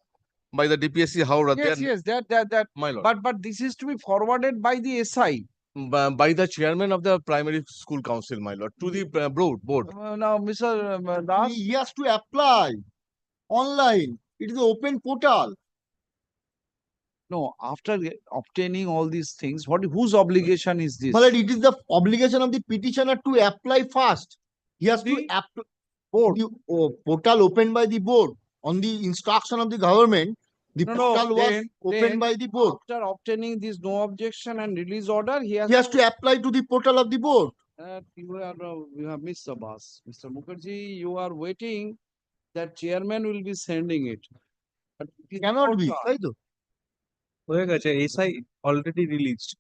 by the DPSC Howrah. Yes, yes, that, My lord. but this is to be forwarded by the SI. By the chairman of the primary school council, my lord, to the board. Now, Mr. Das, He has to apply online. It is an open portal. no, after obtaining all these things, whose obligation is this? But it is the obligation of the petitioner to apply first. He has to apply. The portal opened by the board on the instruction of the government. The portal was opened by the board. After obtaining this no objection and release order, he has, He has to apply to the portal of the board. you have missed the bus. Mr. Mukherjee, you are waiting that chairman will be sending it. But it Cannot be. not. তাই তো? হয়ে গেছে SI already released.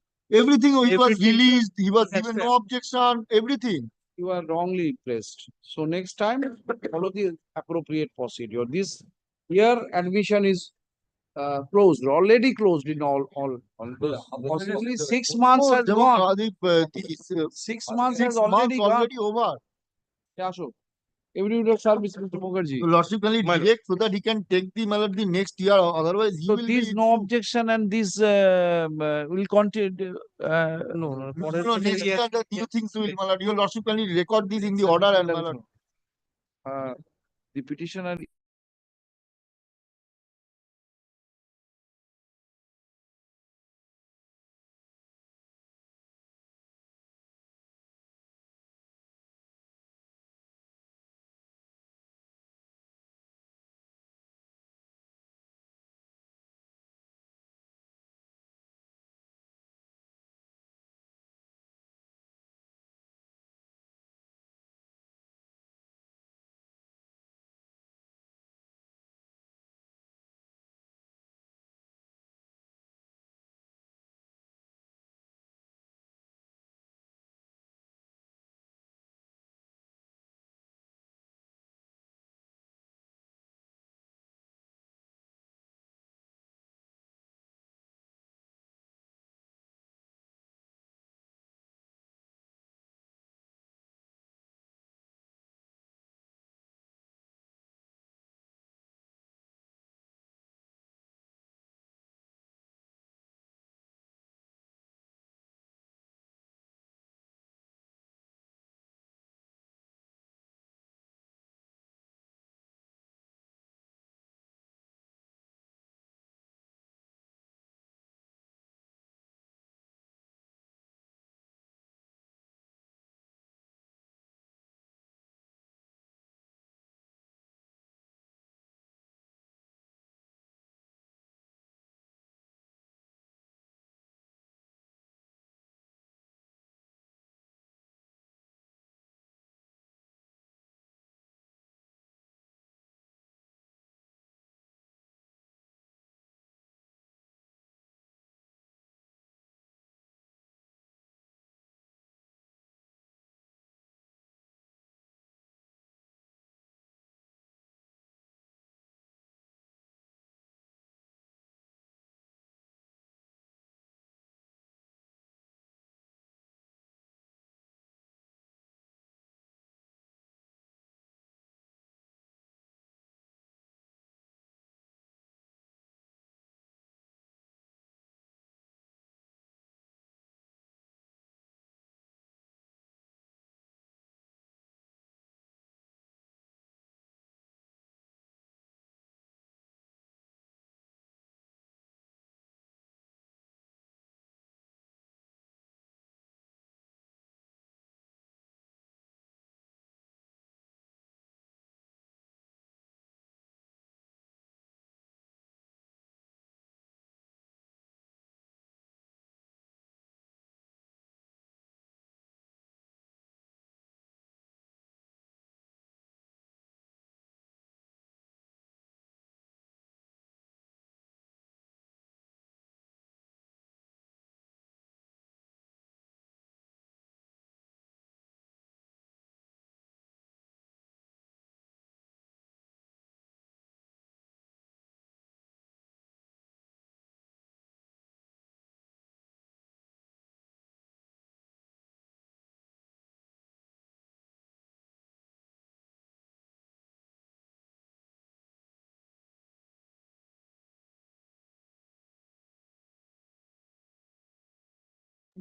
Everything he was Everything released. He was has given to no objection. Everything. You are wrongly impressed. So next time, follow the appropriate procedure. This year admission is closed, already closed in all possibly 6 months has gone. 6 months has already gone. over. Yeah, so every service, Mr. Mukherjee. So Lordship can direct so that he can take the the next year. Otherwise, he So will this be. no objection and this will continue. No, next year the new things will. Your Lordship can record this in the order and. The petitioner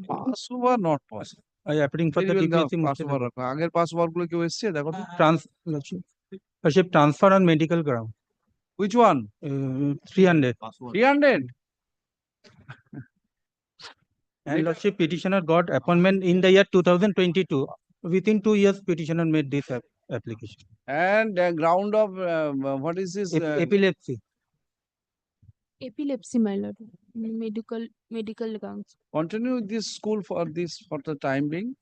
pass over not pass I appearing for the DPSC pass over আগের pass over গুলো কেউ এসছে দেখো তো Lordship transfer on medical ground. which one 300. 300 And Lordship petitioner got appointment in the year 2022. Within 2 years, petitioner made this application. and ground of what is this Epilepsy. Epilepsy, my lord. Medical accounts. continue this school for the time being.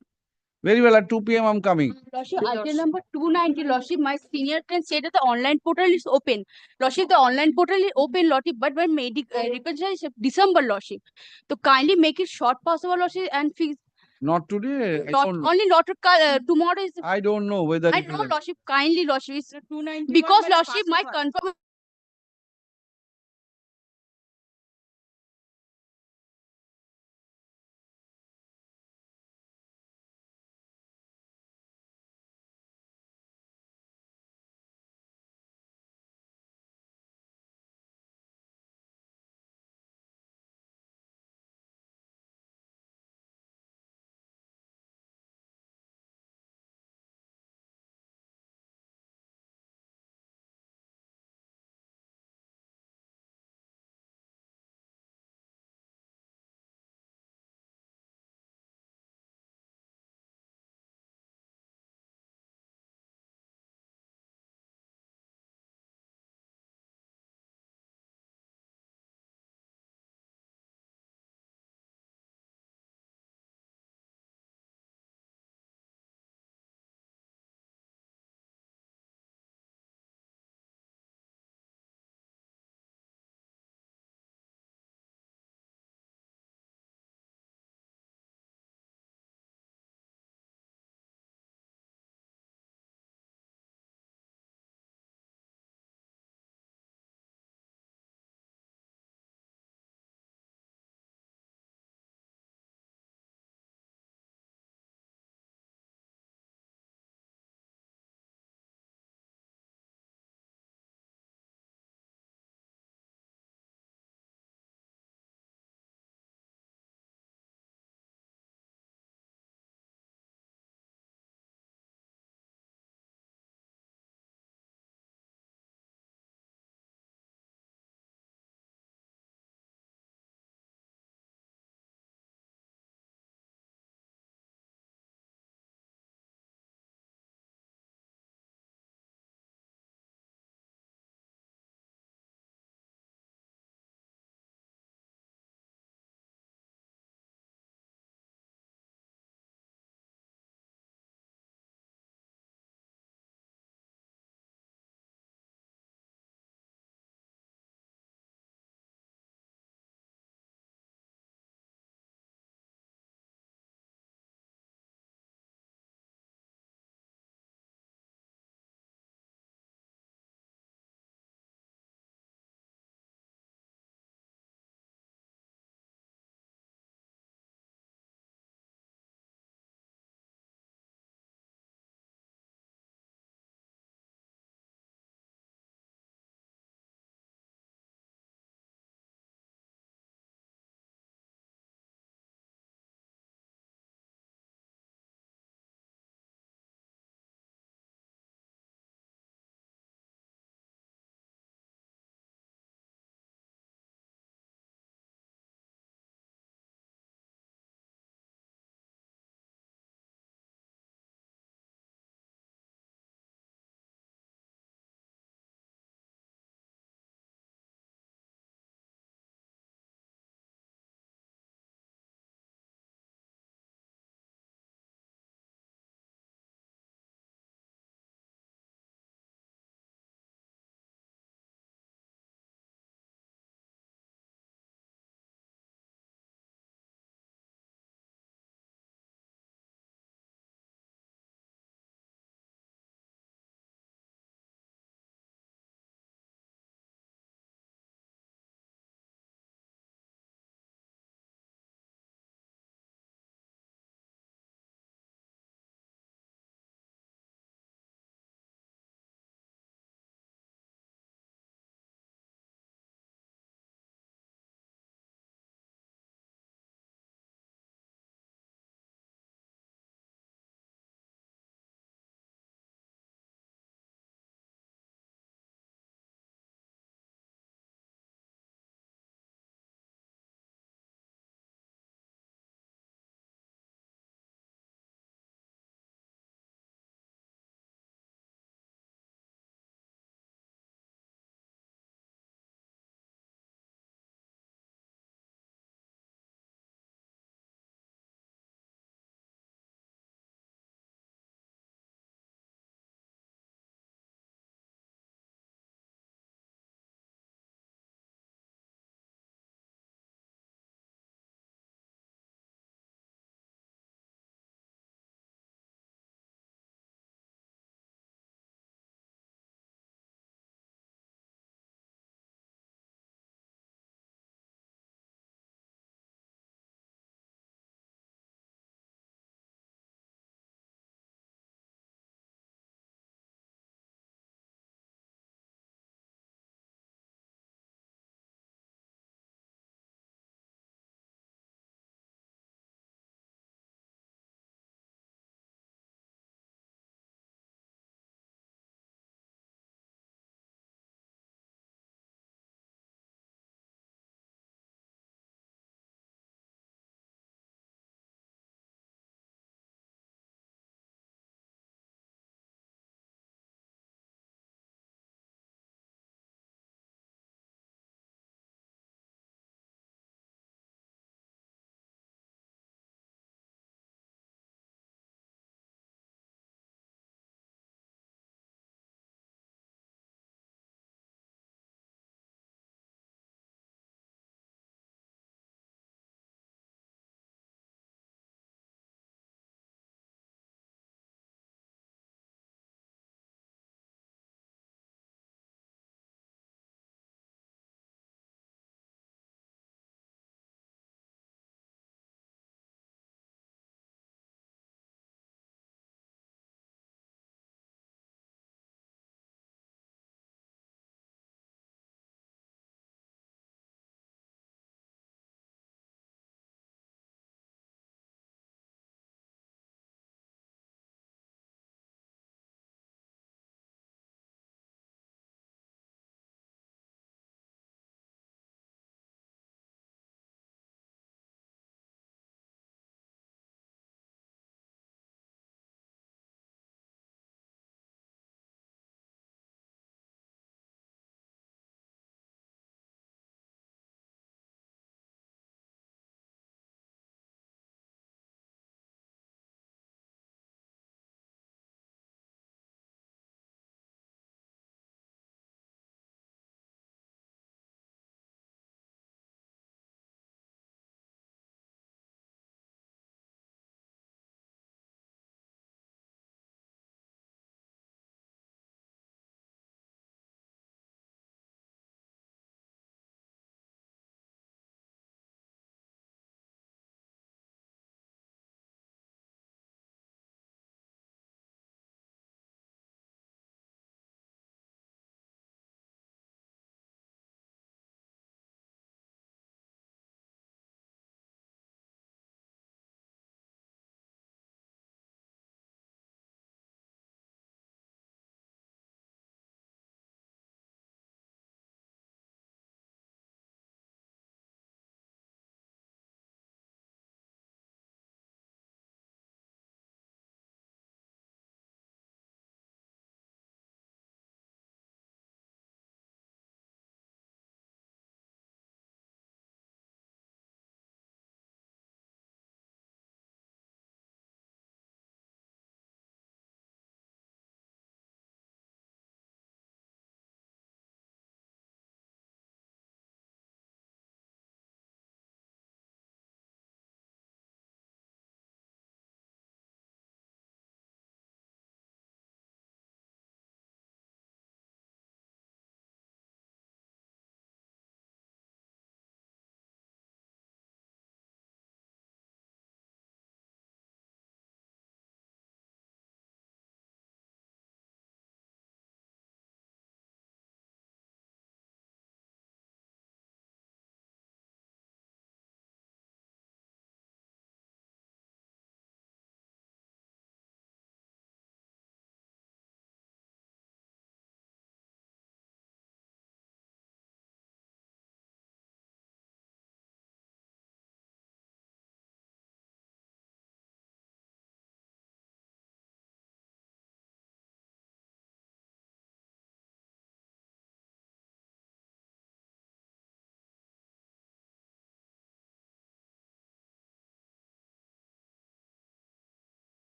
Very well, at 2 p.m. I'm coming. Lordship, item number 290, Lordship, my senior can say that the online portal is open. Lordship, the online portal is open, Lordship, but when representation is December, Lordship. So kindly make it short possible, Lordship, and fix. Not today. Only Lordship, tomorrow is. I don't know whether I know, Lordship, kindly, Lordship, it's 290. Because, Lordship, my confirm.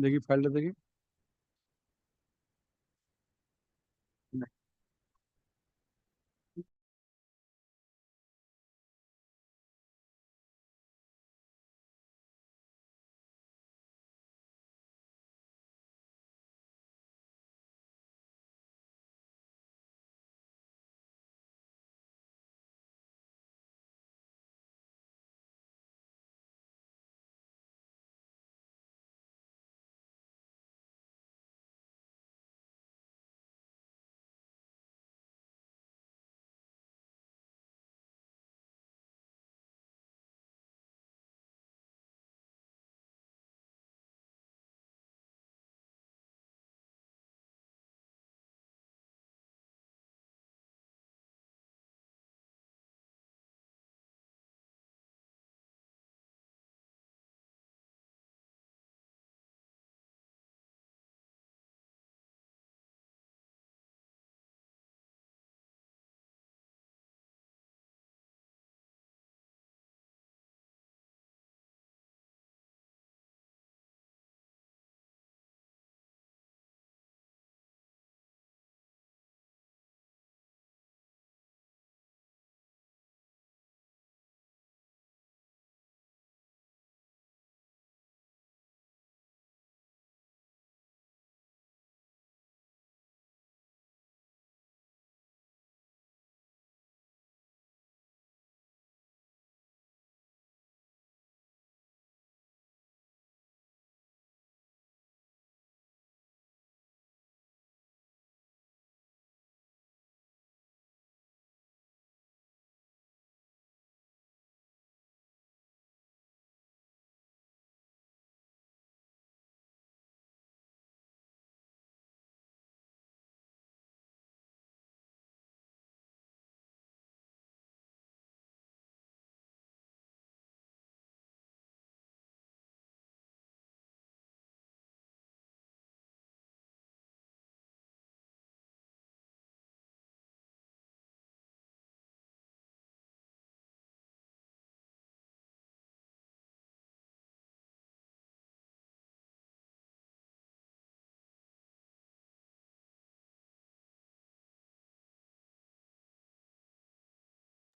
দেখি ফাইলটা দেখি।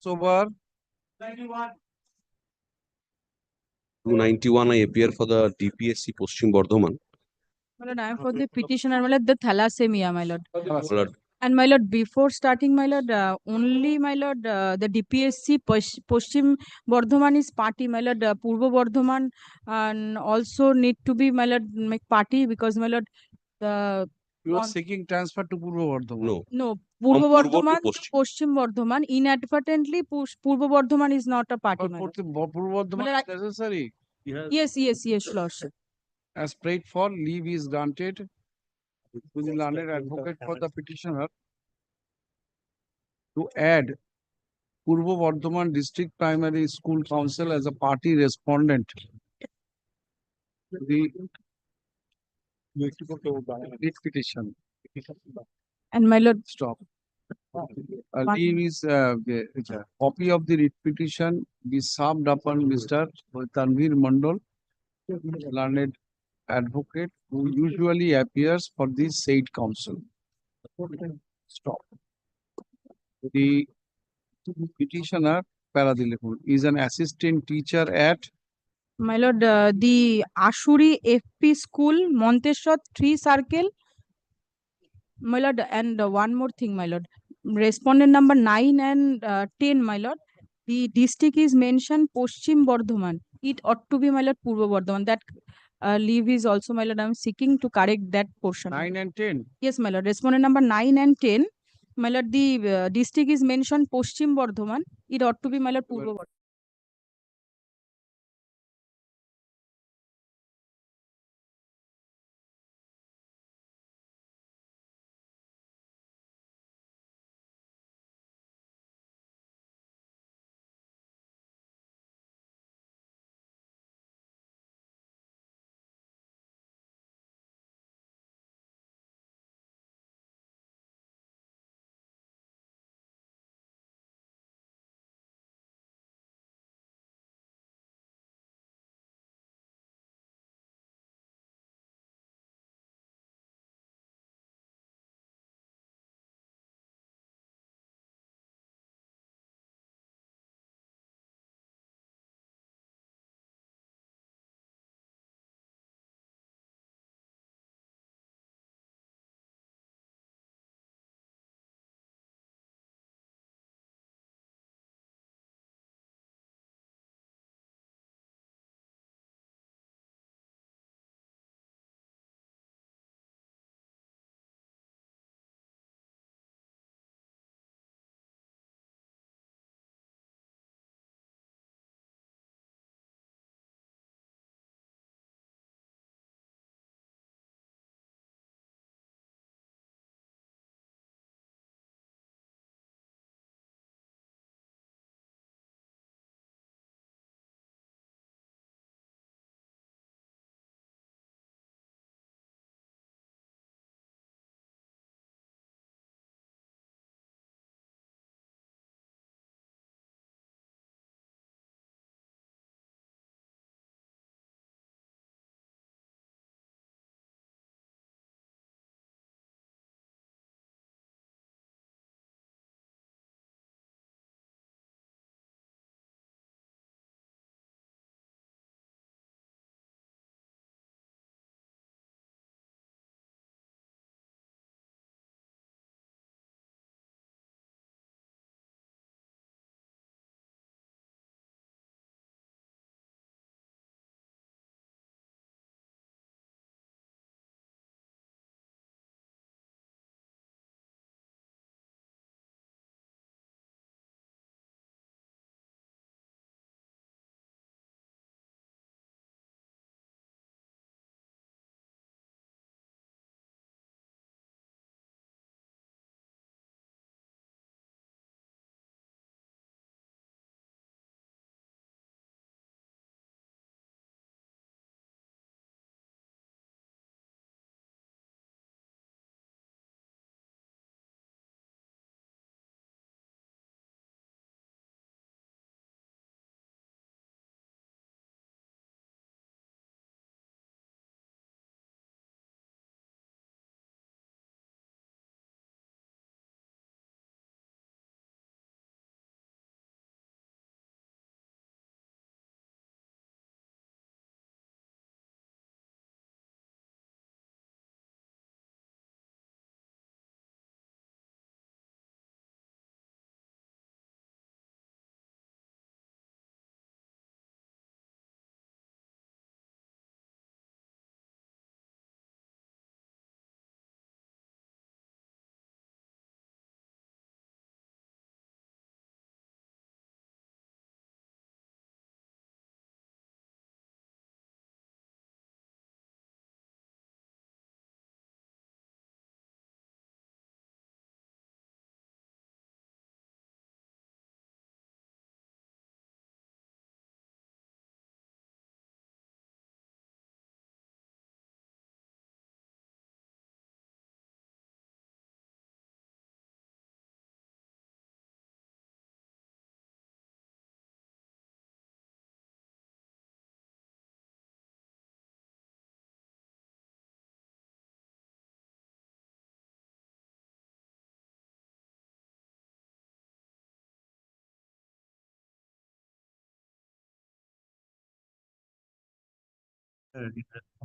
Over. 291 I appear for the DPSC Paschim Bardhaman. My lord, I am for the petitioner, my lord, the thalassemia, my lord. My lord, And my lord, before starting, my lord, only my lord, the DPSC Paschim Bardhaman is party, my lord, Purbo Bardhaman, and also need to be, my lord, make party because, my lord, the You are seeking transfer to Purbo Bardhaman. no. no From Purbo Purbo to Bardhaman to Paschim. Paschim Bardhaman inadvertently Purbo Bardhaman is not a party, But my for lord. the Purbo Bardhaman My lord, is necessary. yes, lordship. As prayed for, leave is granted to the learned advocate for the petitioner to add Purbo Bardhaman District Primary School Council as a party respondent to the writ petition. And my lord, Stop. Leave is a copy of the writ petition be served upon Mr. Tanvir Mandal, learned advocate who usually appears for the said council. Stop. The petitioner is an assistant teacher at my lord, the Ashuri FP School, Monteshwar 3 Circle. My lord, and one more thing, my lord. Respondent number 9 and 10, my lord. The district is mentioned Paschim Bardhaman. It ought to be, my lord, Purbo Bardhaman. That leave is also, my lord, I am seeking to correct that portion. 9 and 10. Yes, my lord. Respondent number 9 and 10. My lord, the district is mentioned Paschim Bardhaman. It ought to be, my lord, Purbo Bardhaman.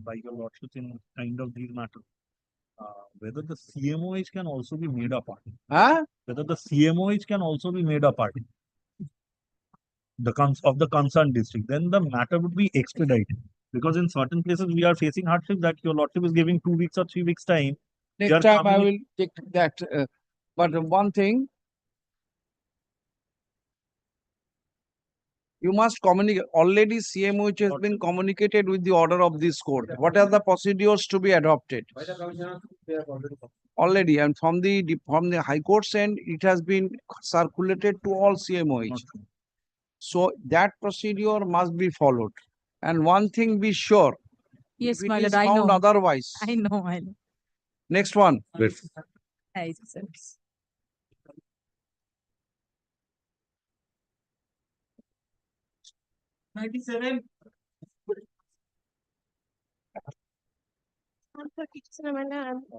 by your lordship in kind of these matters. Whether the CMOH can also be made a party. Whether the CMOH can also be made a party. Of the concerned district, then the matter would be expedited. Because in certain places we are facing hardship that your lordship is giving 2 weeks or 3 weeks time. We Next are time I coming will take that. But one thing, you must communicate. Already CMOH has been communicated with the order of this court. What are the procedures to be adopted? Already, and from the High Court's end, it has been circulated to all CMOH. So that procedure must be followed. And one thing be sure, Yes, if it my is lord, I found know. otherwise. I know, my lord. Next one. Yes, sir. 97.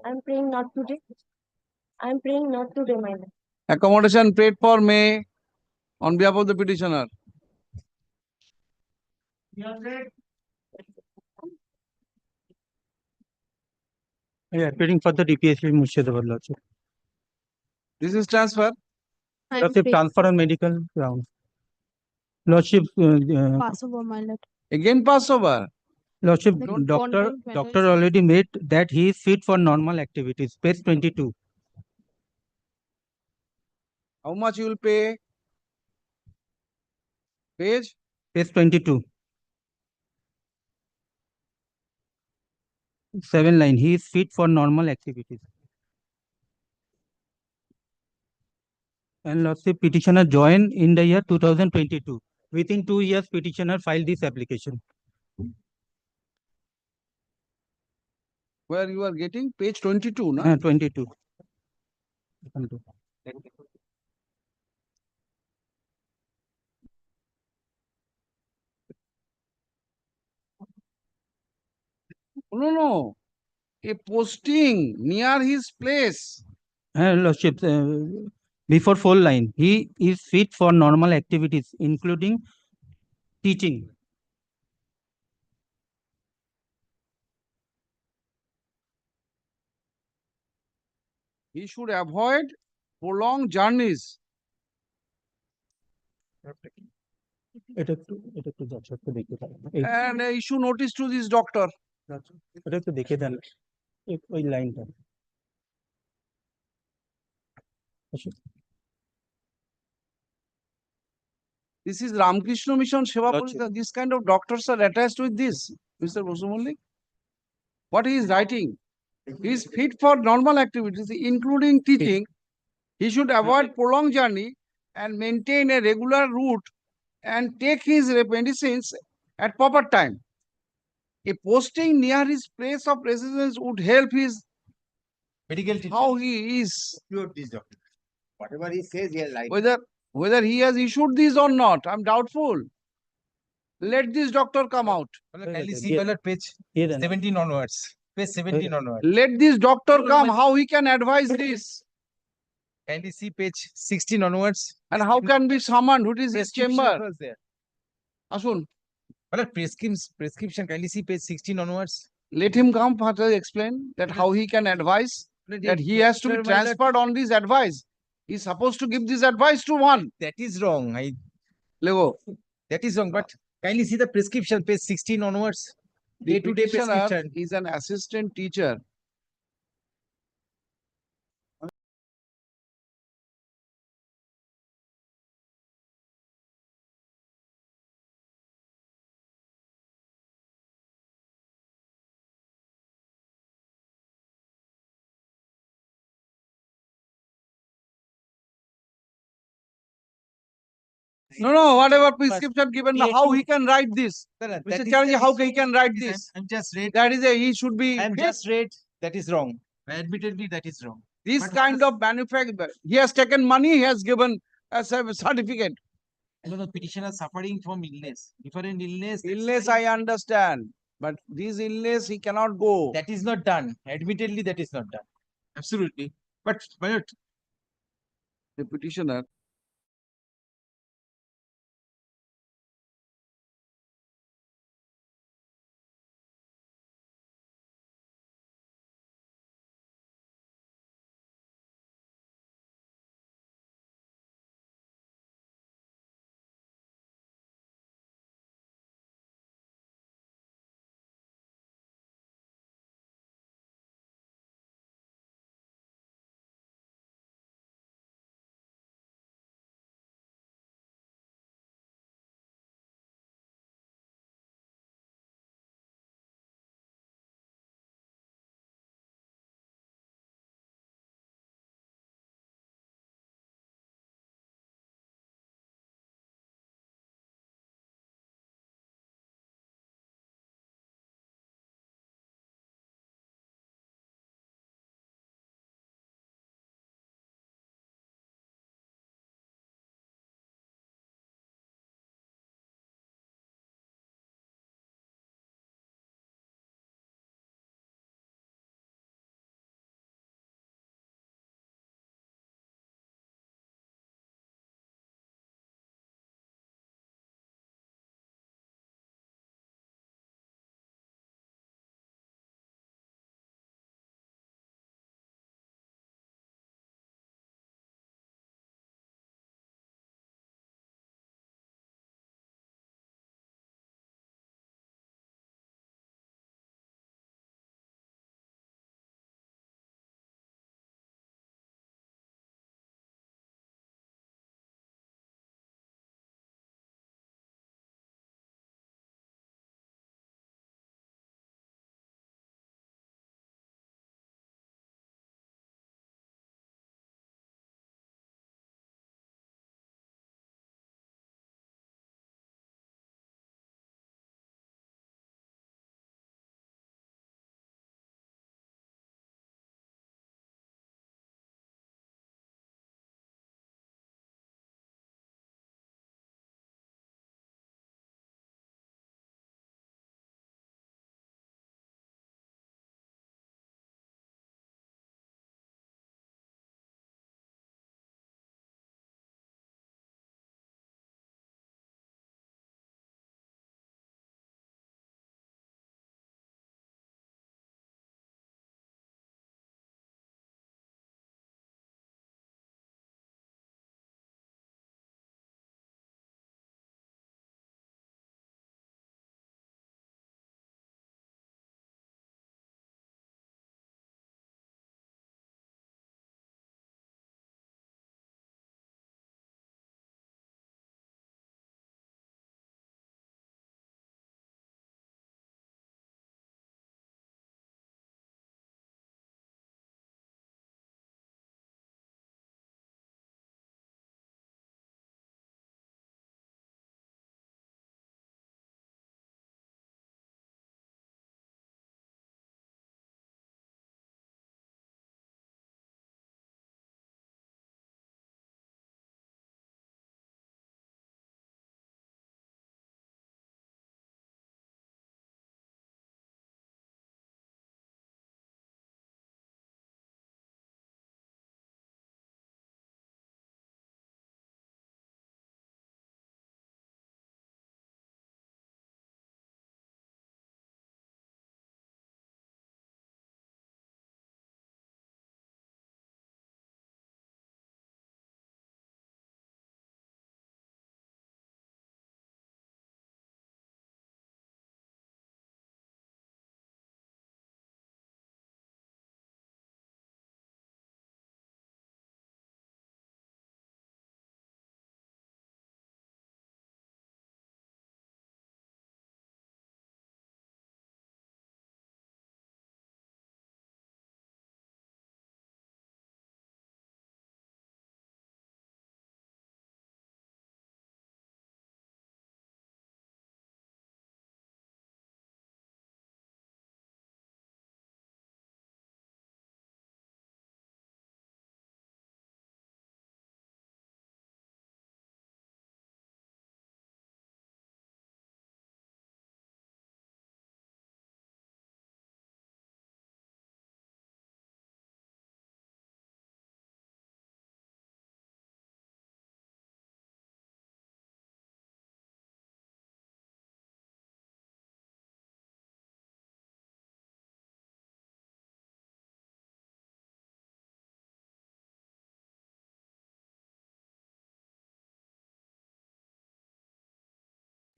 I'm praying not today. I'm praying not today, my lord. Accommodation paid for May on behalf of the petitioner. Yeah, appearing for the DPSP Murshidabad lordship. This is transfer. Lordship transfer on medical ground. Lordship, Passover, my lord. Again Passover. Lordship, Like doctor content already made that he is fit for normal activities. Page 22. How much you will pay? Page? Page 22. 7 line. He is fit for normal activities. And lordship, petitioner joined in the year 2022. Within 2 years, petitioner filed this application. Where you are getting? Page 22, no? 22. No. A posting near his place. Lordship, before 4 line, he is fit for normal activities, including teaching. He should avoid prolonged journeys. And issue notice to this doctor. This is Ramakrishna Mission Seva Parita. This kind of doctors are attached with this, Mr. Bosumulli. What he is writing? He is fit for normal activities, including teaching. He should avoid prolonged journey and maintain a regular route and take his medicines at proper time. A posting near his place of residence would help his medical treatment. How he is. This doctor. Whatever he says, he has like. Whether he has issued these or not, I'm doubtful. Let this doctor come out. Kindly see page 17 onwards. Page 17 onwards. Let this doctor come, how he can advise this. Kindly see page 16 onwards. And how can be summoned? What is his chamber? Was there. Asun. Prescription, kindly see page 16 onwards. Let him come further explain that how he can advise, that he has to be transferred on this advice. He's supposed to give this advice to one. That is wrong. Lego. That is wrong, but kindly see the prescription, page 16 onwards. Day-to-day prescription. Is an assistant teacher. No, whatever prescription given, how he can write this? Mr. Chatterjee, how he can write this? I'm just read. That is he should be. I'm just read. That is wrong. Admittedly, that is wrong. This kind of manufacture, he has taken money, he has given as a certificate. No, the petitioner suffering from illness. Different illness. Illness, I understand. But this illness, he cannot go. That is not done. Admittedly, that is not done. Absolutely. But the petitioner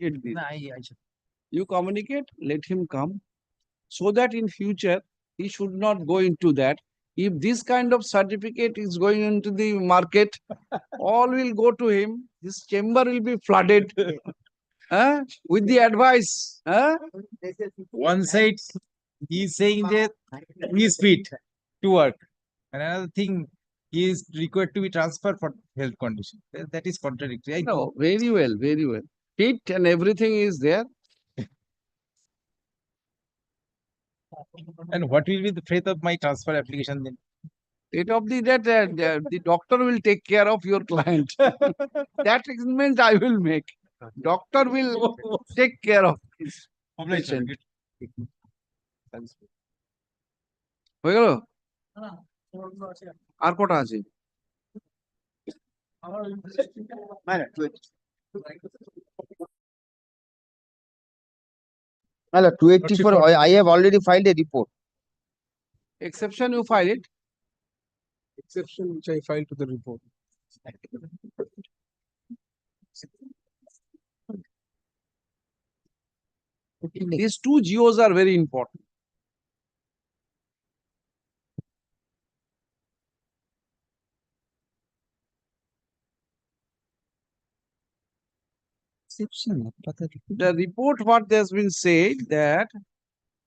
Get this. No, I should. You communicate, let him come, so that in future he should not go into that. If this kind of certificate is going into the market, all will go to him. This chamber will be flooded with the advice. One side, he is saying that he is fit to work. And another thing, he is required to be transferred for health condition. That is contradictory. I know. No, very well, very well. Fit and everything is there. And what will be the fate of my transfer application then? Fate of the doctor will take care of your client. That agreement I will make. Doctor will take care of his patient. হয়ে গেল আর কটা আছে Hello, 284. I have already filed a report. Exception you file it. Exception which I filed to the report. These two geos are very important. The report what has been said that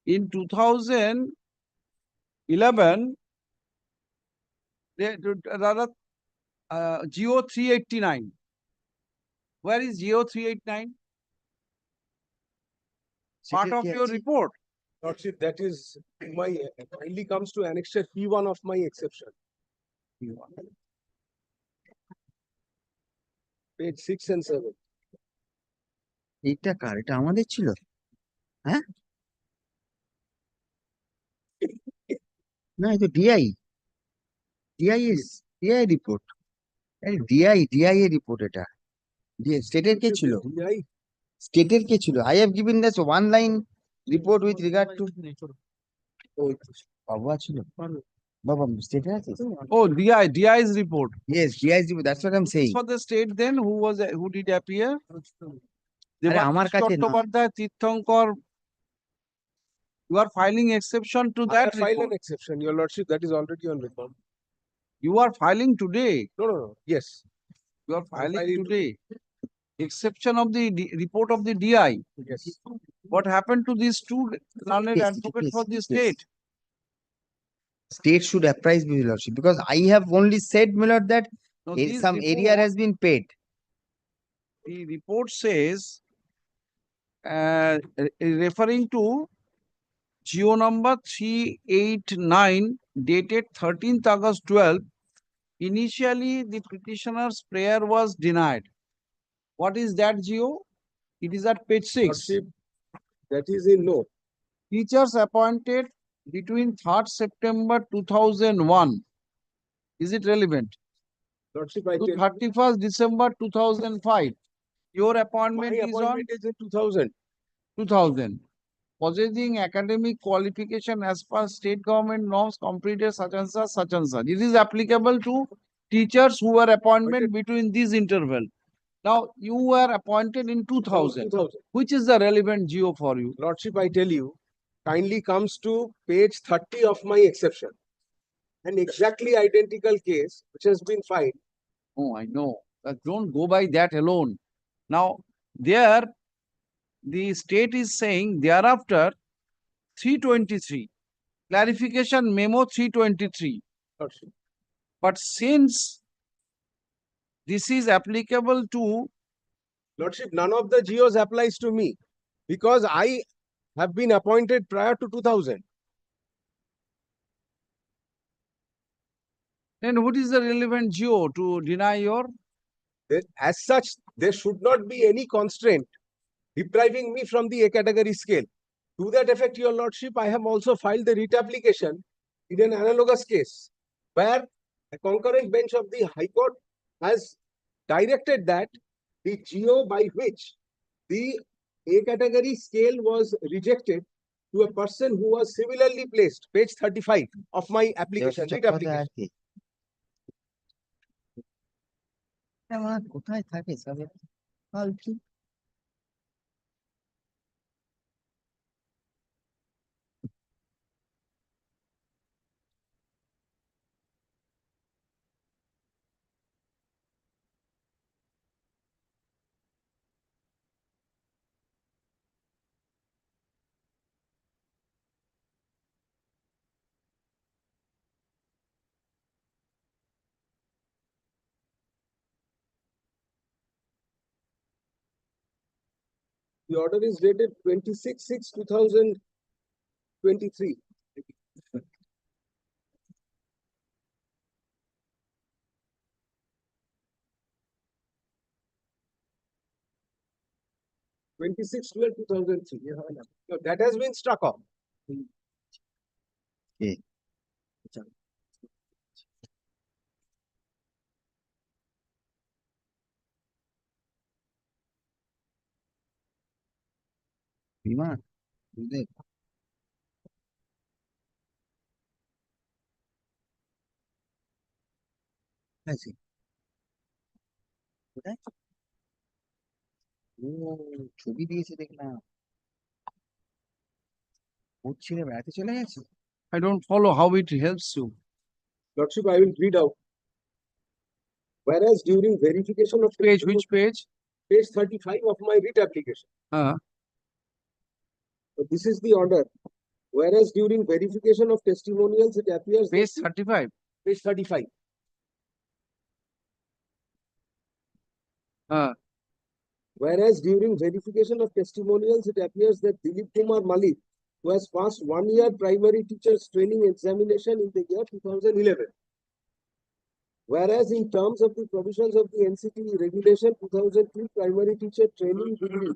in 2011, rather Geo 389. Where is Geo 389? Part of your report. Lordship, that is my kindly comes to annexure P1 of my exception. Page 6 and 7. এটা কার? এটা আমাদের ছিল? হ্যাঁ? না, এটা DI. DI report. DI এর report এটা। স্টেটের কে ছিল? স্টেটের কে ছিল? I have given this one line report with regard to বাবা ছিল। বাবা স্টেটের আছে? Oh, DI's report. Yes, DI's report. That's what I'm saying. For the state then, who did appear? আরে আমার কাছে না। চট্টোপাধ্যায়, তীর্থঙ্কর. You are filing exception to that I filed report. an exception, Your Lordship, that is already on record. You are filing today. No. Yes. You are filing today. Exception of the report of the DI. Yes. What happened to these two learned advocates for the state? State should apprise me, Your Lordship, because I have only said, my lord, that No, some this area report- has been paid. The report says, referring to GO number 389 dated 13th August 12, initially the petitioner's prayer was denied. What is that GO? It is at page 6. Lordship, that is in note. Teachers appointed between 3rd September 2001. Is it relevant? Lordship, To 31st December 2005. Your appointment my is appointment on is in 2000. 2000. Possessing academic qualification as per state government norms, completed such and such, such and such. It is applicable to teachers who were appointment between this interval. Now, you were appointed in 2000. 2000. Which is the relevant GO for you? Lordship, I tell you, kindly comes to page 30 of my exception. An exactly identical case which has been filed. Oh, I know. Don't go by that alone. Now, there, the state is saying thereafter 323. Clarification memo 323. Lordship. But since this is applicable to Lordship, none of the GOs applies to me because I have been appointed prior to 2000. then what is the relevant GO to deny your? As such, there should not be any constraint depriving me from the A category scale. To that effect, Your Lordship, I have also filed the writ application in an analogous case where a concurrent bench of the High Court has directed that the GO by which the A category scale was rejected to a person who was similarly placed, page 35 of my application, writ application. আমার কোথায় থাকে সবে ফালতু The order is dated 26/6/2023. (26/12/2003). So that has been struck off. Okay. বিমান বুঝলে আছে কোথায় ও ছবি দিয়েছে দেখলাম ওর ছেলে বেড়াতে চলে গেছে I don't follow how it helps you. Lordship, I will read out. Whereas during verification of Page, which page? Page 35 of my writ application. So this is the order. Whereas during verification of testimonials, it appears Page 35. Page 35. Whereas during verification of testimonials, it appears that Dilip Kumar Malik, who has passed 1 year primary teachers training examination in the year 2011. Whereas in terms of the provisions of the NCT regulation 2002 primary teacher training degree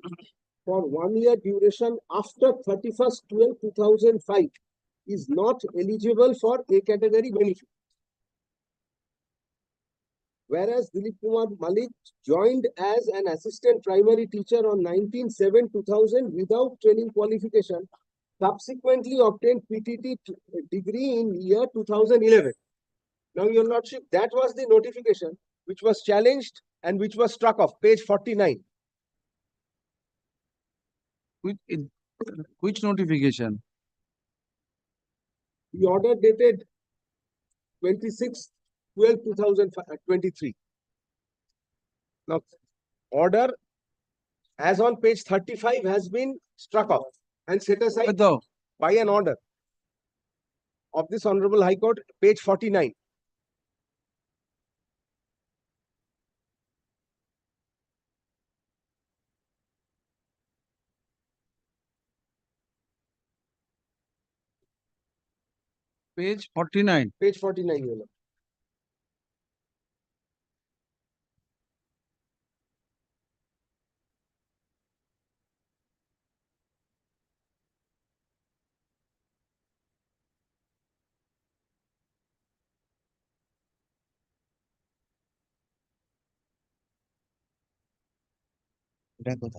for 1 year duration after 31st/12/2005 is not eligible for A category benefit. Whereas Dilip Kumar Malik joined as an assistant primary teacher on 19/7/2000 without training qualification, subsequently obtained PTT degree in year 2011. Now, Your Lordship, that was the notification which was challenged and which was struck off, page 49. Which notification? The order dated 26/12/2023. Now, order as on page 35 has been struck off and set aside by an order of this Honorable High Court, page 49. Page 49. Page 49, Your Lord.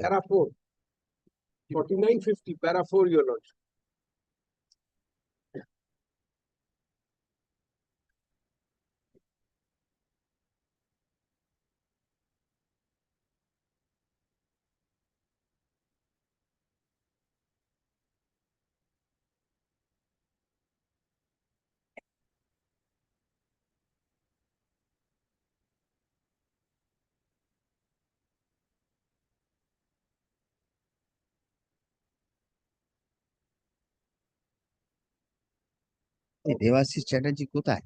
Para 4. 4950, para 4, Your Lord. Debashis Chatterjee কোথায়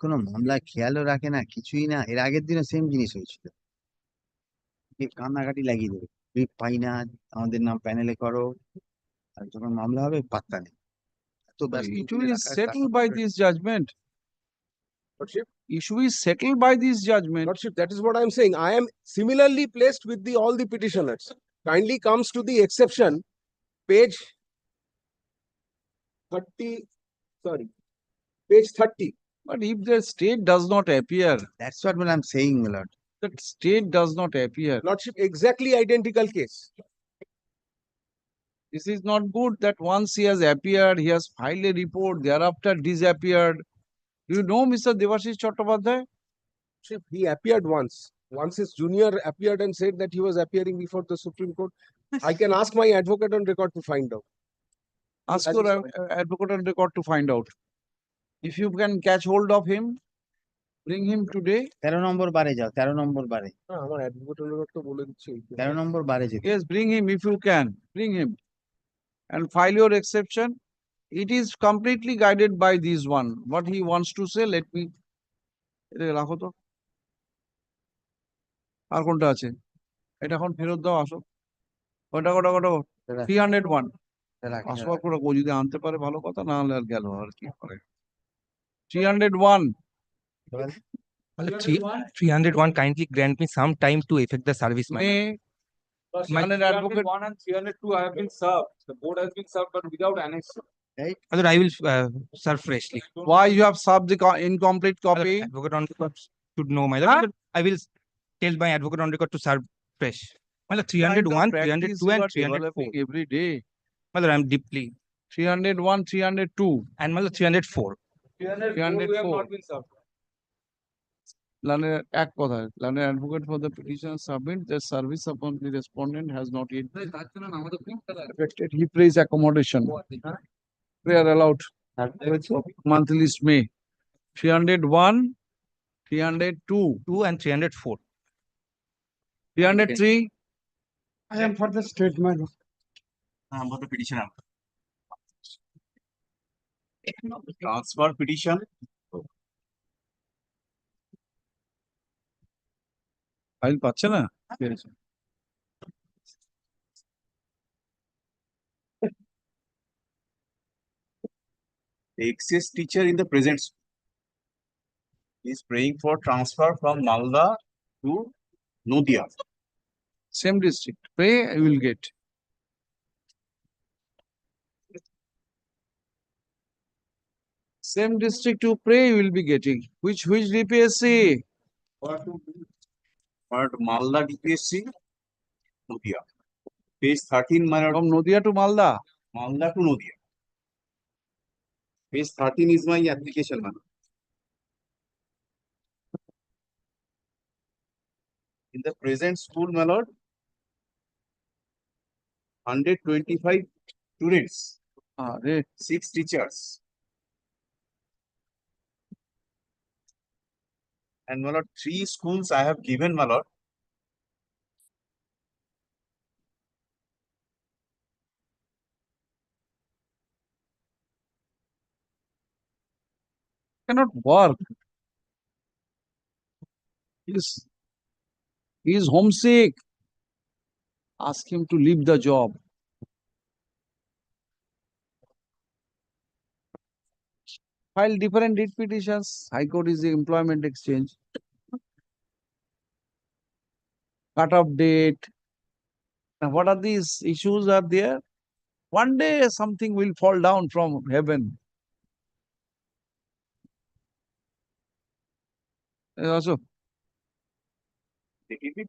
কোনো মামলা খেয়ালও রাখে না কিছুই না এর আগের দিনও সেম জিনিস হয়েছিল কান্নাকাটি লাগিয়ে দেবে ব্রিফ পাই না আমাদের নাম প্যানেলে করো আর যখন মামলা হবে পাত্তা নেই It will be settled by this judgment. Lordship, Issue is settled by this judgment. Lordship, that is what I am saying. I am similarly placed with all the petitioners. Kindly comes to the exception, page 30, sorry, page 30. But if the state does not appear, that's what I'm saying, my lord. That state does not appear. Lordship, exactly identical case. This is not good that once he has appeared, he has filed a report, thereafter disappeared. Do you know Mr. Devashish Chattopadhyay? He appeared once. Once his junior appeared and said that he was appearing before the Supreme Court. I can ask my advocate on record to find out. Ask your advocate on record to find out. If you can catch hold of him, bring him today. 13 নম্বর বারে যাও 13 নম্বর বারে আমার advocate on record তো বলে দিচ্ছি 13 নম্বর বারে যেতে Yes, bring him if you can. Bring him. And file your exception. It is completely guided by this one. What he wants to say, let me. রাখো তো আর কোনটা আছে এটা এখন ফেরত দাও আসো ওটা 301 দাঁড়া, পাসওয়ার্ড করে ও যদি আনতে পারে ভালো কথা, না হলে আর গেল আর কি করে। 301 301, kindly grant me some time to effect the service, my lord. may My advocate 301 and 302 have been served. The board has been served, but without annex. My lord, I will serve freshly. why you have served the incomplete My lord, copy. advocate on record should know, my lord. My lord, I will tell my advocate on record to serve fresh. My lord, 301, 302 and 304. Every day. My lord, I am deeply. 301 302 And my lord, 304. 304 we have not been served. Learned এক কথা, learned advocate for the petition submit the service upon the respondent has not yet effected. He prays accommodation. Prayer allowed. Monthly list May. 301, 302, 2 and 304. 303. I am for the state, my lord. For the petitioner. Transfer petition. File পাচ্ছে না? পেয়েছে। The ex teacher in the present school is praying for transfer from Malda to Nodia. Same district. Pray, you will get. Same district to pray, you will be getting. Which DPSC? But Malda DPSC, Nodia. Page 13, my lord. From Nodia to Malda. Malda to Nodia. Page 13 is my application, my lord. In the present school, my lord, 125 students, 6 teachers. And my lord, 3 schools I have given, my lord. Cannot work. He is homesick. Ask him to leave the job. File different writ petitions. High Court is the employment exchange. Cut-off date. Now, what are these issues are there? One day something will fall down from heaven. Also, They will be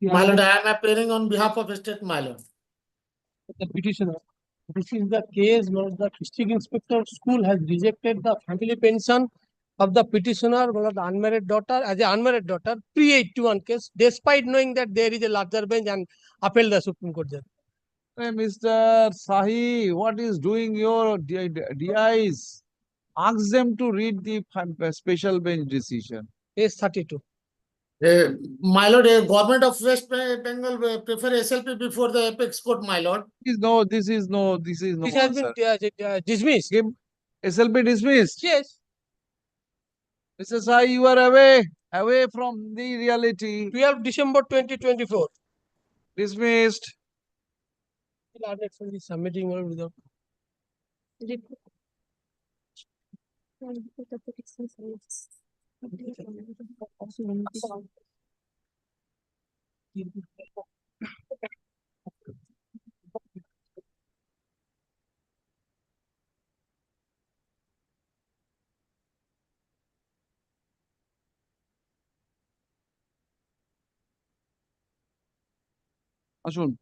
My lord, I am appearing on behalf of state, my lord. The petitioner. This is the case where the district inspector of school has rejected the family pension of the petitioner, one of the unmarried daughter, as a unmarried daughter, pre-81 case, despite knowing that there is a larger bench and upheld the Supreme Court judgment. Hey, Mr. Sahi, what is doing your DIs? Ask them to read the special bench decision. Case 32. My lord, government of West Bengal prefer SLP before the apex court, my lord. This is no This has been answer. dismissed. SLP dismissed. Yes. Mr. Sai, you are away from the reality. 12 December 2024. Dismissed. Submitting or without. Ashun.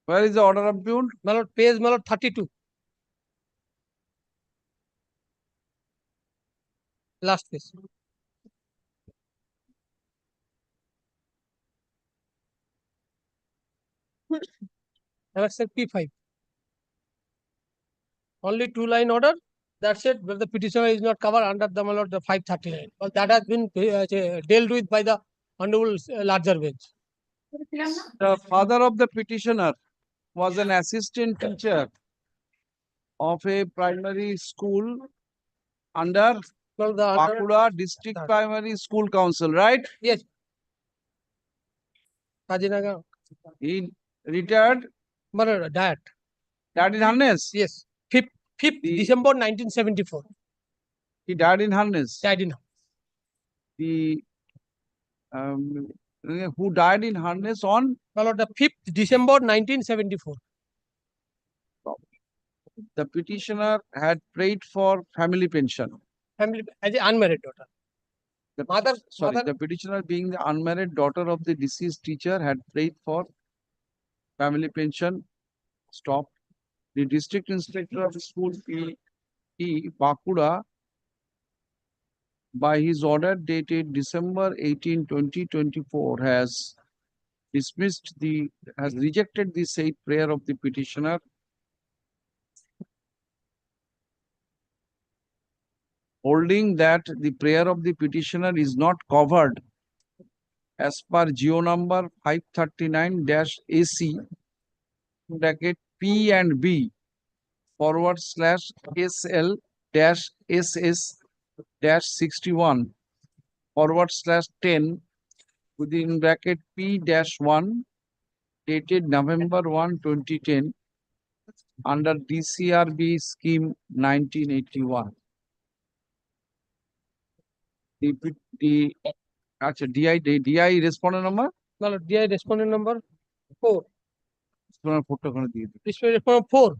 Where is the order of appeal? My lord, page 32. Last page. P5. Only 2-line order. That's it. Where the petitioner is not covered under the 539. But that has been dealt with by the honorable larger bench. The father of the petitioner was an assistant teacher of a primary school under Bankura District Primary School Council, right? Yes. Kazinaga. He retired. Died. Died in harness? Yes. 5th December 1974. He died in harness? Died in the who died in harness on? The 5th December 1974. The petitioner had prayed for family pension. Family as an unmarried daughter. The petitioner, being the unmarried daughter of the deceased teacher, had prayed for family pension. Stop. The district inspector of school P. Bankura, by his order dated December 18, 2024, has rejected the said prayer of the petitioner, holding that the prayer of the petitioner is not covered as per GO number 539-AC bracket P and B /SL-SS-61/10 within bracket P-1 dated November 1, 2010 under DCRB scheme 1981. The DI respondent number? No, DI respondent number 4. Respondent 4.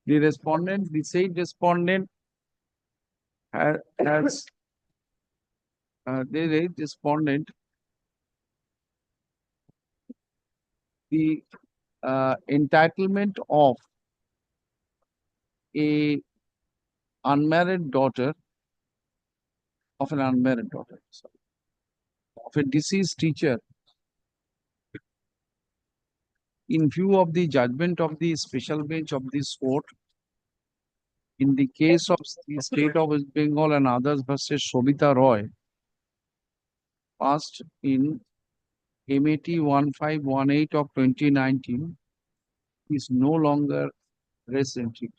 The respondent, the said respondent has the respondent the entitlement of a unmarried daughter of a deceased teacher in view of the judgment of the special bench of this court in the case of the state of West Bengal and others versus Sobita Roy, passed in MAT 1518 of 2019, is no longer resented.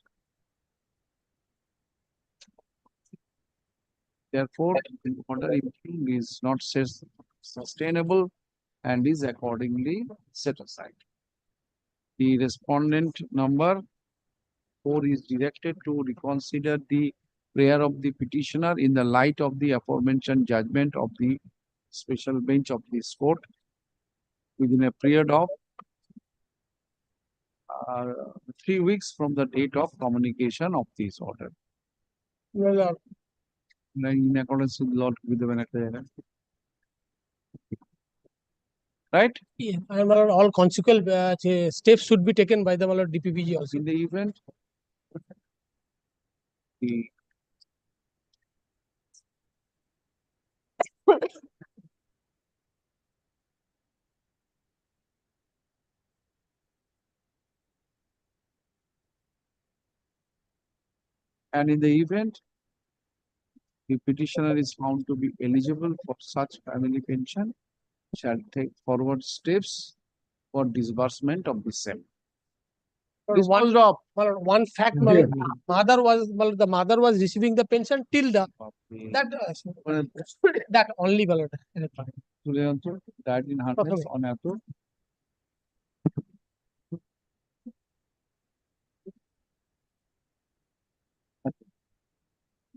Therefore, the order is not sustainable and is accordingly set aside. The respondent number 4 is directed to reconsider the prayer of the petitioner in the light of the aforementioned judgment of the special bench of this court within a period of 3 weeks from the date of communication of this order. in accordance with law with the right? Yeah, and my lord, all consequent steps should be taken by the my lord DPPG also. In the event the and in the event the petitioner is found to be eligible for such family pension, shall take forward steps for disbursement of the same. Disposed of. My lord, one fact, my lord, mother was my lord, the mother was receiving the pension till the that that only my lord. Died in harness on April.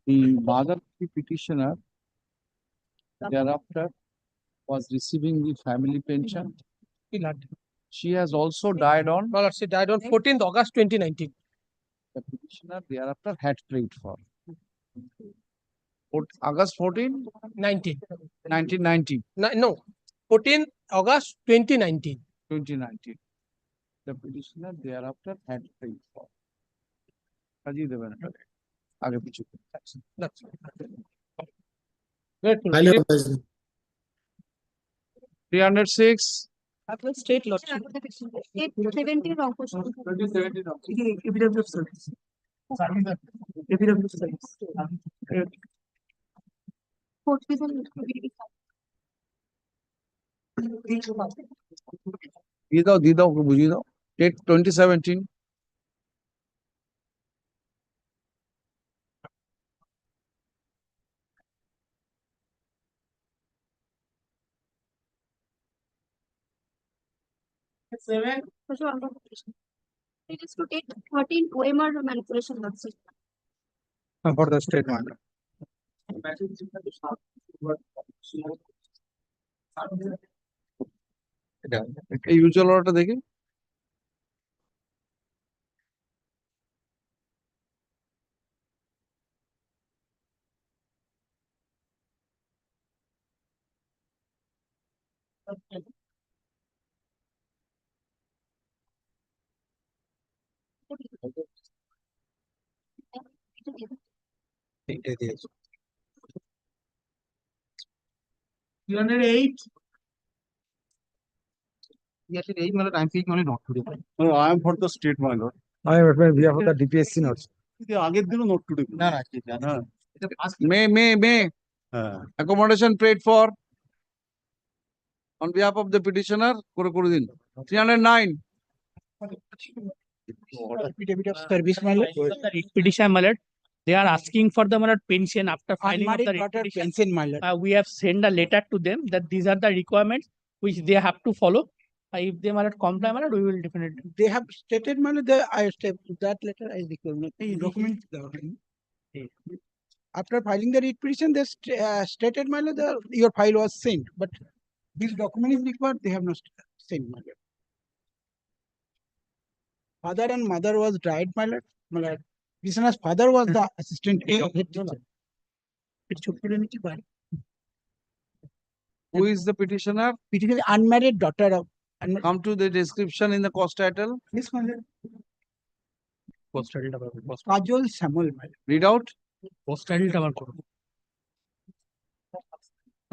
The mother of the petitioner thereafter was receiving the family pension. She has also died on. My lord, she died on 14th August 2019. The petitioner thereafter had prayed for. August 14, 1990. No, 14th August 2019. 2019. The petitioner thereafter had prayed for. Haji Devan. Aage pichu. That's Highly advised. 306. State lordship. 870 wrong question. 2017 wrong. Epidemic of service. Epidemic of service. Fourth reason. দিয়ে দাও ওকে বুঝিয়ে দাও date 2017 7. It is to take 13 OMR manipulation losses. For the state one. এই usual অর্ডারটা দেখি এইটা দিয়েছে 308. Yes, it is. I'm speaking only not today. No, I am for the state, my lord. I am on behalf of the DPSC notes. আগের দিনও note today No, no, ঠিক আছে। হ্যাঁ May হ্যাঁ accommodation prayed for on behalf of the petitioner করে দিন 309 Epidemic of service, my lord. Petition, my lord. They are asking for the my lord, pension after filing of the Unmarried daughter petition. pension, my lord. We have sent a letter to them that these are the requirements which they have to follow. If they are not comply, my lord, we will definitely. They have stated, my lord, I step that letter I require. Document. After filing the writ petition, they stated, my lord, your file was sent, but this document is required. They have not sent, my lord. Father and mother was died, my lord. My lord. Petitioner's father was the assistant head teacher. who is the petitioner Petitioner unmarried daughter of. come to the description in the cost title Yes, my lord. Post title টা Kajol Samuel, my lord. read out post title টা করো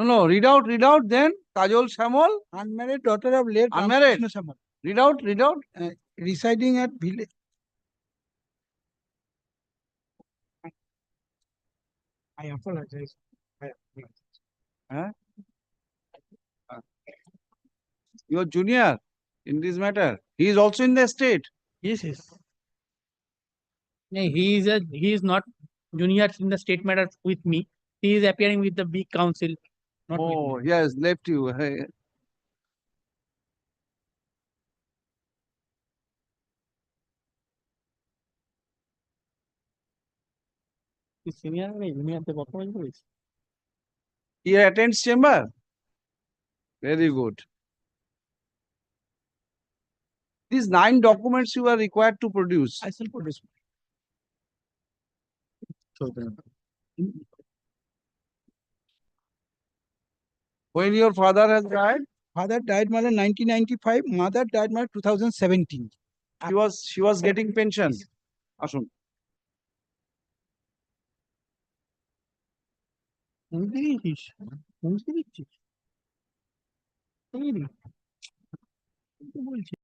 no read out then Kajol Shamol Unmarried daughter of late Unmarried? Ramakrishna Samuel, read out residing at village. I apologize. huh? Your junior in this matter he is also in the state Yes. No, he is not junior in the state matter with me. He is appearing with the big council. Not with me. he has left you Senior নেই junior তে performance করিস he attends chamber very good these 9 documents you are required to produce I shall produce. When your father has died, Father died my 1995, mother died my 2017. she was getting pension. Ashun. হুমকি দিয়েছিস? হুমকি দিচ্ছিস? এই রে, কি বলছিস?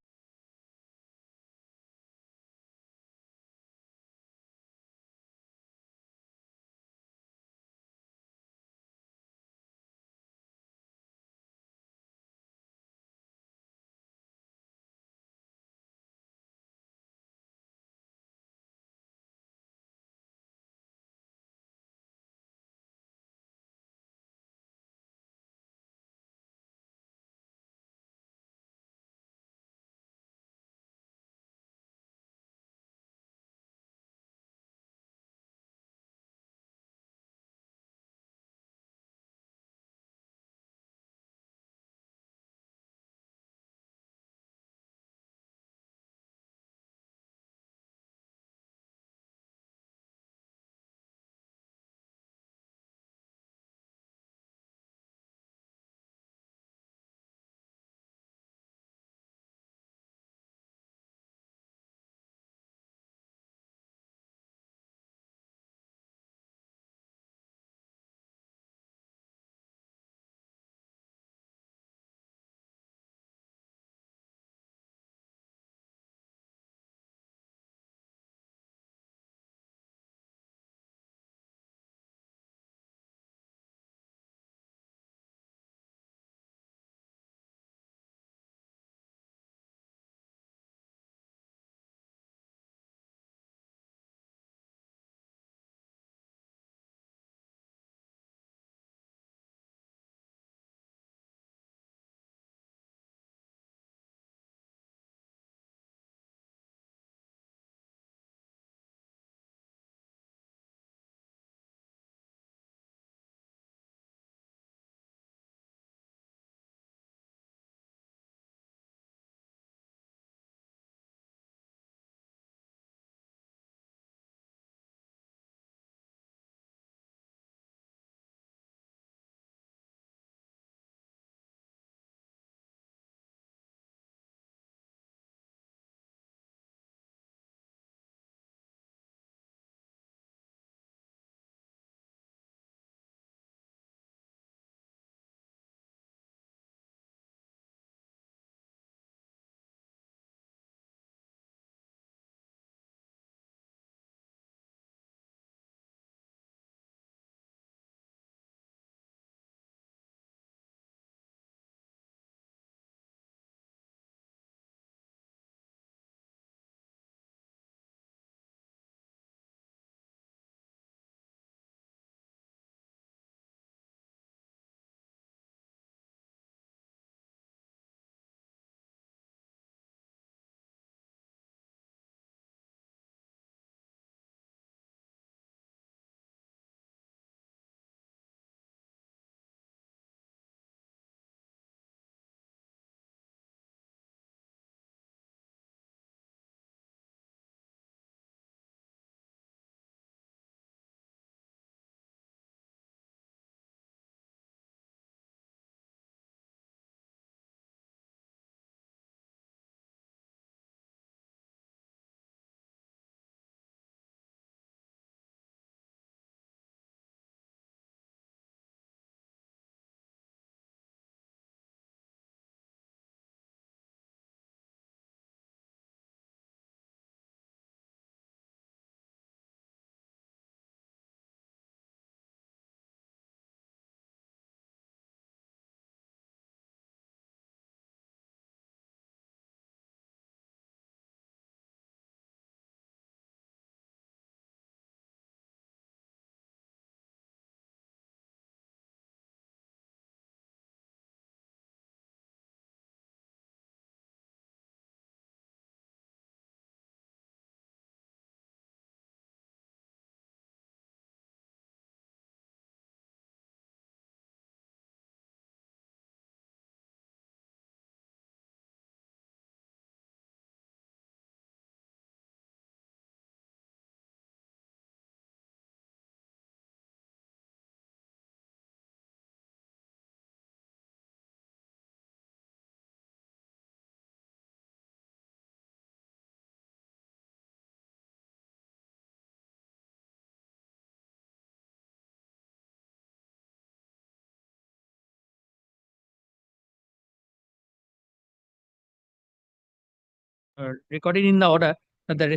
recorded in the order that the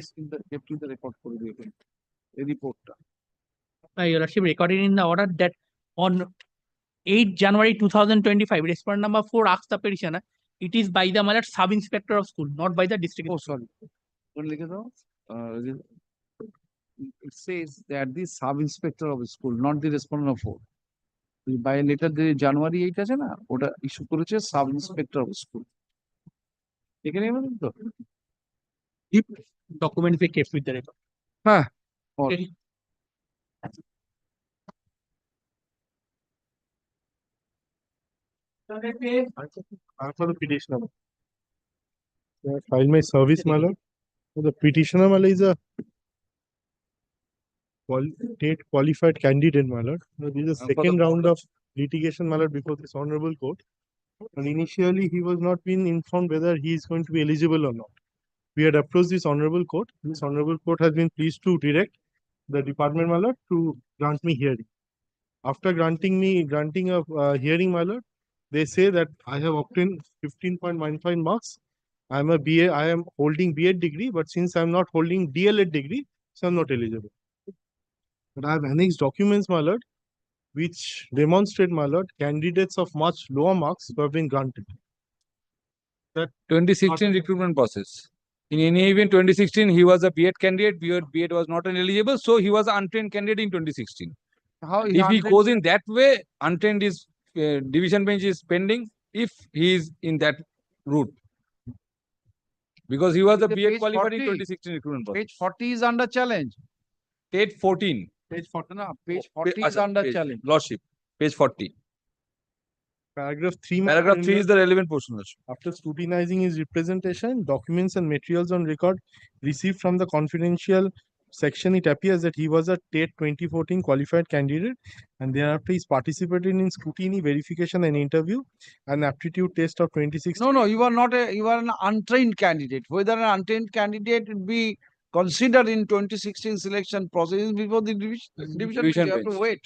Kept the record for the report. Your Lordship, recorded in the order that on 8 January 2025, respondent number 4 asks the petitioner, it is by the my lord sub-inspector of school, not by the district. Oh, sorry. It says that the sub-inspector of school, not the respondent of 4. By letter the January 8 আছে না ওটা issue করেছে sub inspector of school এখানে তো If documents were kept with the record. হ্যাঁ Okay. For the petitioner. I filed my service, my lord. The petitioner, my lord, is a state qualified candidate, my lord. This is the second round of litigation, my lord, before this honorable court. And initially, he was not being informed whether he is going to be eligible or not. We had approached this honorable court. This honorable court has been pleased to direct the department, my lord, to grant me hearing. After granting a hearing, my lord, they say that I have obtained 15.95 marks. I am holding B.Ed degree, but since I am not holding D.El.Ed degree, so I am not eligible. But I have annexed documents, my lord, which demonstrate, my lord, candidates of much lower marks who have been granted. That 2016 recruitment process. In any event, 2016, he was a B.Ed candidate. B.Ed was not an eligible, so he was an untrained candidate in 2016. If he goes in that way, untrained is division bench is pending if he is in that route. Because he was a B.Ed qualified in 2016 recruitment process. Page 40 is under challenge. Page 14. Page 40, no, page 40 is under challenge. Lordship, page 40. Paragraph 3. Paragraph 3 is the relevant portion. After scrutinizing his representation, documents and materials on record received from the confidential section, it appears that he was a TET 2014 qualified candidate, and thereafter he's participated in scrutiny, verification, and interview, and aptitude test of 2016. No, you are not you are an untrained candidate. Whether an untrained candidate will be considered in 2016 selection process before the division, you have to wait.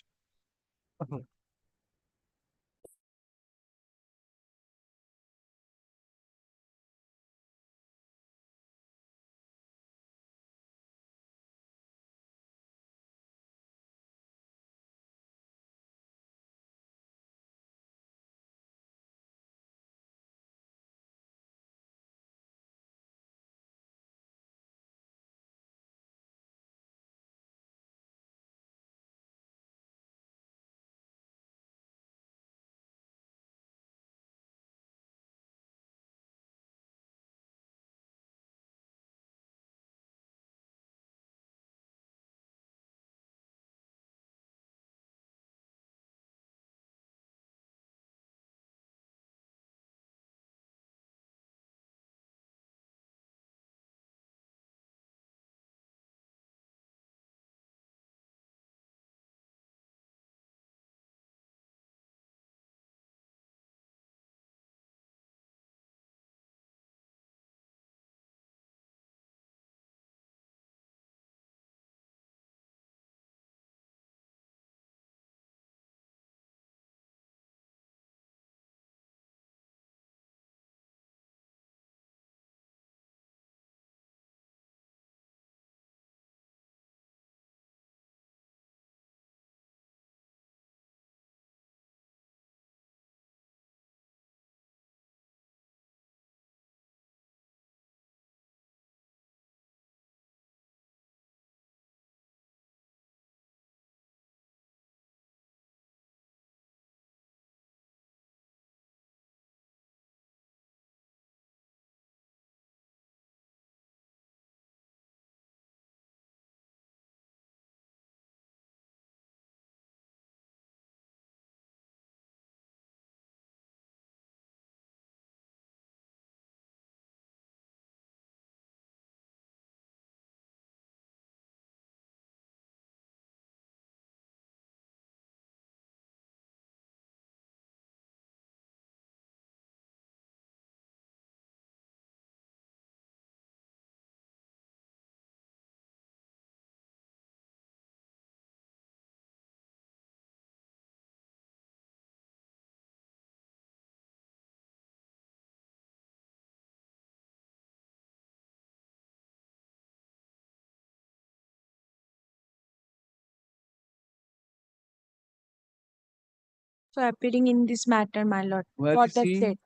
for appearing in this matter, my lord. Where For is that he? said,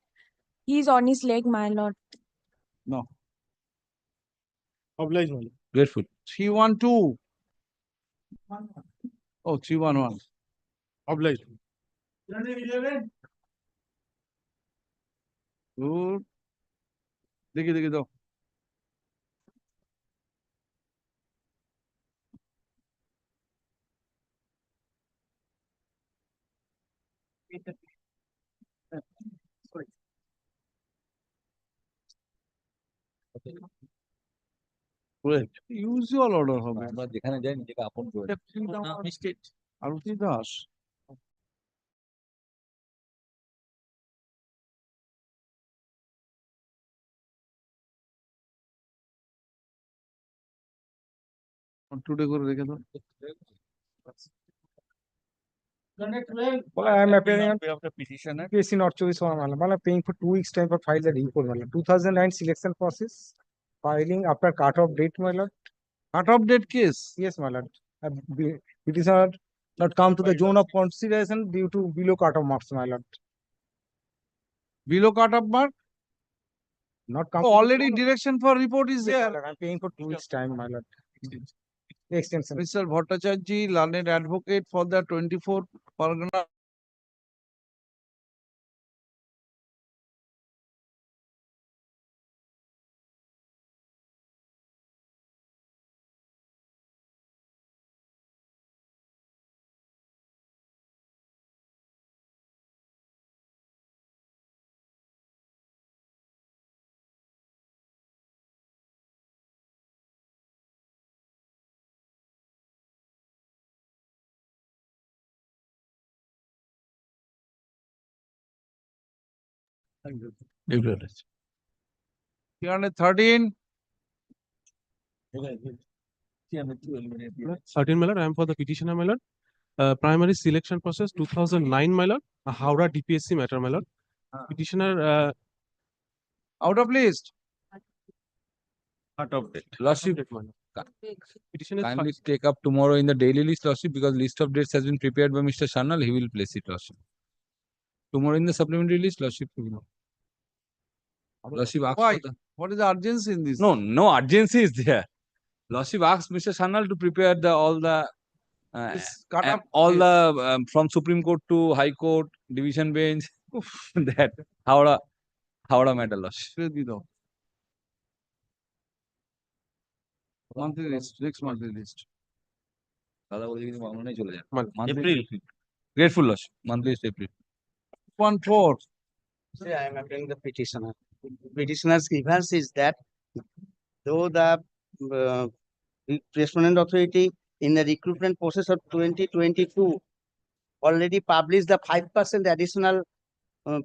he is on his leg, my lord. No. Oblige, my lord. Grateful. 312. Oh, 311. Oblige. Good. देखिए दो. Usual order হবে. আমরা যেখানে যাই নিজেকে আপন করে নিই। আরতি দাস. টুডে করে রেখে দাও. Well, I am appearing on behalf of the petitioner. PSC North Choice one. Paying for 2 weeks time for file the report. 2009 selection process. Filing after cut-off date, my lord. Cut-off date case? Yes, my lord. Petitioner not come to the zone of consideration due to below cut-off marks, my lord. Below cut-off mark? Not come. Oh, already direction for report is there. I'm paying for 2 weeks time, my lord. Extension. Mr. Bhattacharjee, learned advocate for the 24th Pargana. Grateful. 313. 13, my lord. I am for the petitioner, my lord. Primary selection process 2009, my lord. Howrah DPSC matter, my lord. Petitioner out of list. Out of date. Lordship, Petition is kindly take up tomorrow in the daily list, Lordship, because list of dates has been prepared by Mr. Shanal. He will place it, Lordship. Tomorrow in the supplementary list, Lordship. Lordship asks Why? for the... What is the urgency in this? No urgency is there. Lordship asks Mr. Shanal to prepare all the from Supreme Court to High Court, Division Bench, that Howrah matter, Lordship. Monthly list, next monthly list. April. Grateful, Lordship. Monthly is April. 14. See, I am appealing the petitioner. Petitioner's grievance is that though the respondent authority in the recruitment process of 2022 already published the 5% additional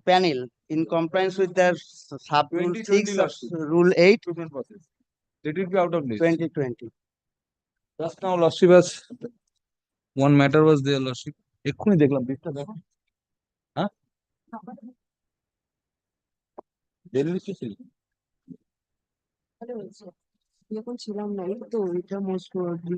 panel in compliance with the sub rule 6 of rule 8. It will be out of list. 2020. Just now, Lordship, has one matter was there, Lordship. এক্ষুনি দেখলাম লিস্টটা দেখো হ্যাঁ daily লিস্টে ছিল এখন ছিলাম না তো এটা most probably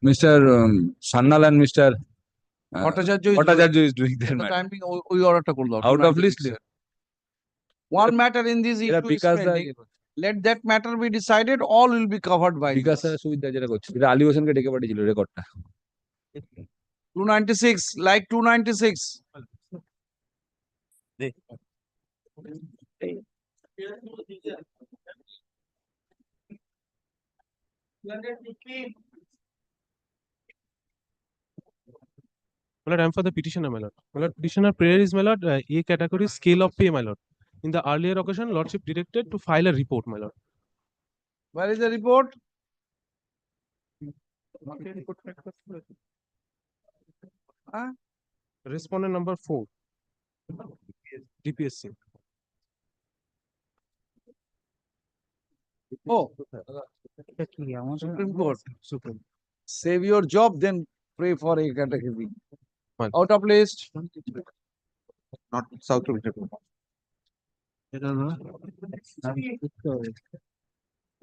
Mr. Sannal and Mr. Bhattacharya is doing their the matter. time being we order to call Out of list. One matter in this issue is pending. Let that matter be decided. All will be covered by Bikash this. সুবিধা যেটা করছে এটা আলী হোসেনকে ডেকে পাঠিয়েছিল রেকর্ডটা 296 like 296. My lord, I am for the petitioner, my lord. My lord, petitioner prayer is, my lord, A category scale of pay, my lord. In the earlier occasion, lordship directed to file a report, my lord. Where is the report? Respondent number 4. DPSC. Oh, Supreme Court. Save your job, then pray for a category. Out of list. Not South of India.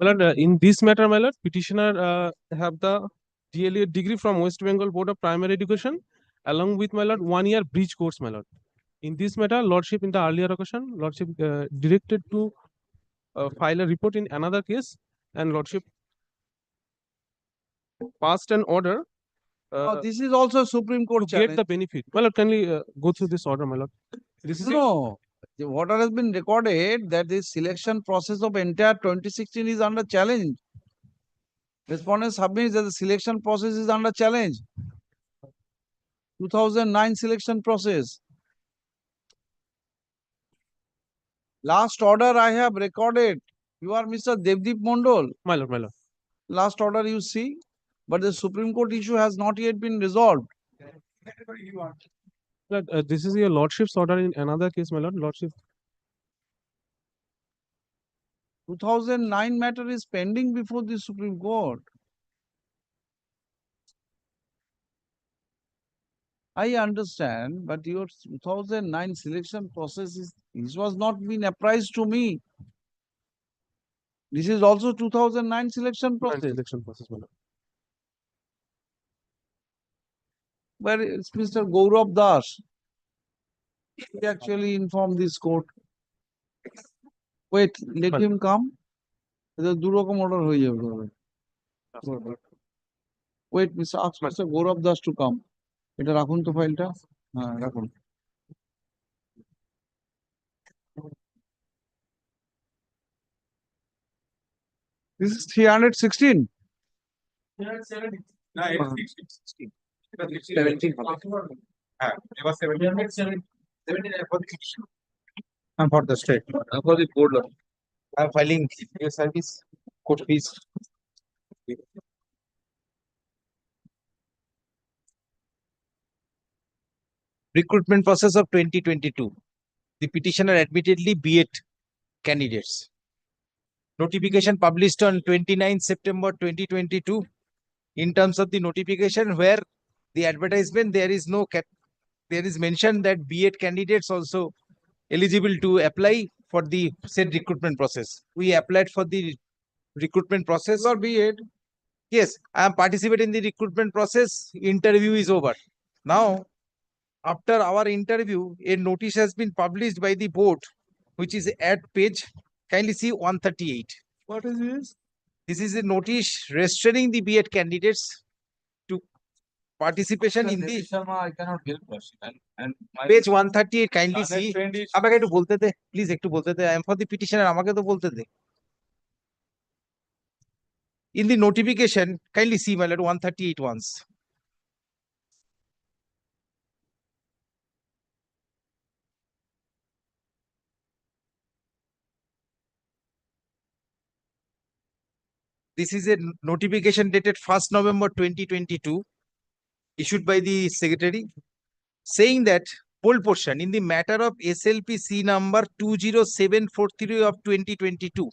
My lord, in this matter, my lord, petitioner have the DLA degree from West Bengal Board of Primary Education, along with my lord 1 year bridge course, my lord. In this matter, lordship in the earlier occasion, lordship directed to file a report in another case, and lordship passed an order. This is also Supreme Court to get challenge. the benefit. My lord, can we go through this order, my lord? This is No, the order has been recorded that the selection process of entire 2016 is under challenge. Respondent submits that the selection process is under challenge. 2009 selection process. Last order I have recorded. You are Mr. Devdeep Mondol. My lord, my lord. Last order you see, but the Supreme Court issue has not yet been resolved. Lord, this is your lordship's order in another case, my lord. Lordship 2009 matter is pending before the Supreme Court. I understand, but your 2009 selection process is, this was not been apprised to me. This is also 2009 selection process. Selection process, my lord. Where is Mr. Gaurav Das? He actually informed this court. Wait, let him come. দুরকম order হয়ে যাবে। Wait, ask Mr. Gaurav Das to come. এটা রাখুন তো ফাইলটা। হ্যাঁ, রাখুন। This is 316. 317. I'm for the state. I'm for the board law. I'm filing your service court fees. Recruitment process of 2022. The petitioner admittedly B.Ed candidates. Notification published on 29 September 2022. In terms of the notification, where the advertisement there is no there is mentioned that B.Ed candidates also eligible to apply for the said recruitment process. We applied for the recruitment process. Or B.Ed. Yes, I am participating in the recruitment process. Interview is over. Now, after our interview, a notice has been published by the board, which is at page, kindly see 138. What is this? This is a notice restraining the B.Ed candidates to participation in the I cannot help us. And page 138. Kindly see. trend is আমাকে একটু বলতে দে, please একটু বলতে দে। I am for the petitioner. আমাকে তো বলতে দে। In the notification, kindly see my lord 138 once. This is a notification dated 1st November 2022, issued by the secretary, saying that bold portion in the matter of SLPC number 20743 of 2022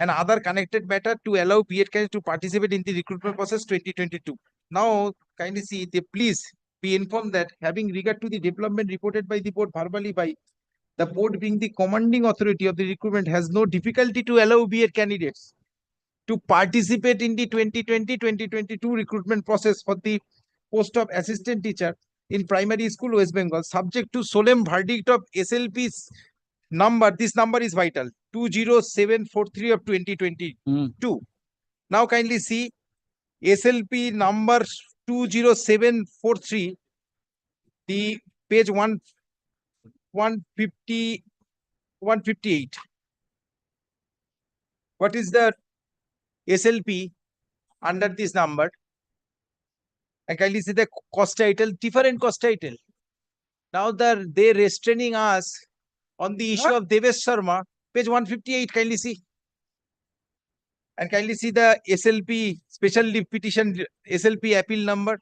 and other connected matter to allow B.Ed candidates to participate in the recruitment process 2022. Now, kindly see, please be informed that having regard to the development reported by the board verbally by the board being the commanding authority of the recruitment has no difficulty to allow B.Ed candidates to participate in the 2020-2022 recruitment process for the post of assistant teacher in primary school West Bengal, subject to solemn verdict of SLP's number. This number is vital, 20743 of 2022. Now kindly see SLP number 20743, the page 158. What is the SLP under this number? And kindly see the cost title, different cost title. Now they restraining us on the issue of Devesh Sharma, page 158, kindly see. And kindly see the SLP special leave petition, SLP appeal number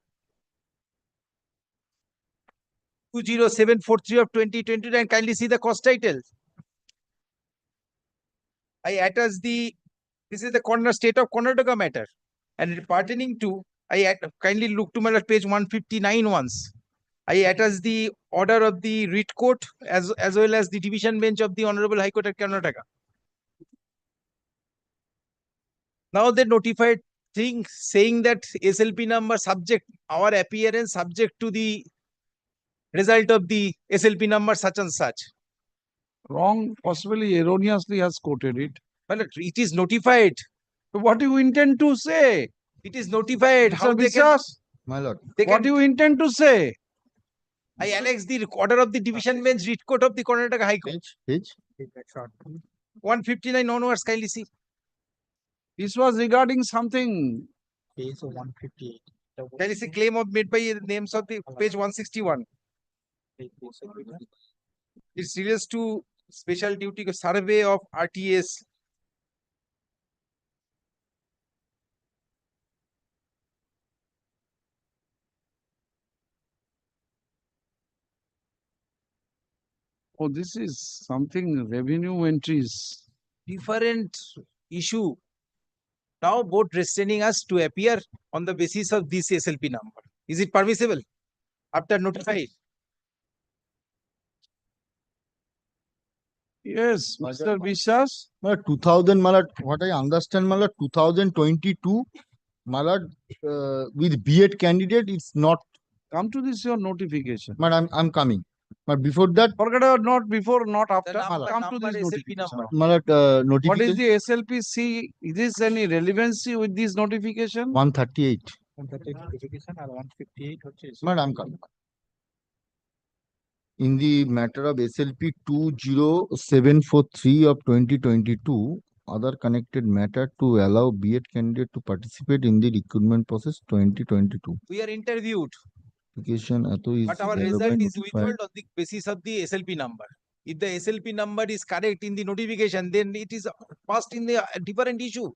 20743 of 2022, and kindly see the cost title. I attach this is the state of Karnataka matter. And pertaining to, kindly look to my page 159 once. I attach the order of the writ court as well as the division bench of the Honorable High Court at Karnataka. Now they notified thing saying that SLP number subject, our appearance subject to the result of the SLP number such and such. Wrong, possibly erroneously has quoted it. Well, it is notified. What do you intend to say? It is notified. How Mr. they can, Vishwas, My lord. what do you intend to say? I annex the order of the division bench writ court of the Karnataka High Court. Page. 159 onwards, kindly see. This was regarding something. Page 158. Kindly see claim of made by names of the page 161. It's relates to special duty survey of RTS. Oh, this is something revenue entries. Different issue. Now board restraining us to appear on the basis of this SLP number. Is it permissible after notifying? Yes, Mr. Vishwas. 2000, my lord, what I understand, my lord, 2022, my lord, with B.Ed candidate, it's not. Come to this your notification. But I'm coming. But before that, Forget about not before, not after. number, Come to number, this SLP notification. number. my lord, What is notification the SLPC? Is this any relevancy with this notification? 138. Notification are 158. But I'm coming. In the matter of SLP 20743 of 2022, other connected matter to allow B.Ed candidate to participate in the recruitment process 2022. We are interviewed, Application is but our thereby result is notified. withheld on the basis of the SLP number. If the SLP number is correct in the notification, then it is passed in the different issue.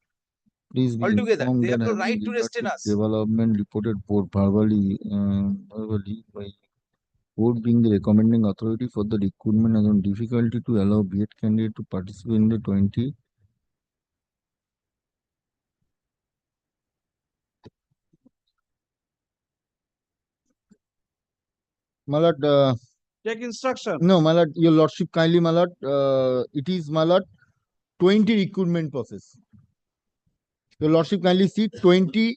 Please be Altogether, informed they have that no having right to regard restrain us. development reported board verbally by board being the recommending authority for the recruitment and on difficulty to allow B.Ed candidate to participate in the 20. My lord, Take instruction. no, my lord, your lordship kindly, my lord, it is, my lord, 20 recruitment process. Your lordship kindly see 20.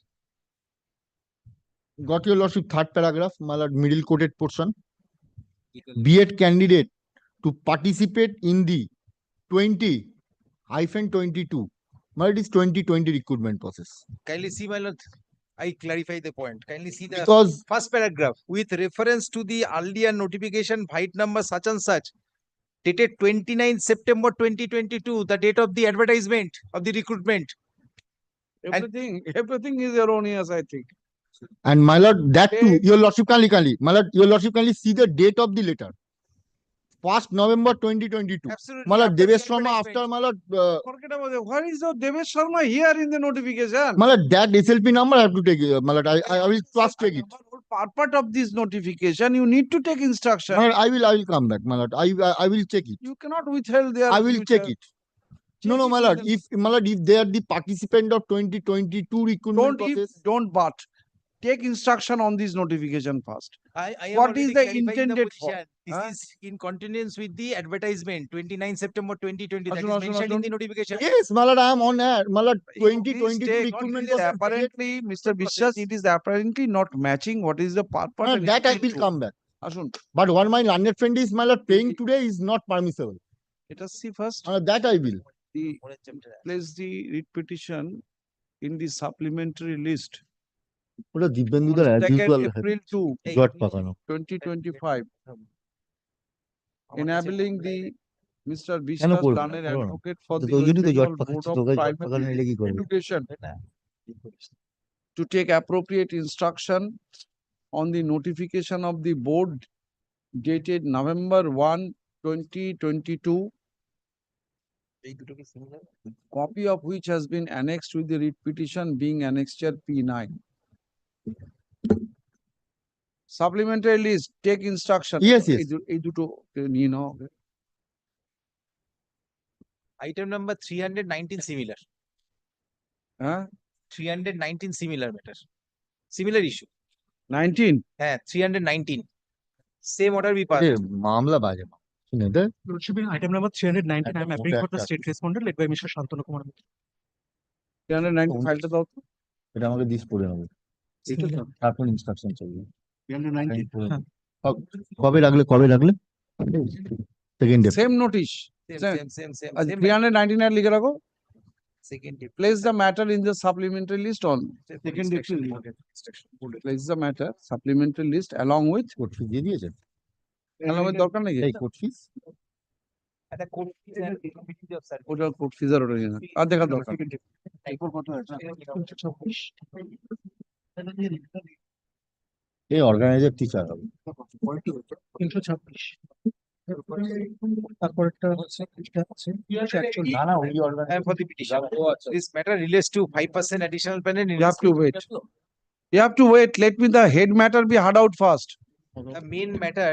Got your lordship third paragraph, my lord, middle quoted portion. B.Ed candidate to participate in the 20-22. My lord, it is 2020 recruitment process. Kindly see, my lord. I clarify the point. Kindly see the Because first paragraph with reference to the earlier notification flight number such and such dated 29 September 2022, the date of the advertisement of the recruitment. Everything is erroneous, I think. and my lord, that too, your lordship kindly, my lord, your lordship kindly see the date of the letter. 1st November 2022. Absolutely. My lord, after the Devesh Sharma advertisement. after my lord, Forget about it. Why is the Devesh Sharma here in the notification? my lord, that SLP number I have to take, my lord, I will first take it. Part of this notification, you need to take instruction. My lord, I will come back, my lord. I will check it. You cannot withhold their I will future. check it. No, my lord. If they are the participant of 2022 recruitment process, Don't but take instruction on this notification first. I am What already is the clarifying intended for? position. This is in continuance with the advertisement 29 September 2020 that is Ashun, mentioned in the notification. yes, my lord, I am on air. My lord, Please 2022 take- recruitment it is process. apparently, Mr. Vishwas, it is apparently not matching what is the purpose. My lord, and that I intent will to. come back. Ashun, But what my learned friend is, my lord, paying today is not permissible. let us see first. That I will. Place the writ petition in the supplementary list. ওটা দিব্যেন্দুদার On as 2nd usual April 2, জট পাকানো 2025, enabling the Mr. কেন Vishwas করবো না? Daner করো না। advocate for তো the ওই জন্যই তো West জট Bengal পাকাচ্ছি, Board of তোকে জট পাকানো Primary এলে কি করবে? Education to take appropriate instruction on the notification of the board dated November 1, 2022, copy of which has been annexed with the writ petition being annexure P9. Supplementary list, take instruction. Yes, yes. এই দুটো নিয়ে নাও। Item number 319 similar. Huh? 319 similar matter. Similar issue. 19. 319. Same order we passed. मामला बाजे सुने दे Lordship, in item number 319, I am Item appealing for the number state respondent led by Mr. Shantanu Kumar. 390 ফাইলটা দাও তো। এটা আমাকে দিস পড়ে নেবো তারপর ইনস্ট্রাকশন চাইবে 390 কবে রাখলে second day same notice Same. 399 লিখে রাখো। Second day. Place the matter in the supplementary list on Second day. place the matter supplementary list along with court ফি দিয়ে দিয়েছেন along with দরকার নেই এই কোর্ট ফিস একটা কোড ওটা কোর্ট ফিজার ওটা নিয়ে নাও। আর দেখা দরকার এই অর্গানাইজার টিচার হবে 326 তারপরটা হচ্ছে এটা আছে না না ওই I am organiser for the petition. This matter relates to 5% additional penalty. you have to wait let me the head matter be heard out first. The main matter,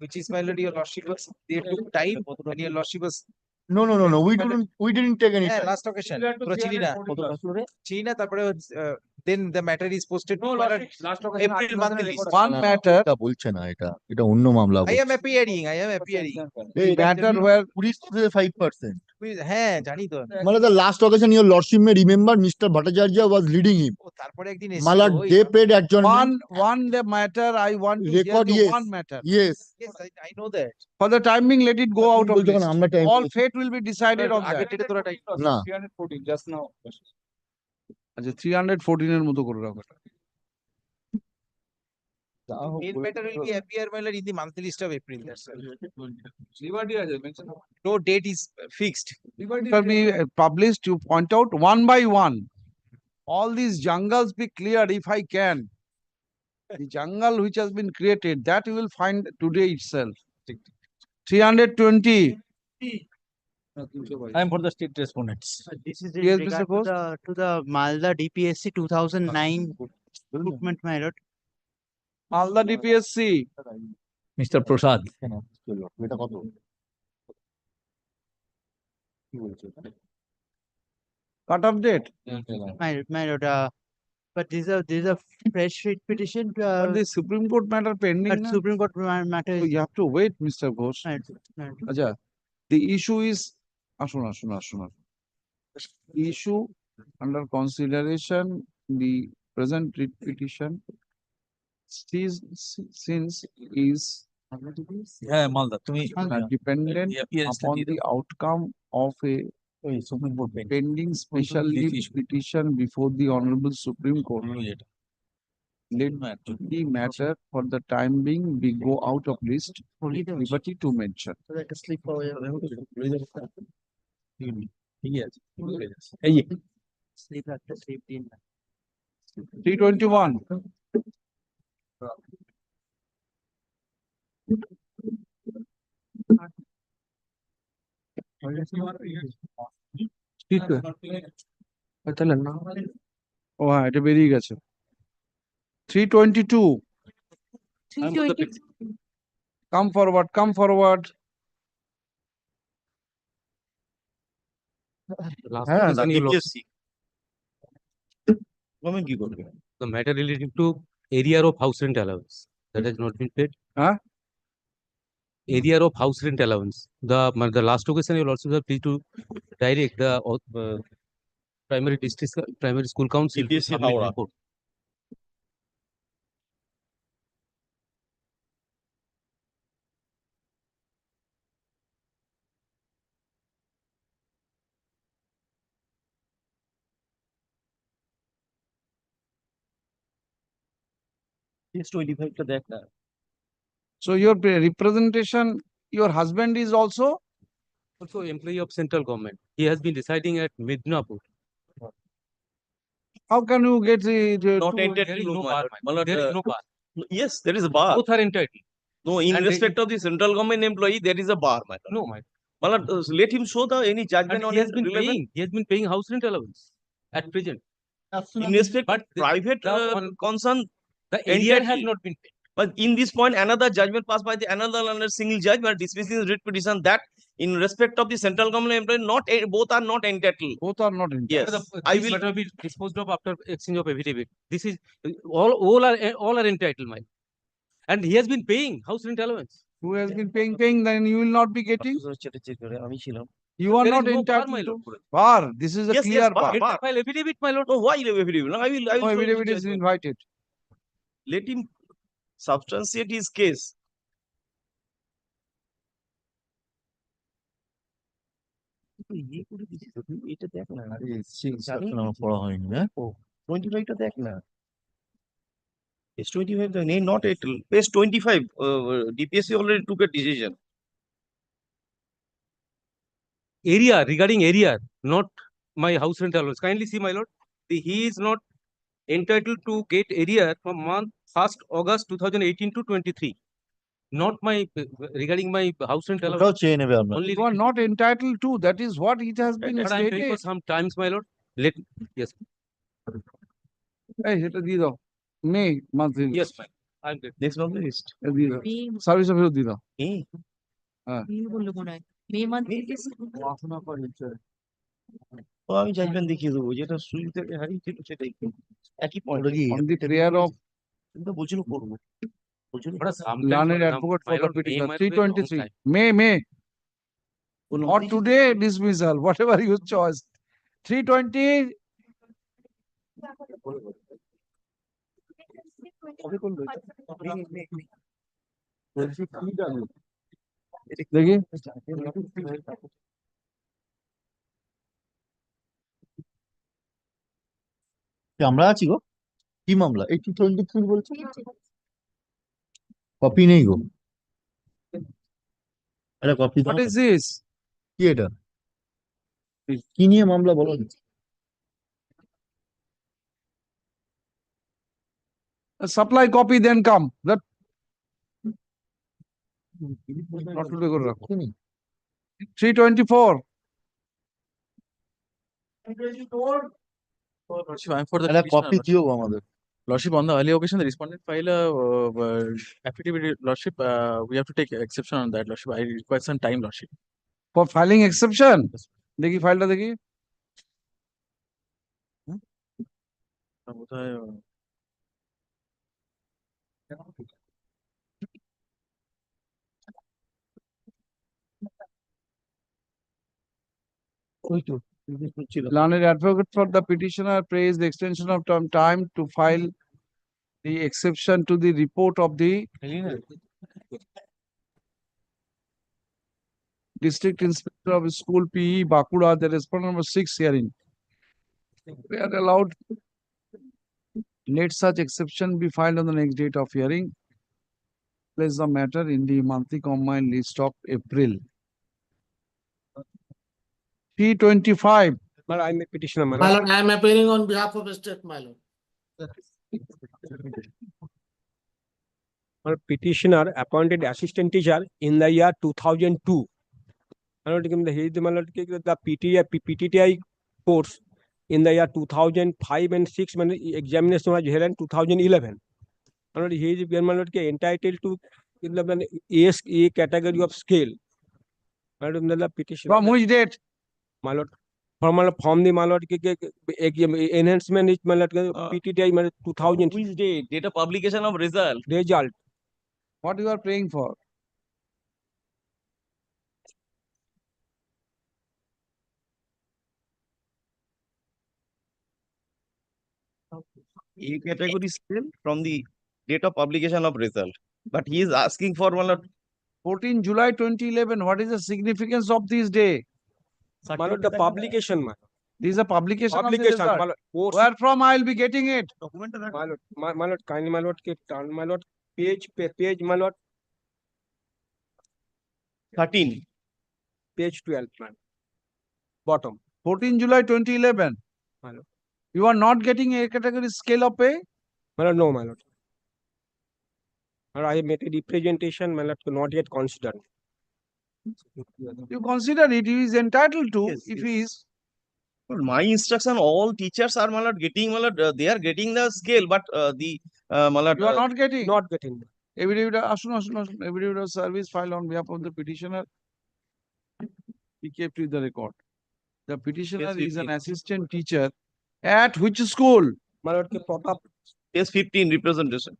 which is my lord, your lordship was, they took time and your lordship was. no we didn't take any time. Last occasion. China, তারপরে then the matter is posted to my lord, April month release. One matter এটা বলছে না এটা অন্য মামলা I am appearing. এই matter where 5%. হ্যাঁ জানি তো। মানে the last occasion your lordship may remember Mr. Bhattacharya was leading him. তারপরে একদিন Malad they paid adjournment. one the matter I want to Record, hear the yes. one matter. Yes. Yes, I know that. For the timing, let it go out of বলছো কেন, list. আমরা time All পেয়েছি। fate will be decided on আগের that. ডেটে তোরা time না 314 just now. আচ্ছা 314 এর মতো করে রাখো। main matter will be appear my lord in the monthly list of April. That's all. No date is fixed. Can be published, you point out one by one. All these jungles be cleared if I can. The jungle which has been created, that you will find today itself. 320. I am for the state respondents. This is Yes, in Mr. regard Ghosh. to the Malda DPSC 2009 recruitment, my lord. Malda DPSC. Mr. Prasad. এটা কত কি বলছো Cut off date. My lord, but these are fresh writ petition. But the Supreme Court matter pending. But na? Supreme Court matter So is. you have to wait, Mr. Ghosh. My lord. Acha, the issue is আসুন। The issue under consideration, the present writ petition since is হ্যাঁ মালদা তুমি dependent upon the outcome of a supreme court pending special leave petition before the Honorable Supreme Court. Let the matter for the time being be go out of list, liberty to mention. Sleep away. Sleep after sleep in. 321. ও হ্যাঁ এটা বেরিয়ে গেছে 322 come forward হ্যাঁ government কি করবে the matter relating to area of house rent allowance that has not been paid. Area of house rent allowance. The last occasion you also have to direct the primary school council. DPSC Howrah. report. so your representation, your husband is also Also employee of central government. He has been residing at Midnapur. how can you get the Not to- entitled There is to no my bar. lord. There is no bar. Yes, there is a bar. Both are entitled. No, in And respect of the central government employee, there is a bar, my lord. No, my. My lord, let him show the any judgment And on he has his been relevant. paying. He has been paying house rent allowance at present. In respect of But the- private concern, The area has entirely. not been paid. But in this point, another judgment passed by the another single judge were dismissing the writ petition that in respect of the central government employee, both are not entitled. Both are not entitled. Yes, I will. Matter will be disposed of after exchange of affidavit. This is all are entitled, my. And he has been paying house rent allowance. Who has been paying, then you will not be getting. You are There is not no bar, entitled my to. lord. Bar. This is a clear bar. Let him file affidavit, my lord. No, why affidavit? No, I will No show you the affidavit is judgment. invited. Let him substantiate his case. এটা দেখ না, পড়া হয়নি, হ্যাঁ? 25 টা দেখ না। Page 25 the name not it. Page 25. DPSC already took a decision. Area, regarding area, not my house rent allowance. Kindly see, my lord. He is not entitled to get area from month 1st August 2018 to 23. Not my regarding my house rent ওটাও allowance. চেয়ে নেবে আপনার। Only You are not entitled to. That is what it has been but I am paying for stated. some times, my lord. Let yes, এই সেটা দিয়ে দাও। May month. yes, ma'am. I'm good. Next on the list. দিয়ে দাও। Service office দিয়ে দাও। হ্যাঁ। ও আমি জাজমেন্ট দেখিয়ে দেবো, যেটা সুইচ থেকে হারিয়েছিল সেটাই একই point. On the prayer of কিন্তু বলছিল করবো। learned advocate for the petitioner. 323. May. Or today dismissal, whatever your choice. 320. দেখি আমরা আছি গো, কি মামলা? 8023 বলছে, কপি নেই গো। আরে কপি what is this? কি এটা? কি নিয়ে মামলা বলো? A supply copy then come. That not today করে রাখো। 324. Lordship, I'm for the একটা petitioner, কপি দিও আমাদের। Lordship, on the earlier occasion, the respondent file a affidavit, Lordship. We have to take exception on that, Lordship. I require some time, Lordship. For filing exception. দেখি ফাইলটা দেখি। বোধহয় Learned advocate for the petitioner praised the extension of time to file the exception to the report of the District Inspector of School PE Bakura, the respondent number 6 hearing. We are allowed. Let such exception be filed on the next date of hearing. Place the matter in the monthly combined list of April. 325. But I am a petitioner, My lord, I am appearing on behalf of the state, my lord. Petitioner appointed assistant teacher in the year 2002. My lord, the PTTI course in the year 2005 and 6, examination was held in 2011. My lord, he is entitled to A category of scale. My lord, the petition. From which date? My lord, from the my lord enhancement is my lord PTTI 2000. Which date? Date of publication of result. Result. What you are praying for? A category scale from the date of publication of result. But he is asking for 14 July 2011. What is the significance of this day? My lord, the publication, man. This is a publication. Publication. Of the result. Where from I will be getting it? My lord, kindly, my lord, my lord, page, my lord. 13. Page 12, man. Bottom. 14 July 2011. My lord. You are not getting A category scale of pay? My lord, no, my lord. I made a representation, my lord, not yet considered. You consider it, he is entitled to, Yes, if yes. he is. But my instruction, all teachers are getting, they are getting the scale, but the You are not getting. Not getting. Affidavit of service filed on behalf of the petitioner. He kept with the record. The petitioner Yes, is an 15. assistant teacher at which school? My lord, Yes, 15 representation.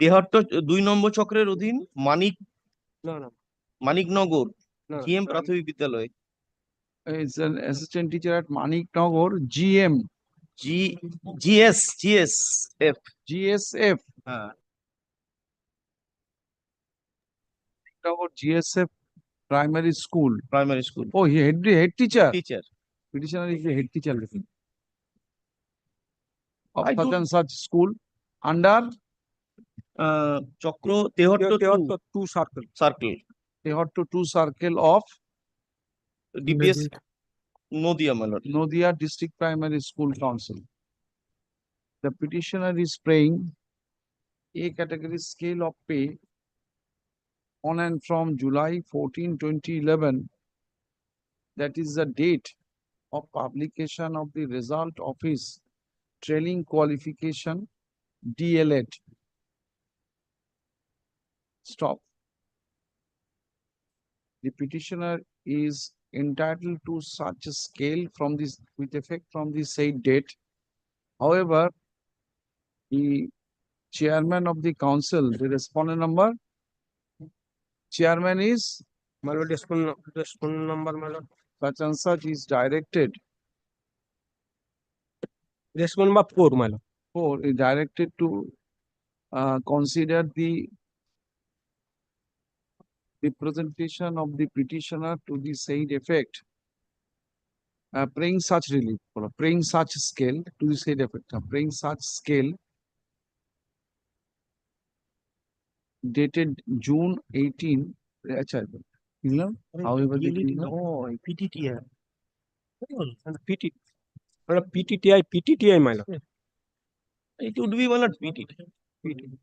Tehatta 2 নম্বর চক্রের অধীন Maniknagar GM প্রাথমিক বিদ্যালয়। Is an assistant teacher at Manik Nagar, GM. GSF. GSF. Nagar GSF Primary School. Primary school. Oh, he head teacher. Teacher. Petitioner is the head teacher of I such do- and such school under চক্র Tehatta 2 circle Tehotto 2 circle of DPS Nadia my lord. Nodia District Primary School Council. The petitioner is paying A category scale of pay on and from July 14, 2011. That is the date of publication of the result of his trailing qualification DLED. Stop. The petitioner is entitled to such a scale from this with effect from the said date. However, the chairman of the council, the respondent number, chairman is My lord, respondent number, my lord. such and such is directed. Respondent number 4, my lord. 4 is directed to consider the representation of the petitioner to the said effect, praying such relief, praying such scale to the said effect, praying such scale dated June 18. আচ্ছা, বুঝলাম? However, the PTTI. PTTI, my lord. It would be my lord PTT.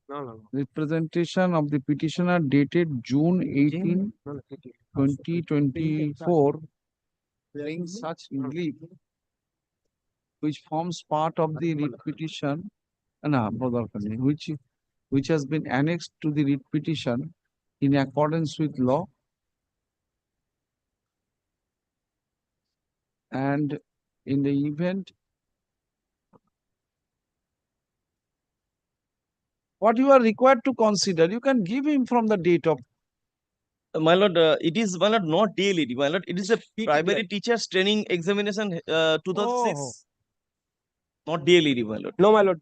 No. representation of the petitioner dated June 18, 2024, praying such relief which forms part of the writ petition, which has been annexed to the writ petition in accordance with law and in the event what you are required to consider, you can give him from the date of My lord, it is my lord not daily, my lord. It is a primary teachers training examination 2006. Oh. Not daily, my lord. No, my lord.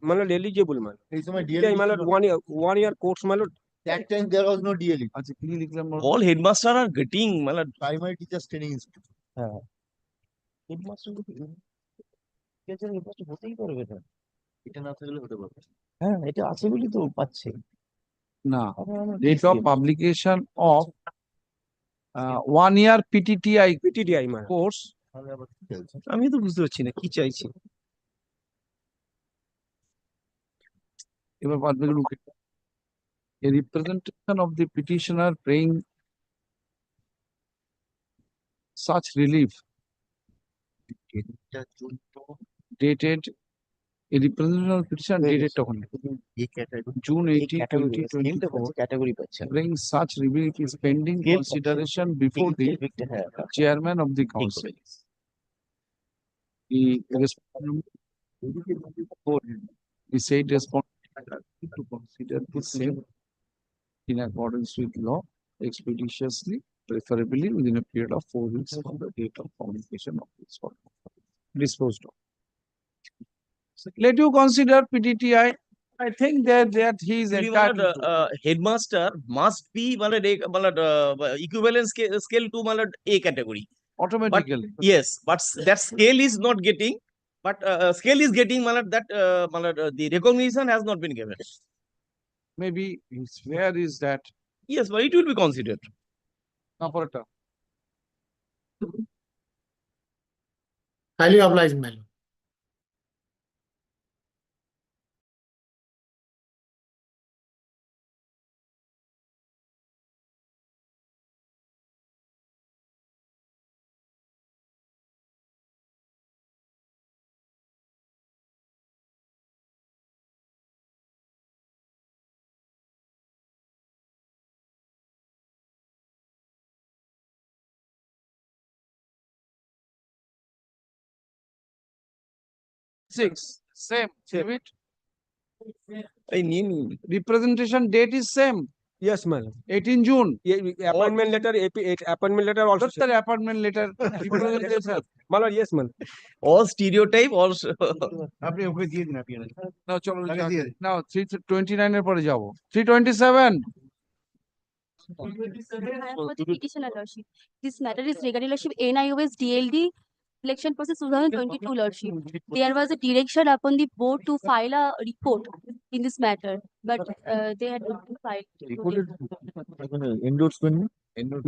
My lord, eligible, my lord. এই সময় PTTI, my lord, 1 year course, my lord. That time there was no DLE. আচ্ছা কি লিখলাম All headmaster are getting my lord. Primary teachers training institute. Headmaster headmaster হতেই পারবে না। এটা না থাকলে হতে পারবে। হ্যাঁ, এটা আছে বলি তো পাচ্ছে। না, date of publication of 1 year PTTI my lord. course. আমি তো বুঝতে পারছি না কি চাইছি। এবার বাদ বাকি লুকে a representation of the petitioner praying such relief dated a representation of petitioner dated তখন June 18, 2024, praying such relief is pending consideration before the chairman of the council. The respondent the said respondent to consider the same in accordance with law expeditiously, preferably within a period of 4 weeks from the date of communication of this form disposed of. Let you consider PTTI. I think that he is entitled to. Headmaster must be equivalent scale to A category. Automatically. But, yes, but that scale is not getting. But scale is getting that the recognition has not been given. Maybe where is that? Yes, but it will be considered. Operator. Highly obliged, my lord. 6, same, leave it. I need. Representation date is same, Yes, madam. 18 June. Appointment letter, appointment letter also. What's the appointment letter? Representation. My lord, yes, madam. All stereotype, all. Now, chalo, now 329 এর পরে যাবো 327. For the petitioner lordship, this matter is regarding lordship NIOS DLD election process 2022 lordship. There was a direction upon the board to file a report in this matter, but they had not filed. Endorsement.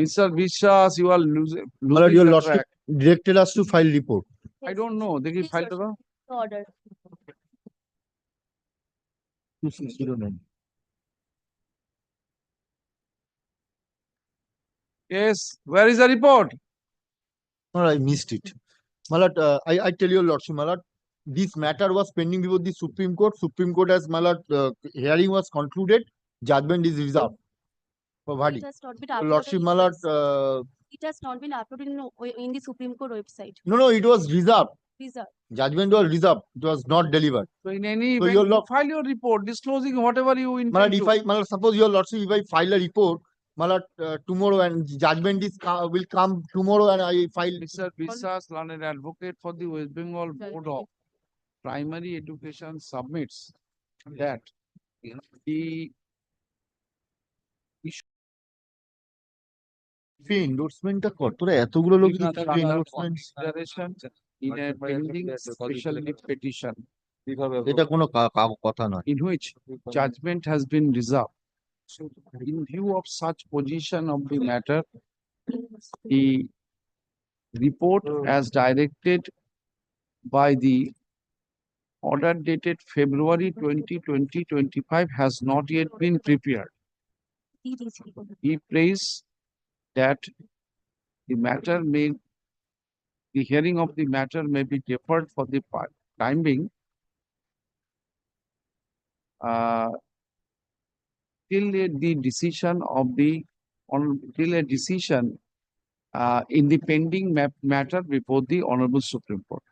Mr. Vishwas, you are losing My lord, your the lordship track. directed us to file report. I don't know. They can Yes, file lordship. the Order. 2609. Yes. Where is the report? No, I missed it. My lord, I tell your lordship, my lord, this matter was pending before the Supreme Court. Supreme Court has, my lord, hearing was concluded. Judgment is reserved for It verdict. has not been Your uploaded. lordship, my lord, It has not been uploaded in the Supreme Court website. no, it was reserved. Reserved. Judgment was reserved. It was not delivered. So in any So event, your you lord, file your report disclosing whatever you my lord, intend if to. I, my lord, suppose your lordship, if I file a report, my lord, tomorrow and judgment is will come tomorrow and I file. Mr. Vishwas, learned advocate for the West Bengal Board of Primary Education submits that the এন্ডোর্সমেন্টটা কর তোরা এতগুলো লোক consideration in a pending special leave petition এটা কোনো কথা নয় in which judgment has been reserved. In view of such position of the matter, the report as directed by the order dated February 2025 has not yet been prepared. He prays that the hearing of the matter may be deferred for the time being till the decision of the till a decision in the pending matter before the Honorable Supreme Court.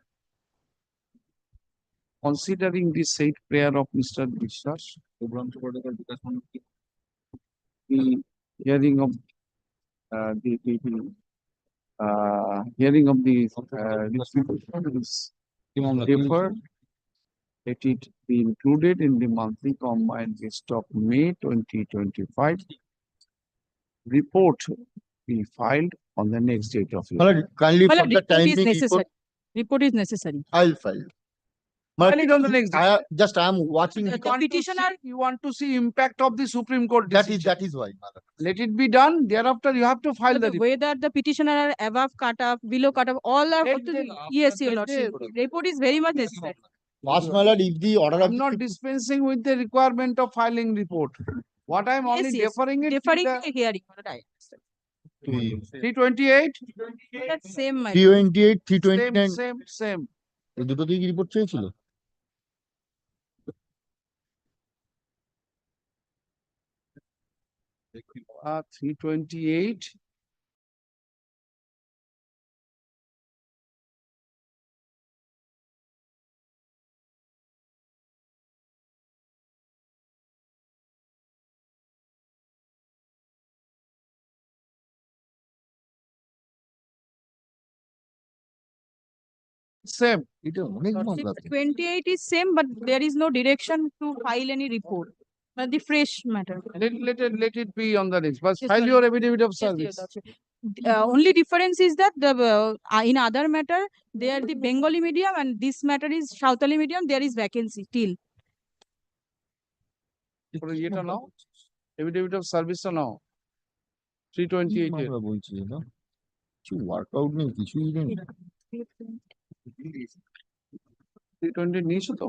Considering the said prayer of Mr. Vishwas, the hearing of hearing of the is deferred. Let it be included in the monthly combined list of May 2025. Report be filed on the next date of it. kindly Well, for the report is timing necessary. Report is necessary. I'll file. File it on the next day. I am watching. You want to see- you want to see impact of the Supreme Court decision. That is why. Let it be done. Thereafter, you have to file the report. Whether the petitioner are above cutoff, below cutoff, all are. Yes, your lordship. Report is very much necessary. Last, my lord, if the order of I'm not dispensing with the requirement of filing report. What I'm only Yes, deferring it. Deferring the hearing. 328. That's same. my lord. 328, 329 Same. এই দুটোতেই কি report চেয়েছিল? 328. Same. এটা অনেক Lordship, মামলা। 28 is same, but there is no direction to file any report. But the fresh matter. Let it be on the next. But Yes, file my your lord. affidavit of Yes, your service. lordship. Only difference is that the in other matter they are the Bengali medium and this matter is Sautali medium. There is vacancy till. For এটা নাও affidavit of service টা নাও 328 এর। মামলা বলছি না কিছু workout নেই কিছুই নেই 320 নিয়েছো তো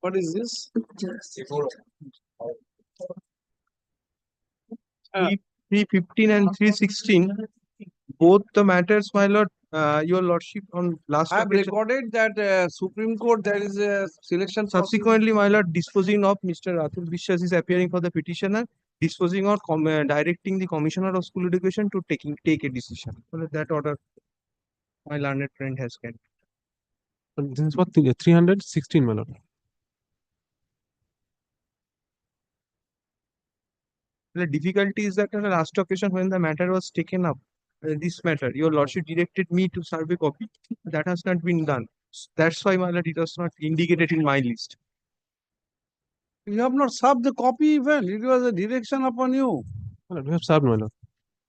What is this? 315 and 316, both the matters, my lord, your lordship, on last I have occasion. recorded that Supreme Court, there is a selection. Subsequently, my lord, disposing of Mr. Atul বিশ্বাস is appearing for the petitioner, disposing or directing the Commissioner of School Education to take a decision. Well, that order my learned friend has carried. This is what 316, my lord. The difficulty is that on the last occasion when the matter was taken up, this matter, your lordship directed me to serve a copy. That has not been done. That's why, my lord, it was not indicated in my list. You have not served the copy even. It was a direction upon you. My lord, we have served, my lord.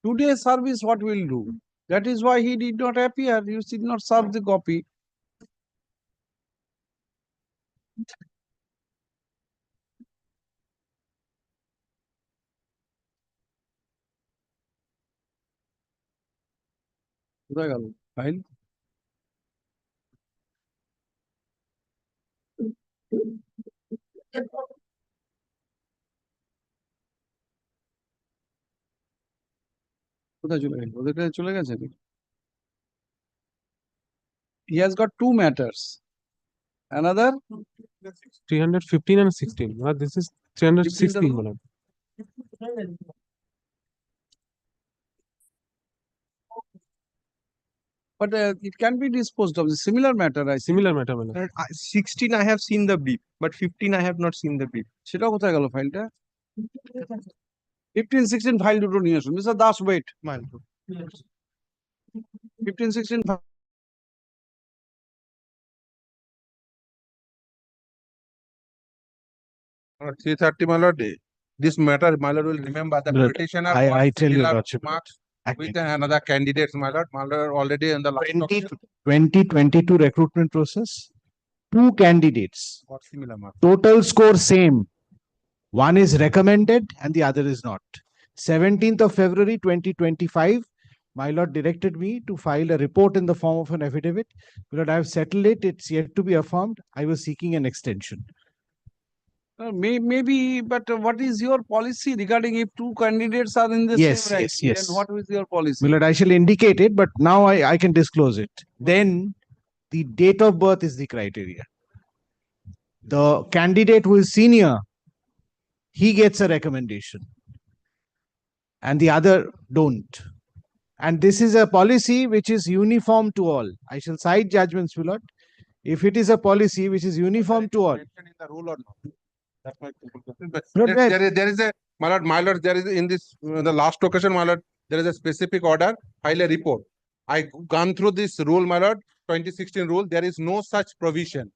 Today's service, what will do? That is why he did not appear. You did not serve the copy. কোথায় গেল file? কোথায় চলে গেল? ওদের কাছে চলে গেছে? He has got two matters. Another 315 and 16. Well, this is 316, my lord. But it can be disposed of. The similar matter, I see. Similar matter, my lord. 16 I have seen the brief, but 15 I have not seen the brief. সেটা কোথায় গেল ফাইলটা? 15, 16 file দুটো নিয়ে আসুন। Mr. Das, wait. 15, 16 330, my lord. This matter, my lord, will remember the But petitioner I got tell you, similar Lordship, marks with another candidate, my lord. My lord, already in the last 2022 recruitment process, two candidates, got similar marks. total score same. One is recommended and the other is not. 17th of February 2025, my lord directed me to file a report in the form of an affidavit. My lord, I have settled it. It's yet to be affirmed. I was seeking an extension. Maybe, but what is your policy regarding if two candidates are in the Yes, same rank? yes. Then what is your policy? My lord, I shall indicate it, but now I can disclose it. Then the date of birth is the criteria. The candidate who is senior, he gets a recommendation and the other don't. And this is a policy which is uniform to all. I shall cite judgments, my lord. If it is a policy which is uniform to all. In the rule or not? That's my question. But No, there is a, my lord, there is in this, the last occasion, my lord, there is a specific order, file a report. I gone through this rule, my lord, 2016 rule, there is no such provision.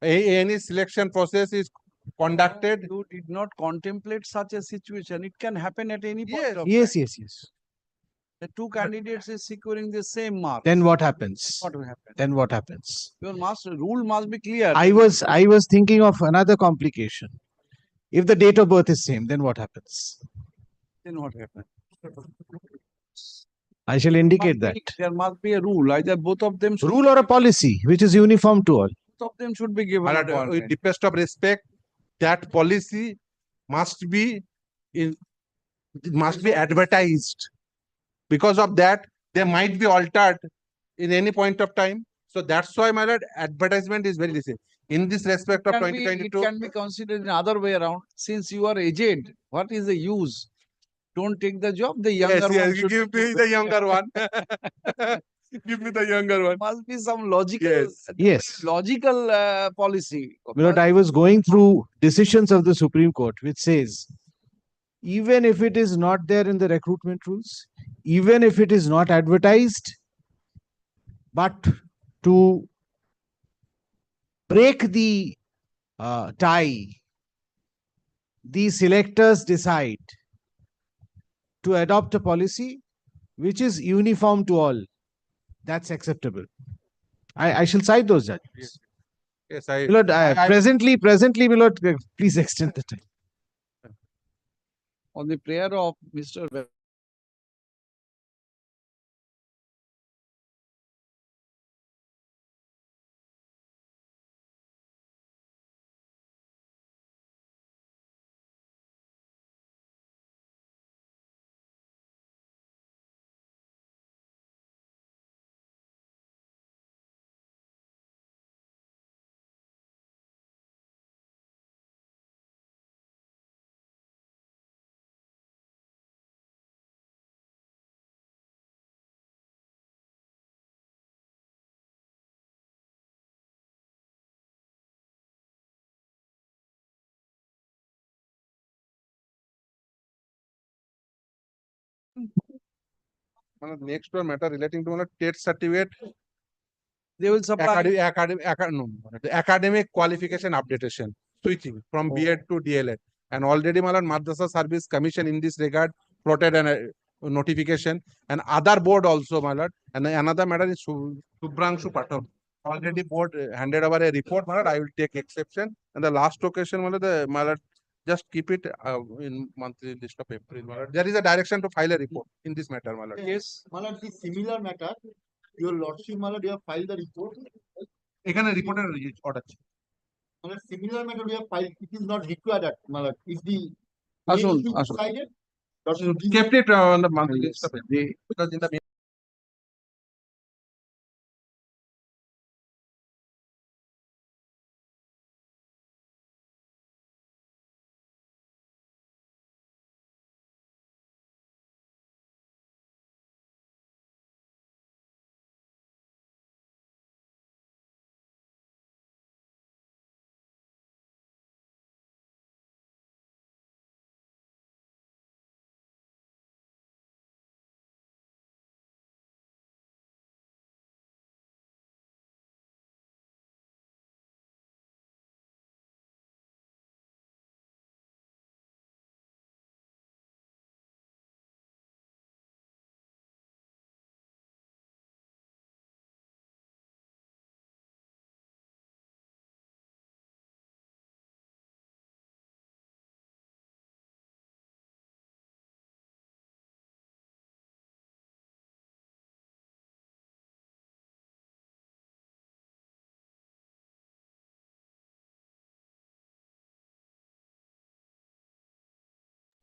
Any selection process is conducted. You did not contemplate such a situation. It can happen at any point of Yes, time. yes. The two candidates is securing the same mark. Then what happens? What will happen? Then what happens? Your rule must be clear. I was thinking of another complication. If the date of birth is same, then what happens? Then what happens? I shall indicate that. There must be a rule. Either both of them should Rule or a policy which is uniform to all. both of them should be given. My lord, with the best of respect, that policy must be advertised. Because of that, they might be altered in any point of time. So that's why, my lord, advertisement is very necessary. In this respect of 2022. It can be considered in other way around. Since you are aged, what is the use? Don't take the job. The younger one should Give me the younger one. Give me the younger one. Must be some logical, Yes. logical policy. My lord, I was going through decisions of the Supreme Court which says, even if it is not there in the recruitment rules, even if it is not advertised, but to break the tie, the selectors decide to adopt a policy which is uniform to all. That's acceptable. I shall cite those judgments. Yes, My lord, presently, my lord, please extend the time. On the prayer of Mr. Next one matter relating to TET certificate, They will supply. the academic qualification updatation, switching from B.Ed to D.El.Ed. And already Madrasa Service Commission in this regard plotted an notification, and other board also, my lord. And another matter is Subrangshu Patel. Already board handed over a report, my lord. I will take exception. And the last occasion, my lord, just keep it in monthly list of April, my lord. There is a direction to file a report in this matter, my lord. Yes. My lord, the similar matter, your lordship, my lord, you have filed the report. এখানে reporter order. My lord, similar matter we have filed. It is not required, my lord. If the Ashun, issue Ashun. decided, lordship, Kept it on the monthly list of April. Because in the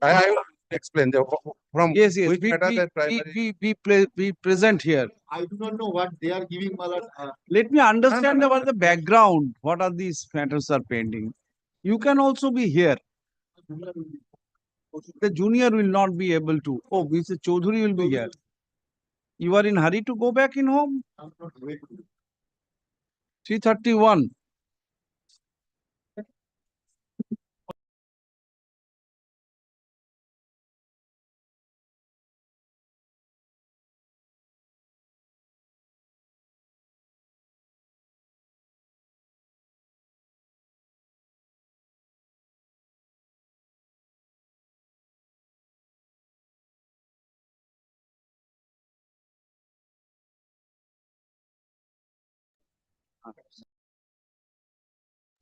I will explain from Yes, yes. which matter that primary. Be present here. I do not know what they are giving, my lord. Let me understand about the background. What are these matters are pending? You can also be here. The junior will not be able to. Oh, Mr. Chaudhary will be here. You are in hurry to go back in home? 3:31.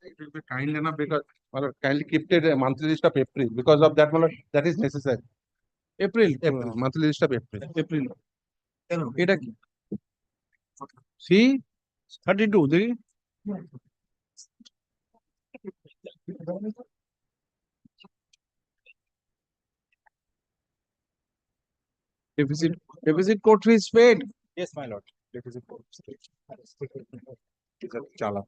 It will be kind enough because kindly keep it a monthly list of April. Because of that, that is necessary. April. Monthly list of April. April. এটা কি? See? 32, দেখি? Deficit court fees paid. Yes, my lord. Deficit court fees paid. Chala.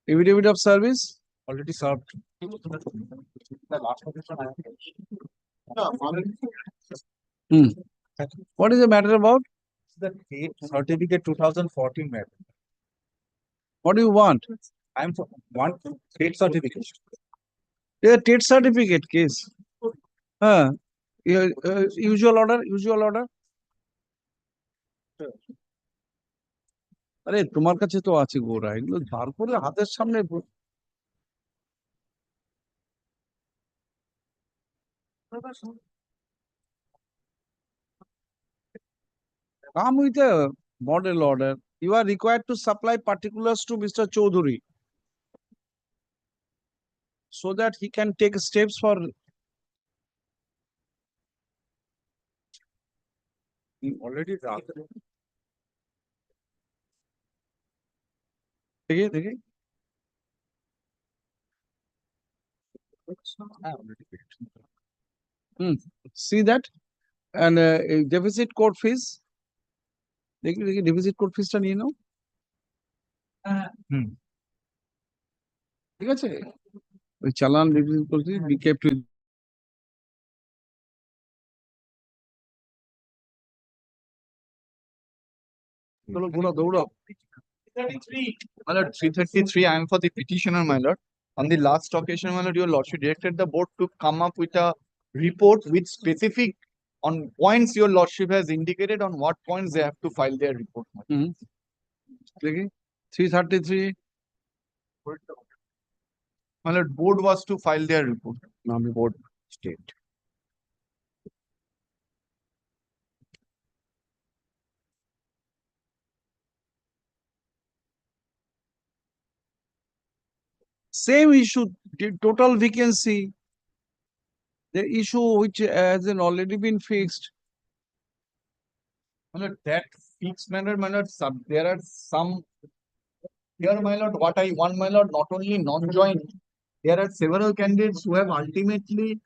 Affidavit of service. Already served. What is the matter about? The date certificate 2014 matter. What do you want? I want date certificate. It is a TET certificate case. Usual order, usual order. আরে তোমার কাছে তো আছে গোরা, এগুলো ধার করে হাতের সামনে come with a model order. You are required to supply particulars to Mr. Chaudhary so that he can take steps for Already देखिए देखिए see that and deficit court fees देखिए देखिए deficit court fees টা নিয়ে নাও ঠিক আছে ওই চালান deficit court fees be kept with চলো ঘোড়া দৌড়াও 333. My lord, 333. I am for the petitioner, my lord. On the last occasion, my lord, your lordship directed the board to come up with a report with specific on points your lordship has indicated on what points they have to file their report. Mhm. Clicking. 333. My lord, board was to file their report. Now the board state. Same issue, the total vacancy. The issue which has already been fixed. My lord, that fixed manner, my lord, there are some here, my lord, what I want, my lord, not only non-joint, there are several candidates who have ultimately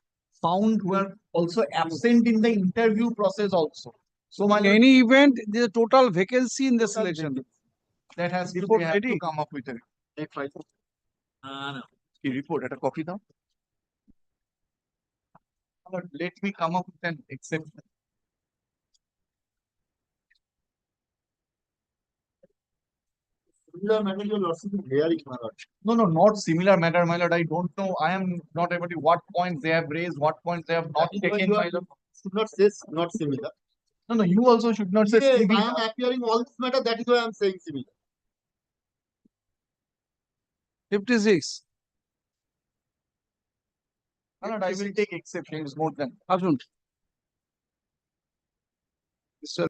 found who are also absent in the interview process also. So, my In lord, any event, the total vacancy in the selection. that has to, report they have to ready? come up with a next file. কি report, একটা copy দাও। But let me come up with an exception. Similar matter your lordship is hearing, my lord. No, no, not similar matter, my lord. I don't know. I am not able to what points they have raised, what points they have not That is why taken, you my are- lord. should not say not similar. No, no, you also should not say Yes, I similar. am appearing all this matter, that is why I am saying similar. 56. My lord, I will take exceptions more than. Arjun. Mr.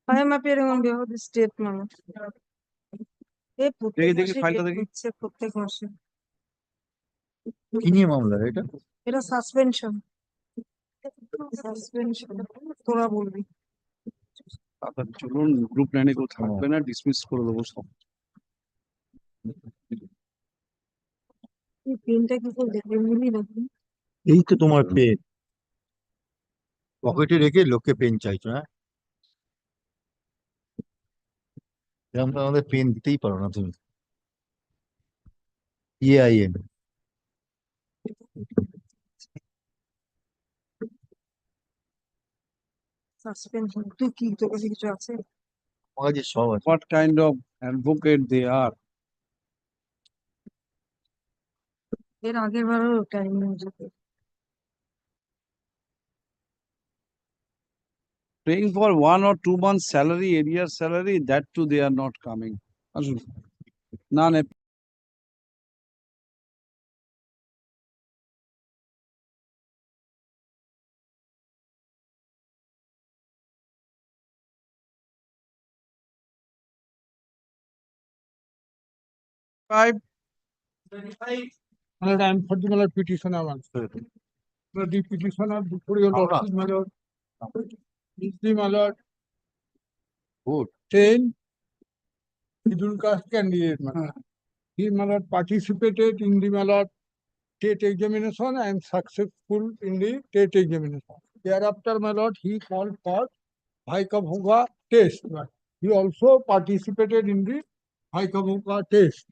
I am appearing on behalf of the state memo. এই প্রত্যেক দেখি মাসে ফাইলটা date দেখি। হচ্ছে প্রত্যেক মাসে। কি নিয়ে মামলা এটা? এটা সাসপেনশন। সাসপেনশন তোরা বলবি। আপনার চলুন গ্রুপ 9 কেউ থাকবে না, ডিসমিস করে দেবো সব। এই পেনটা কি করে দেখবে এমনি নাকি? এই তো তোমার পেন পকেটে রেখে লোককে পেন চাইছো, হ্যাঁ? এরকম তো আমাদের পেন দিতেই পারো না তুমি। EIN সাসপেনশন তুই কি তোর কাছে কিছু আছে? আমার কাছে সব আছে। What kind of advocate they are? এর আগের বারও টাইম নিয়ে যেত। Paying for 1 or 2 months salary, area salary, that too they are not coming. Arjun. None. Five. My lord, I am particular petitioner also. The petitioner before your lordship, my lord, is the, my lord, Good. 10 scheduled caste candidate, my lord. He, my lord, participated in the, my lord, TET examination and successful in the TET examination. Thereafter, my lord, he called for Bhaikabhoga test. He also participated in the Bhaikabhoga test.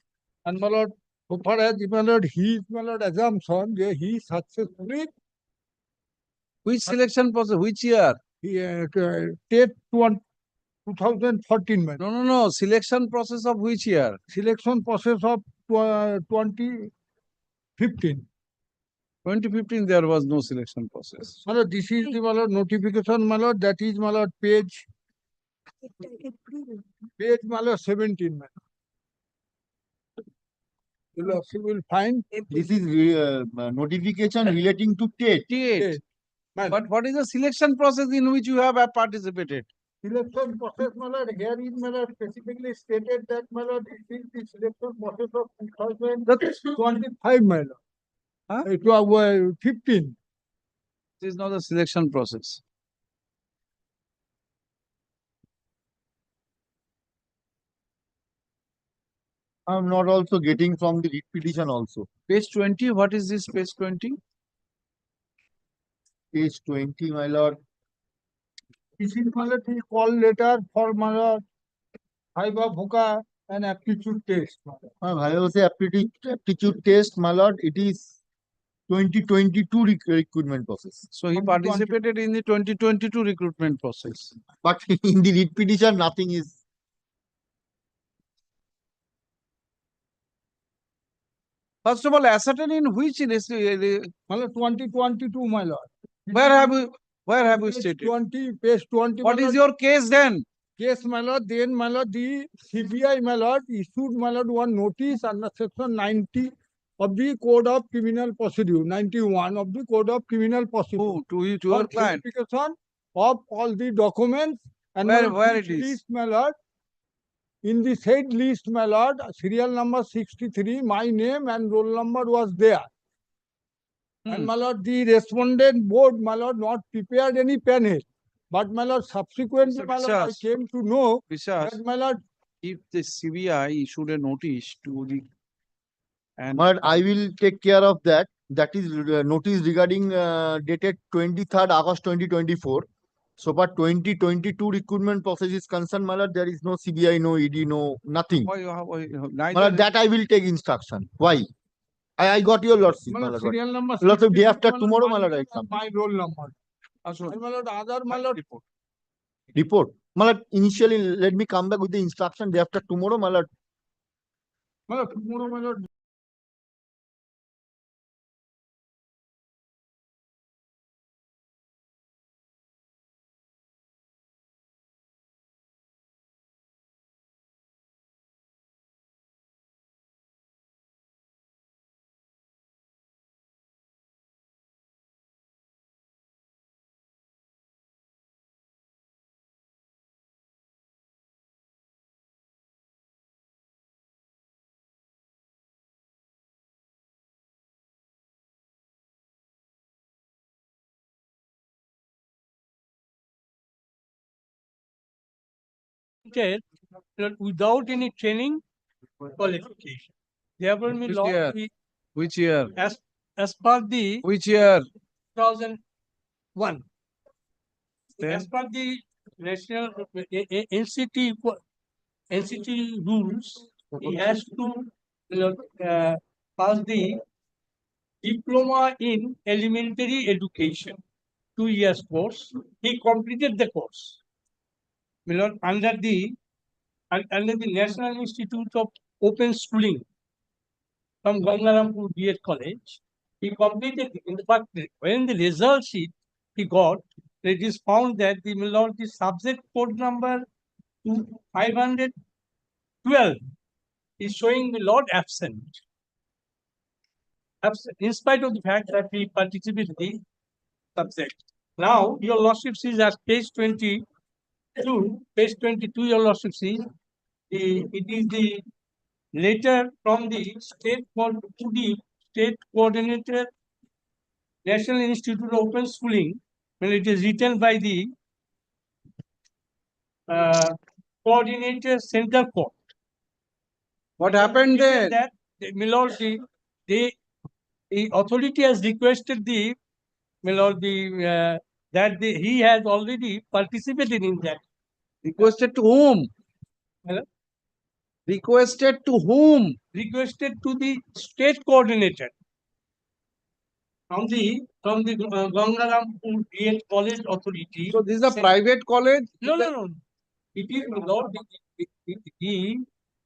And my lord, so far as my lord, his, my lord, assumption that he successfully Which selection process? Which year? TET 2014, man. No. Selection process of which year? Selection process of 2015. 2015, there was no selection process. My lord, this is the, my lord, notification, my lord, that is, my lord, page, my lord, 17, man. The lordship will find. This is notification relating to TET. Date. But what is the selection process in which you have participated? Selection process, my lord, here is, my lord, specifically stated that, my lord, it is the selection process of 2025, my lord. Huh? It was 15. This is not the selection process. I'm not also getting from the writ petition also. Page 20, what is this page 20? Page 20, my lord. This is, my lord, the call letter for, my lord, Haiba Bhuka and aptitude test. I will say aptitude test, my lord. It is 2022 recruitment process. So he participated in the 2022 recruitment process. But in the writ petition, nothing is. First of all, ascertain in which 2022, my lord. Where have you Page stated? 20, page 20. What my is lord. your case then? Case, my lord, then, my lord, the CBI, my lord, issued, my lord, one notice under section 90 of the Code of Criminal Procedure, 91 of the Code of Criminal Procedure. To your for client. verification of all the documents. And Where- my lord, where which it is? list, my lord, in the said list, my lord, serial number 63, my name and roll number was there. And my lord, the respondent board, my lord, not prepared any panel. But my lord, subsequently, Mr. my lord, I Vishwas. came to know Vishwas, that, my lord, if the CBI issued a notice to the and But I will take care of that. That is notice regarding dated 23rd August 2024. So far 2022 recruitment process is concerned, my lord, there is no CBI, no ED, no nothing. why My lord, that I will take instruction. Why? I got your lordship, my my lord, lord. serial number Lordship, day 63, after my lord, tomorrow, my my lord, I name come. and my roll number. And my lord, other, my lord, Report. My lord, initially, let me come back with the instruction. Day after tomorrow, my lord. my lord, tomorrow, my lord, without any training qualification. Therefore, my Which lord, year? Which year? as per the Which year? 2001, Then? as per the national NCT rules, he has to pass the diploma in elementary education, 2 years course. He completed the course. My lord, under the National Institute of Open Schooling from Gangarampur B.Ed College. He completed, in fact, when the result sheet he got, it is found that the subject code number 512 is showing the lot absent. In spite of the fact that he participated in the subject. Now, your lordship sees as page 22, your lordship sees, it is the letter from the state coordinator, National Institute of Open Schooling, when it is written by the coordinator center court. What happened then? That my lord, the authority has requested he has already participated in that. Requested to whom? Hello? Requested to whom? Requested to the state coordinator from the Gangarampur B.Ed College Authority. So this is a private college? No. It is my lord, the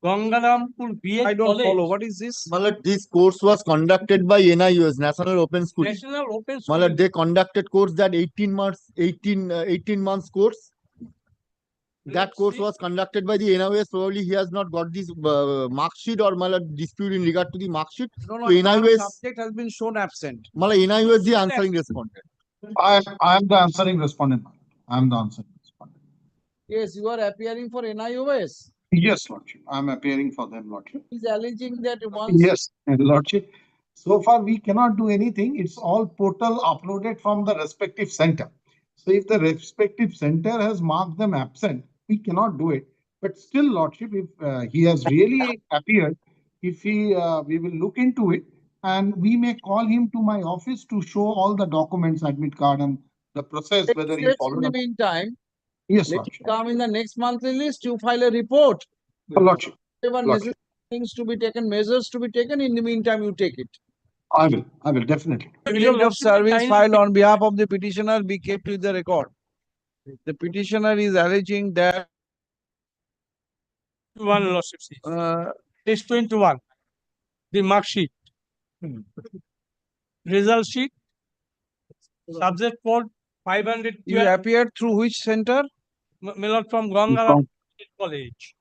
Gangarampur B.Ed I don't College. follow. What is this? My lord, this course was conducted by NIUS, National Open Schooling. National Open My Schooling. lord, they conducted course that 18 months course. that course was conducted by the NIOS. Probably he has not got this mark sheet or dispute in regard to the mark sheet. No, So no, NIOS, subject has been shown absent. NIOS the answering respondent. I am the answering respondent. I am the answering respondent. Yes, you are appearing for NIOS. Yes, Lordship. I am appearing for them, Lordship. He's alleging that once. Yes, Lordship. So far, we cannot do anything. It's all portal uploaded from the respective center. So if the respective center has marked them absent, we cannot do it. But still, Lordship, if he has really appeared, if he, we will look into it and we may call him to my office to show all the documents, admit card and the process, whether he In followed the up. meantime, Yes, let it Lordship. come in the next monthly list, you file a report. Lordship. Whatever necessary things to be taken, measures to be taken, in the meantime, you take it. I will definitely. Date of service filed on behalf of the petitioner be kept with the record. The petitioner is alleging that 1 Lordship. Test 21. The mark sheet. Result sheet. Subject code 500. you appeared through which center? Milord from Gangaram College.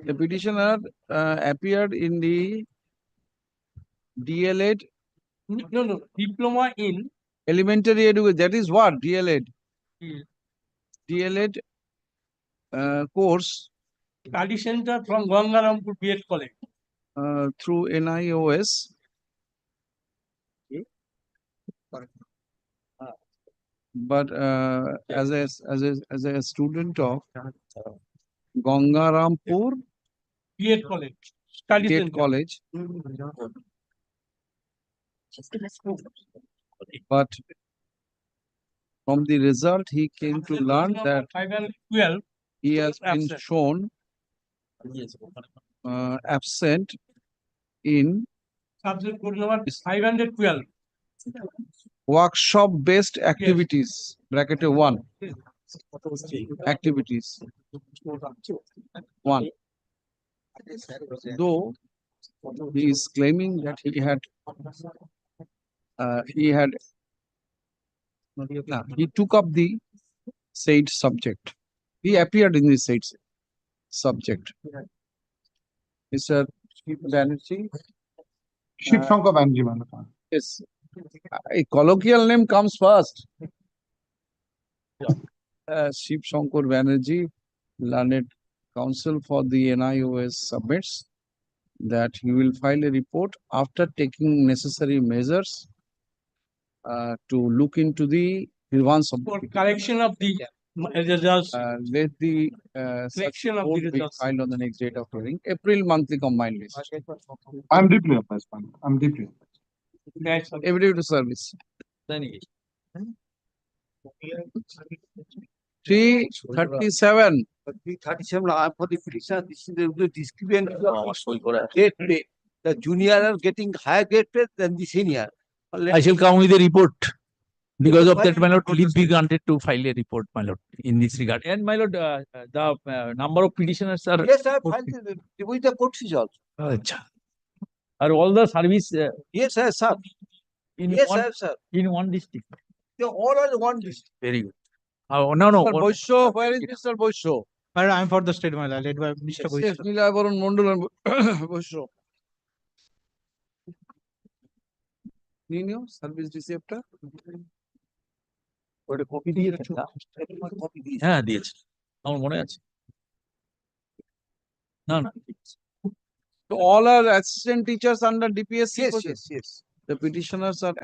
The petitioner appeared in the DLED. No, diploma in Elementary education. That is what DLED. Hmm. DLED course Study Center from Gangarampur B.Ed College. through NIOS. But as a student of Gangarampur B.Ed College. Study State Center. College, but from the result he came to learn that 512. he has been Absent. shown absent in Subject code number 512. workshop based activities bracket 1 activities 1, though he is claiming that he took up the said subject. He appeared in the said subject. Mr. Banerjee. Shiv Shankar Banerjee, Madam. Yes. A colloquial name comes first. Shiv Shankar Banerjee, learned counsel for the NIOS submits that he will file a report after taking necessary measures to look into the grievance of For correction of the results. let the Correction of the report be results. filed on the next date of hearing, April monthly combined list. I'm deeply impressed, Madam. I'm deeply impressed. Every day to service. 337. 337, for the petitioner, this is the discrepant grade pay. The junior are getting higher grade pay than the senior. I shall come with a report. Because of that, my lord, leave be granted to file a report, my lord, in this regard. And my lord, the number of petitioners are. Yes, I have filed with the court fees also. Acha. Are all the service Yes, I have, sir. in Yes, one, I have, sir. in one district? They all are one district. Very good. Oh, no. Mr. Boisho, where is Mr. Boisho? I am for the state, my lord, led by Mr. Yes, Boisho. Nilabaran Mondal and Boisho. Nino, service receptor. ওটা copy দিয়েছেন না? হ্যাঁ দিয়েছে আমার মনে আছে না So all are assistant teachers under DPSC? Yes. The petitioners are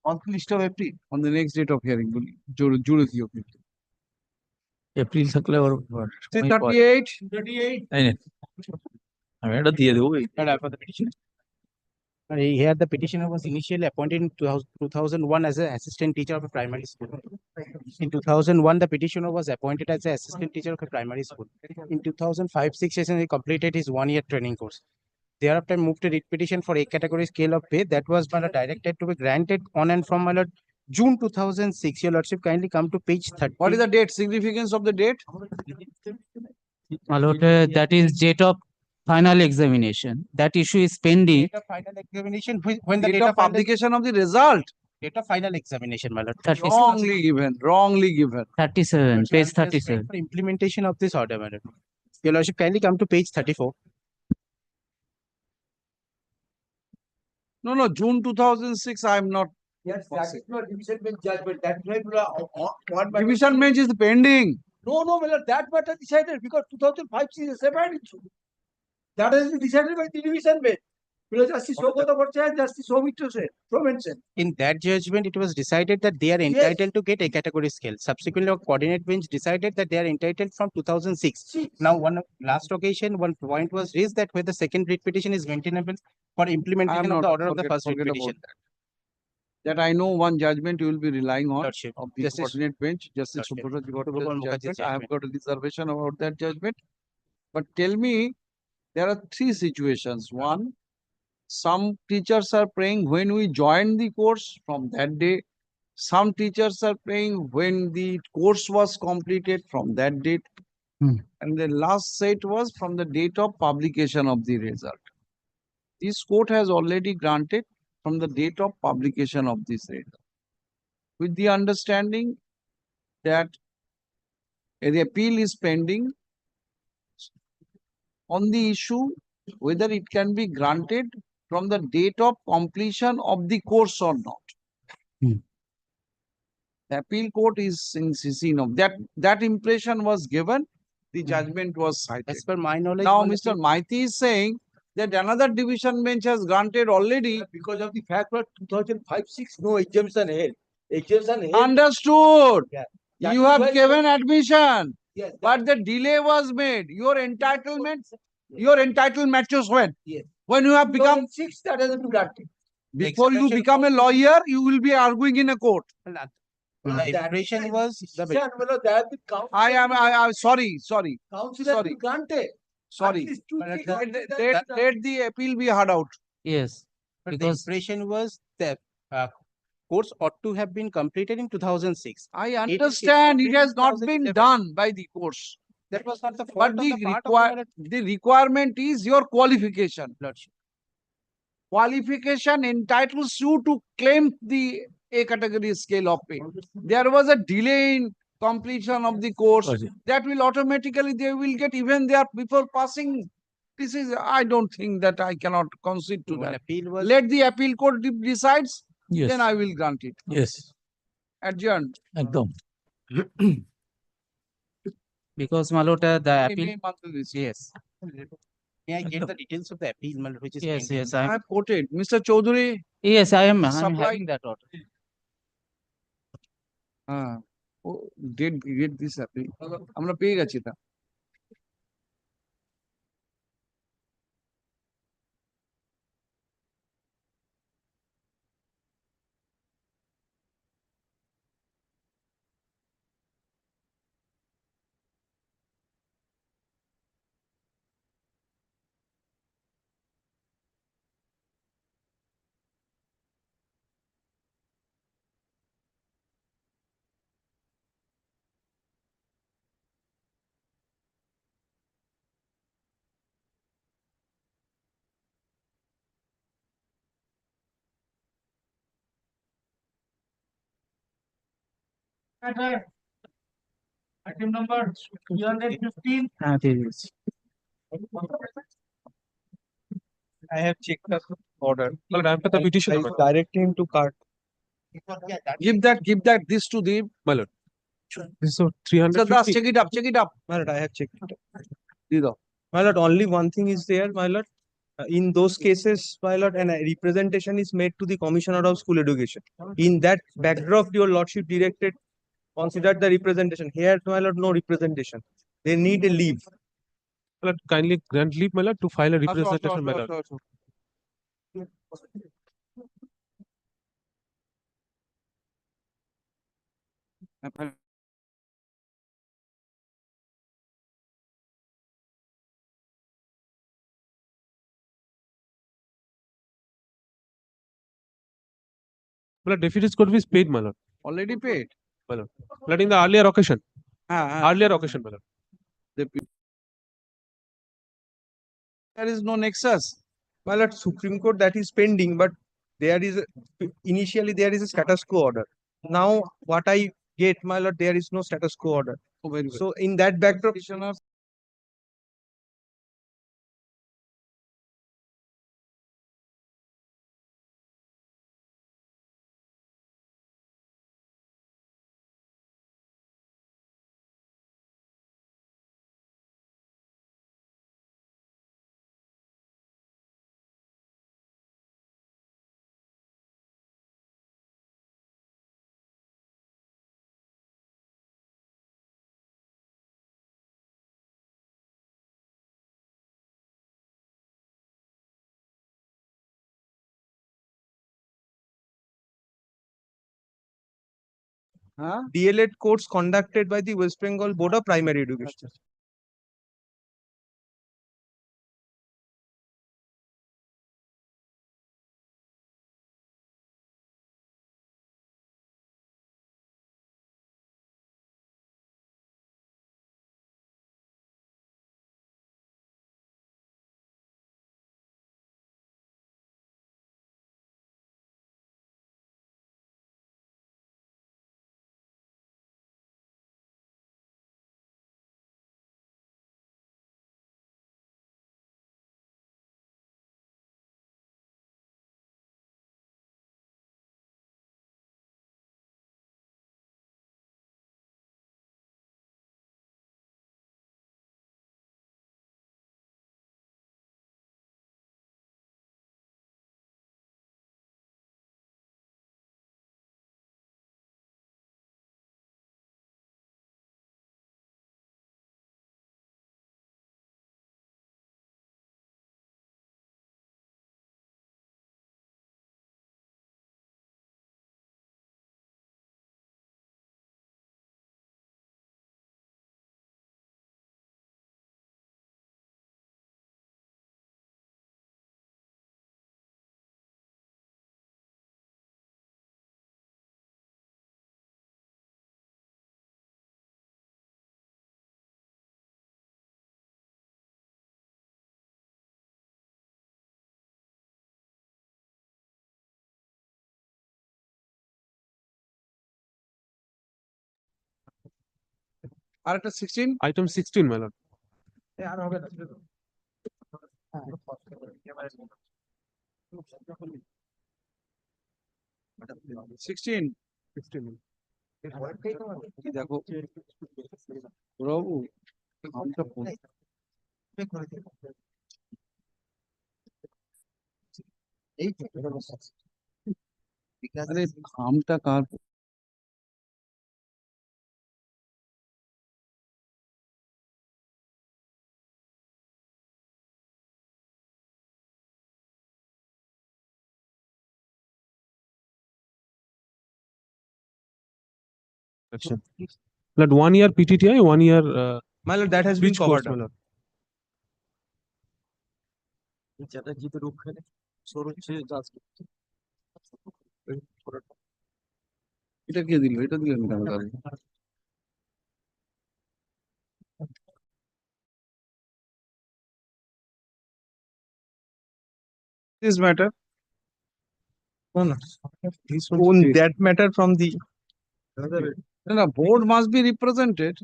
On the list of April, on the next date of hearing, জুড়ে দিও কিন্তু। এপ্রিল থাকলে আবার Say সময় পাই। 38. তাই না? আমি এটা দিয়ে দেবো এই। Here, the petitioner was initially appointed in 2001 as an assistant teacher of a primary school. In 2001, the petitioner was appointed as an assistant teacher of a primary school. In 2005-06 session, he completed his one-year training course. Thereafter, moved to writ petition for A category scale of pay that was directed to be granted on and from my lord June 2006. Your lordship, kindly come to page 30. What is the date? Significance of the date? My lord, that is date of final examination. That issue is pending. Date of final examination, when the Date of publication of the result. date of final examination, my lord. Wrongly given, wrongly given. 37, page 37. For implementation of this order, my lord. Your lordship, kindly come to page 34. No, no, June 2006, I am not. Yes, that is not division bench judgment. That's why one matter. Division bench is pending. No, my lord, that matter decided because 2005 is a separate issue. That has been decided by the division bench. Because Justice Sogota Bhattacharya, Justice Soumitra Sen. In that judgment, it was decided that they are entitled to get a category scale. Subsequently, a coordinate bench decided that they are entitled from 2006. Now, one last occasion, one point was raised that whether the second writ petition is maintainable for implementation of the order of the first writ petition. That I know one judgment you will be relying on Lordship. of the Justice- coordinate bench, Justice Lordship. Subhadraji Subhadraji Bhattacharya's Mukherjee's judgment. I have judgment. got a reservation about that judgment. But tell me, there are three situations. One, some teachers are praying when we join the course from that day. Some teachers are praying when the course was completed from that date. And the last set was from the date of publication of the result. This court has already granted from the date of publication of this result, with the understanding that the appeal is pending on the issue whether it can be granted from the date of completion of the course or not. The appeal court is insisting of that impression was given, the judgment was cited. As per my knowledge, Now, one Mr. Maiti is saying that another division bench has granted already. Because of the fact that 2005-06, no exemption held. Exemption held. Understood. Yeah. You have given admission, Yes. but the delay was made. Your entitlement matches when? Yes. When you have become, 2006, that has been granted. before you become a lawyer, you will be arguing in a court. The impression was I'm sorry. Council has been granted. Sorry. At least 2, 3 Let the appeal be heard out. Yes, but the impression was that course ought to have been completed in 2006. I understand it has not been done by the course. That was not the fault But of the part of the requirement is your qualification. Lordship. Qualification entitles you to claim the A category scale of pay. There was a delay in completion of the course. That will automatically, they will get even there before passing. This is, I don't think that I cannot concede to When that. appeal was Let the appeal court decides, Yes. then I will grant it. Yes, Adjourned. একদম। because my lord, the May appeal. month is this. Yes. May I get the details of the appeal, my lord, which is Yes, pending? yes, I have quoted. Mr. Chaudhary. Yes, I am Supply- having that order. Get this appeal. আমরা পেয়ে গেছি তা। Item number 315. I have checked the order. Well, I have the petition. I direct him to cart. Give that, this to the, my lord. This is so Mr. Das, 350. check it up. My lord, I have checked it. দিয়ে দাও। My lord, only one thing is there, my lord. In those cases, my lord, an representation is made to the Commissioner of School Education. In that backdrop, your lordship directed, considered the representation. Here, my lord, no representation. They need a leave. My lord, kindly grant leave, my lord, to file a representation, my lord. My lord, deficit could be paid, my lord. Already paid. My lord. My lord, in the earlier occasion. Ah, Earlier occasion, my lord. There is no nexus. My lord, Supreme Court, that is pending, but there is initially there is a status quo order. Now, what I get, my lord, there is no status quo order. Oh, very good. So, in that backdrop, DLED course conducted by the West Bengal Board of Primary Education. Article 16. Item 16, my lord. 16. 16. দেখো প্রভু আমটা আরে আমটা কার Action. Lord, 1 year PTTI, 1 year My lord, that has been bridge course, covered my up. lord. এটা কে দিল এটা দিলেন কেন তাহলে this matter On that matter from the no, board must be represented.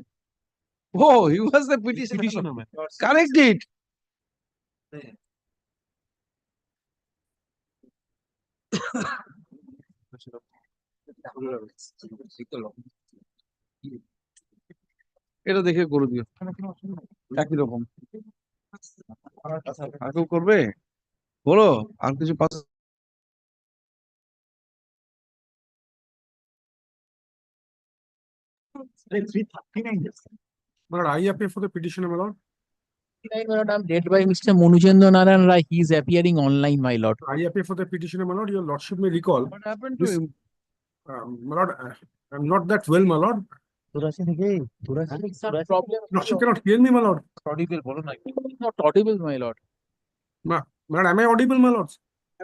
Oh, he was the petitioner. Correct it. এটা দেখে করে দিও একই রকম আর কেউ করবে বলো আর কিছু pass But I appear for the petitioner, my lord. My lord, I'm led by Mr. Monujendra Narayan Rai. He is appearing online, my lord. I appear for the petitioner, my lord. Your lordship may recall. What happened to This, him? my lord, I'm not that well, my lord. Lordship cannot hear me, my lord. Audible, not audible, my lord. My lord, am I audible, my lord?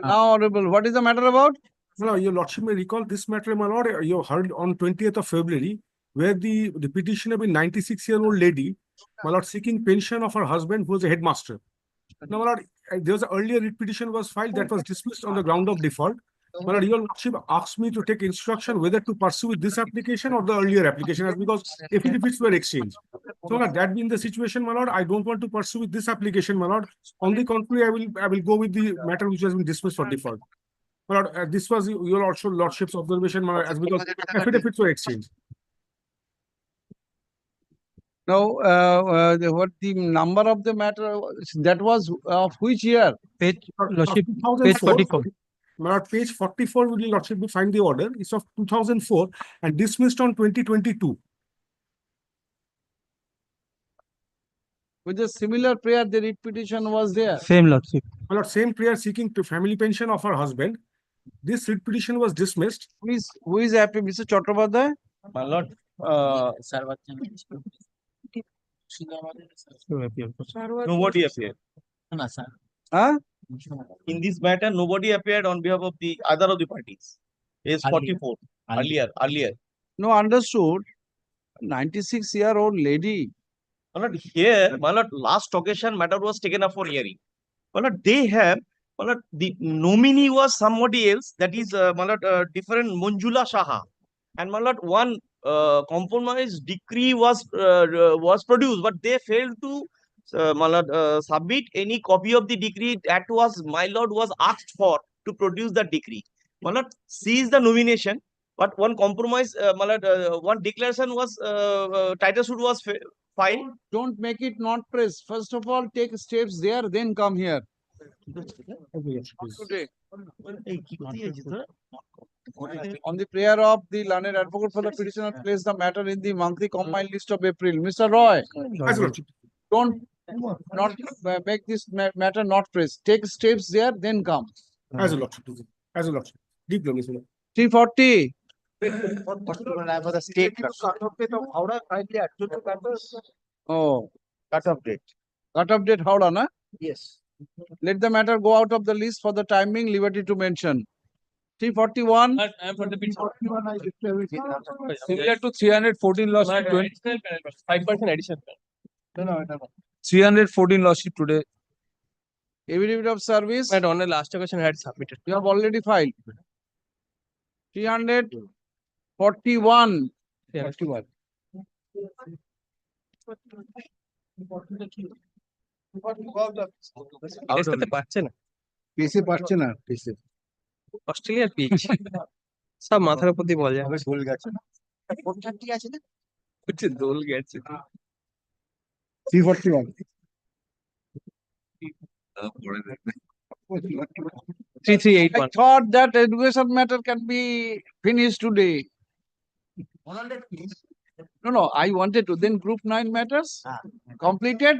Now audible. What is the matter about? My lord, your lordship may recall this matter, my lord. You heard on 20th of February, where the petitioner, a 96-year-old lady, my lord, seeking pension of her husband, who was a headmaster. Now, my lord, there was an earlier writ petition was filed that was dismissed on the ground of default. My lord, your lordship asked me to take instruction whether to pursue with this application or the earlier application, as because affidavits were exchanged. So, my lord, that being the situation, my lord, I don't want to pursue with this application, my lord. On the contrary, I will go with the matter which has been dismissed for default. My lord, this was your lordship's observation, my lord, as because affidavits were exchanged. Now, what the number of the matter that was of which year? Page, lordship, page 2004. 44. My lord, page 44 will lordship be find the order. It's of 2004 and dismissed on 2022. With a similar prayer, the writ petition was there. Same lordship. My lord, same prayer seeking to family pension of her husband. This writ petition was dismissed. Who is happy, Mr. Chattopadhyay? My lord, nobody appeared. Huh? In this matter, nobody appeared on behalf of the other of the parties. Is 44 earlier. No, understood. 96-year-old lady. My lord, here, my lord, last occasion matter was taken up for hearing. My lord, they have, my lord, the nominee was somebody else, that is, my lord, different Manjula Shaha. And my lord, one compromise decree was produced, but they failed to my lord, submit any copy of the decree that was, my lord, was asked for to produce the decree. My lord, sees the nomination, but one compromise, my lord, one declaration was, title suit was filed. Don't make it not press. First of all, take steps there, then come here. Today. On the prayer of the learned advocate for the petitioner, place the matter in the monthly combined list of April. Mr. Roy, don't not make this matter not press. Take steps there, then come. As a lordship. As a lordship. Deep learning, sir. 340. Oh, cut-off date. Cut-off date, Howrah, na? Yes. Let the matter go out of the list for the timing, liberty to mention. 341. I am for the similar to 314 lordship 5% addition. 314 lordship today. Affidavit of service. But on the last occasion I had submitted. You have already filed. 341. 41. করতে পারছে না পেসে পারছে না পেসে অস্ট্রেলিয়ার pitch সব মাথার উপর দিয়ে বল যায় দোল গেছে না আছে না হচ্ছে দোল গেছে 341 I thought that education matter can be finished today. No, I wanted to. Then group 9 matters completed.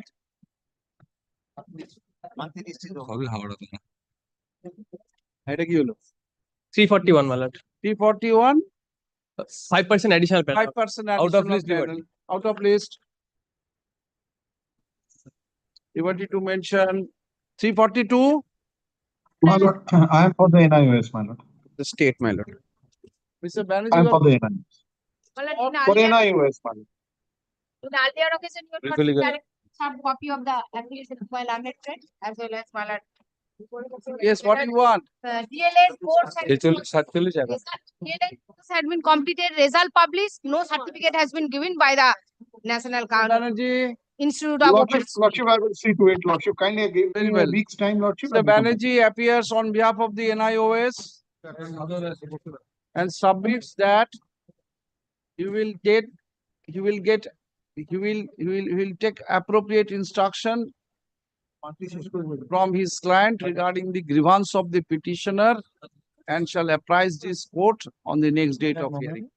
এটা কি হলো 341 my lord 341 5% additional 5% out of list panel, out of list. Liberty to mention 342. My lord, I am for the NIOS, my lord. The state, my lord. Mr. Banerjee, I am for the NIOS. For NIOS, my lord. In earlier occasion, you got to direct some copy of the application of my learned friend as well as my lord. Yes, what do you want? DLS course had DLS had been completed, result published, no certificate has been given by the National Institute of Open Lordship, I will see to it, Lordship. Kindly give me a week's time, Lordship. Mr. Banerjee appears on behalf of the NIOS and submits that he will take appropriate instruction from his client regarding the grievance of the petitioner and shall apprise this court on the next date of hearing.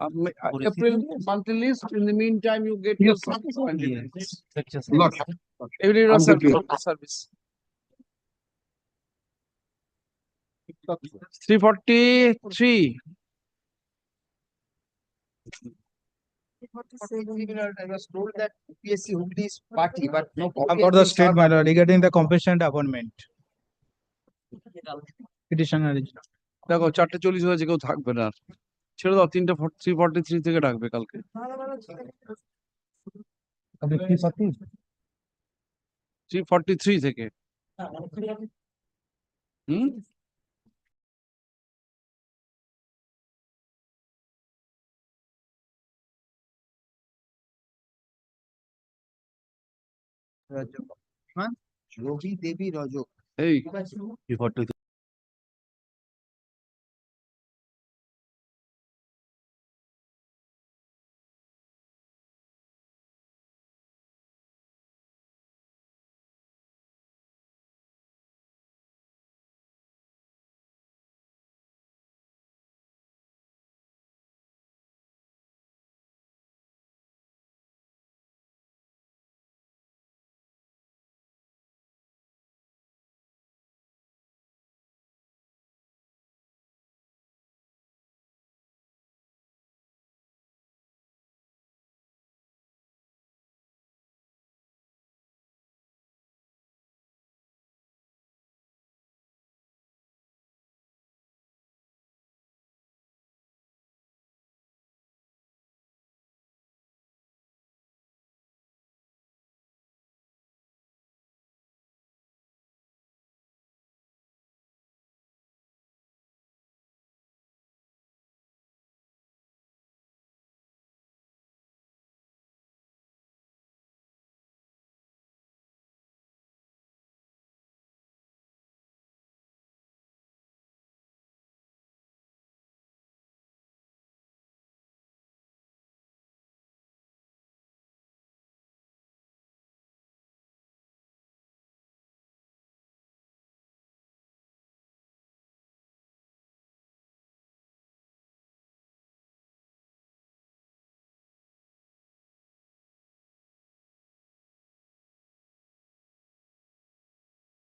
April monthly list. In the meantime, you get your supplementary list. Look, Every I'm service. good. Service. 343. I was told that PSC Hubli is party, but no. For the state matter regarding the compassionate appointment. Petitioner. দেখো 4:40 হয়েছে, কেউ থাকবে না। ছেড়ে দাও, 343 থেকে ডাকবে কালকে। 343 থেকে। হুম? Yogi Devi Rajok. এই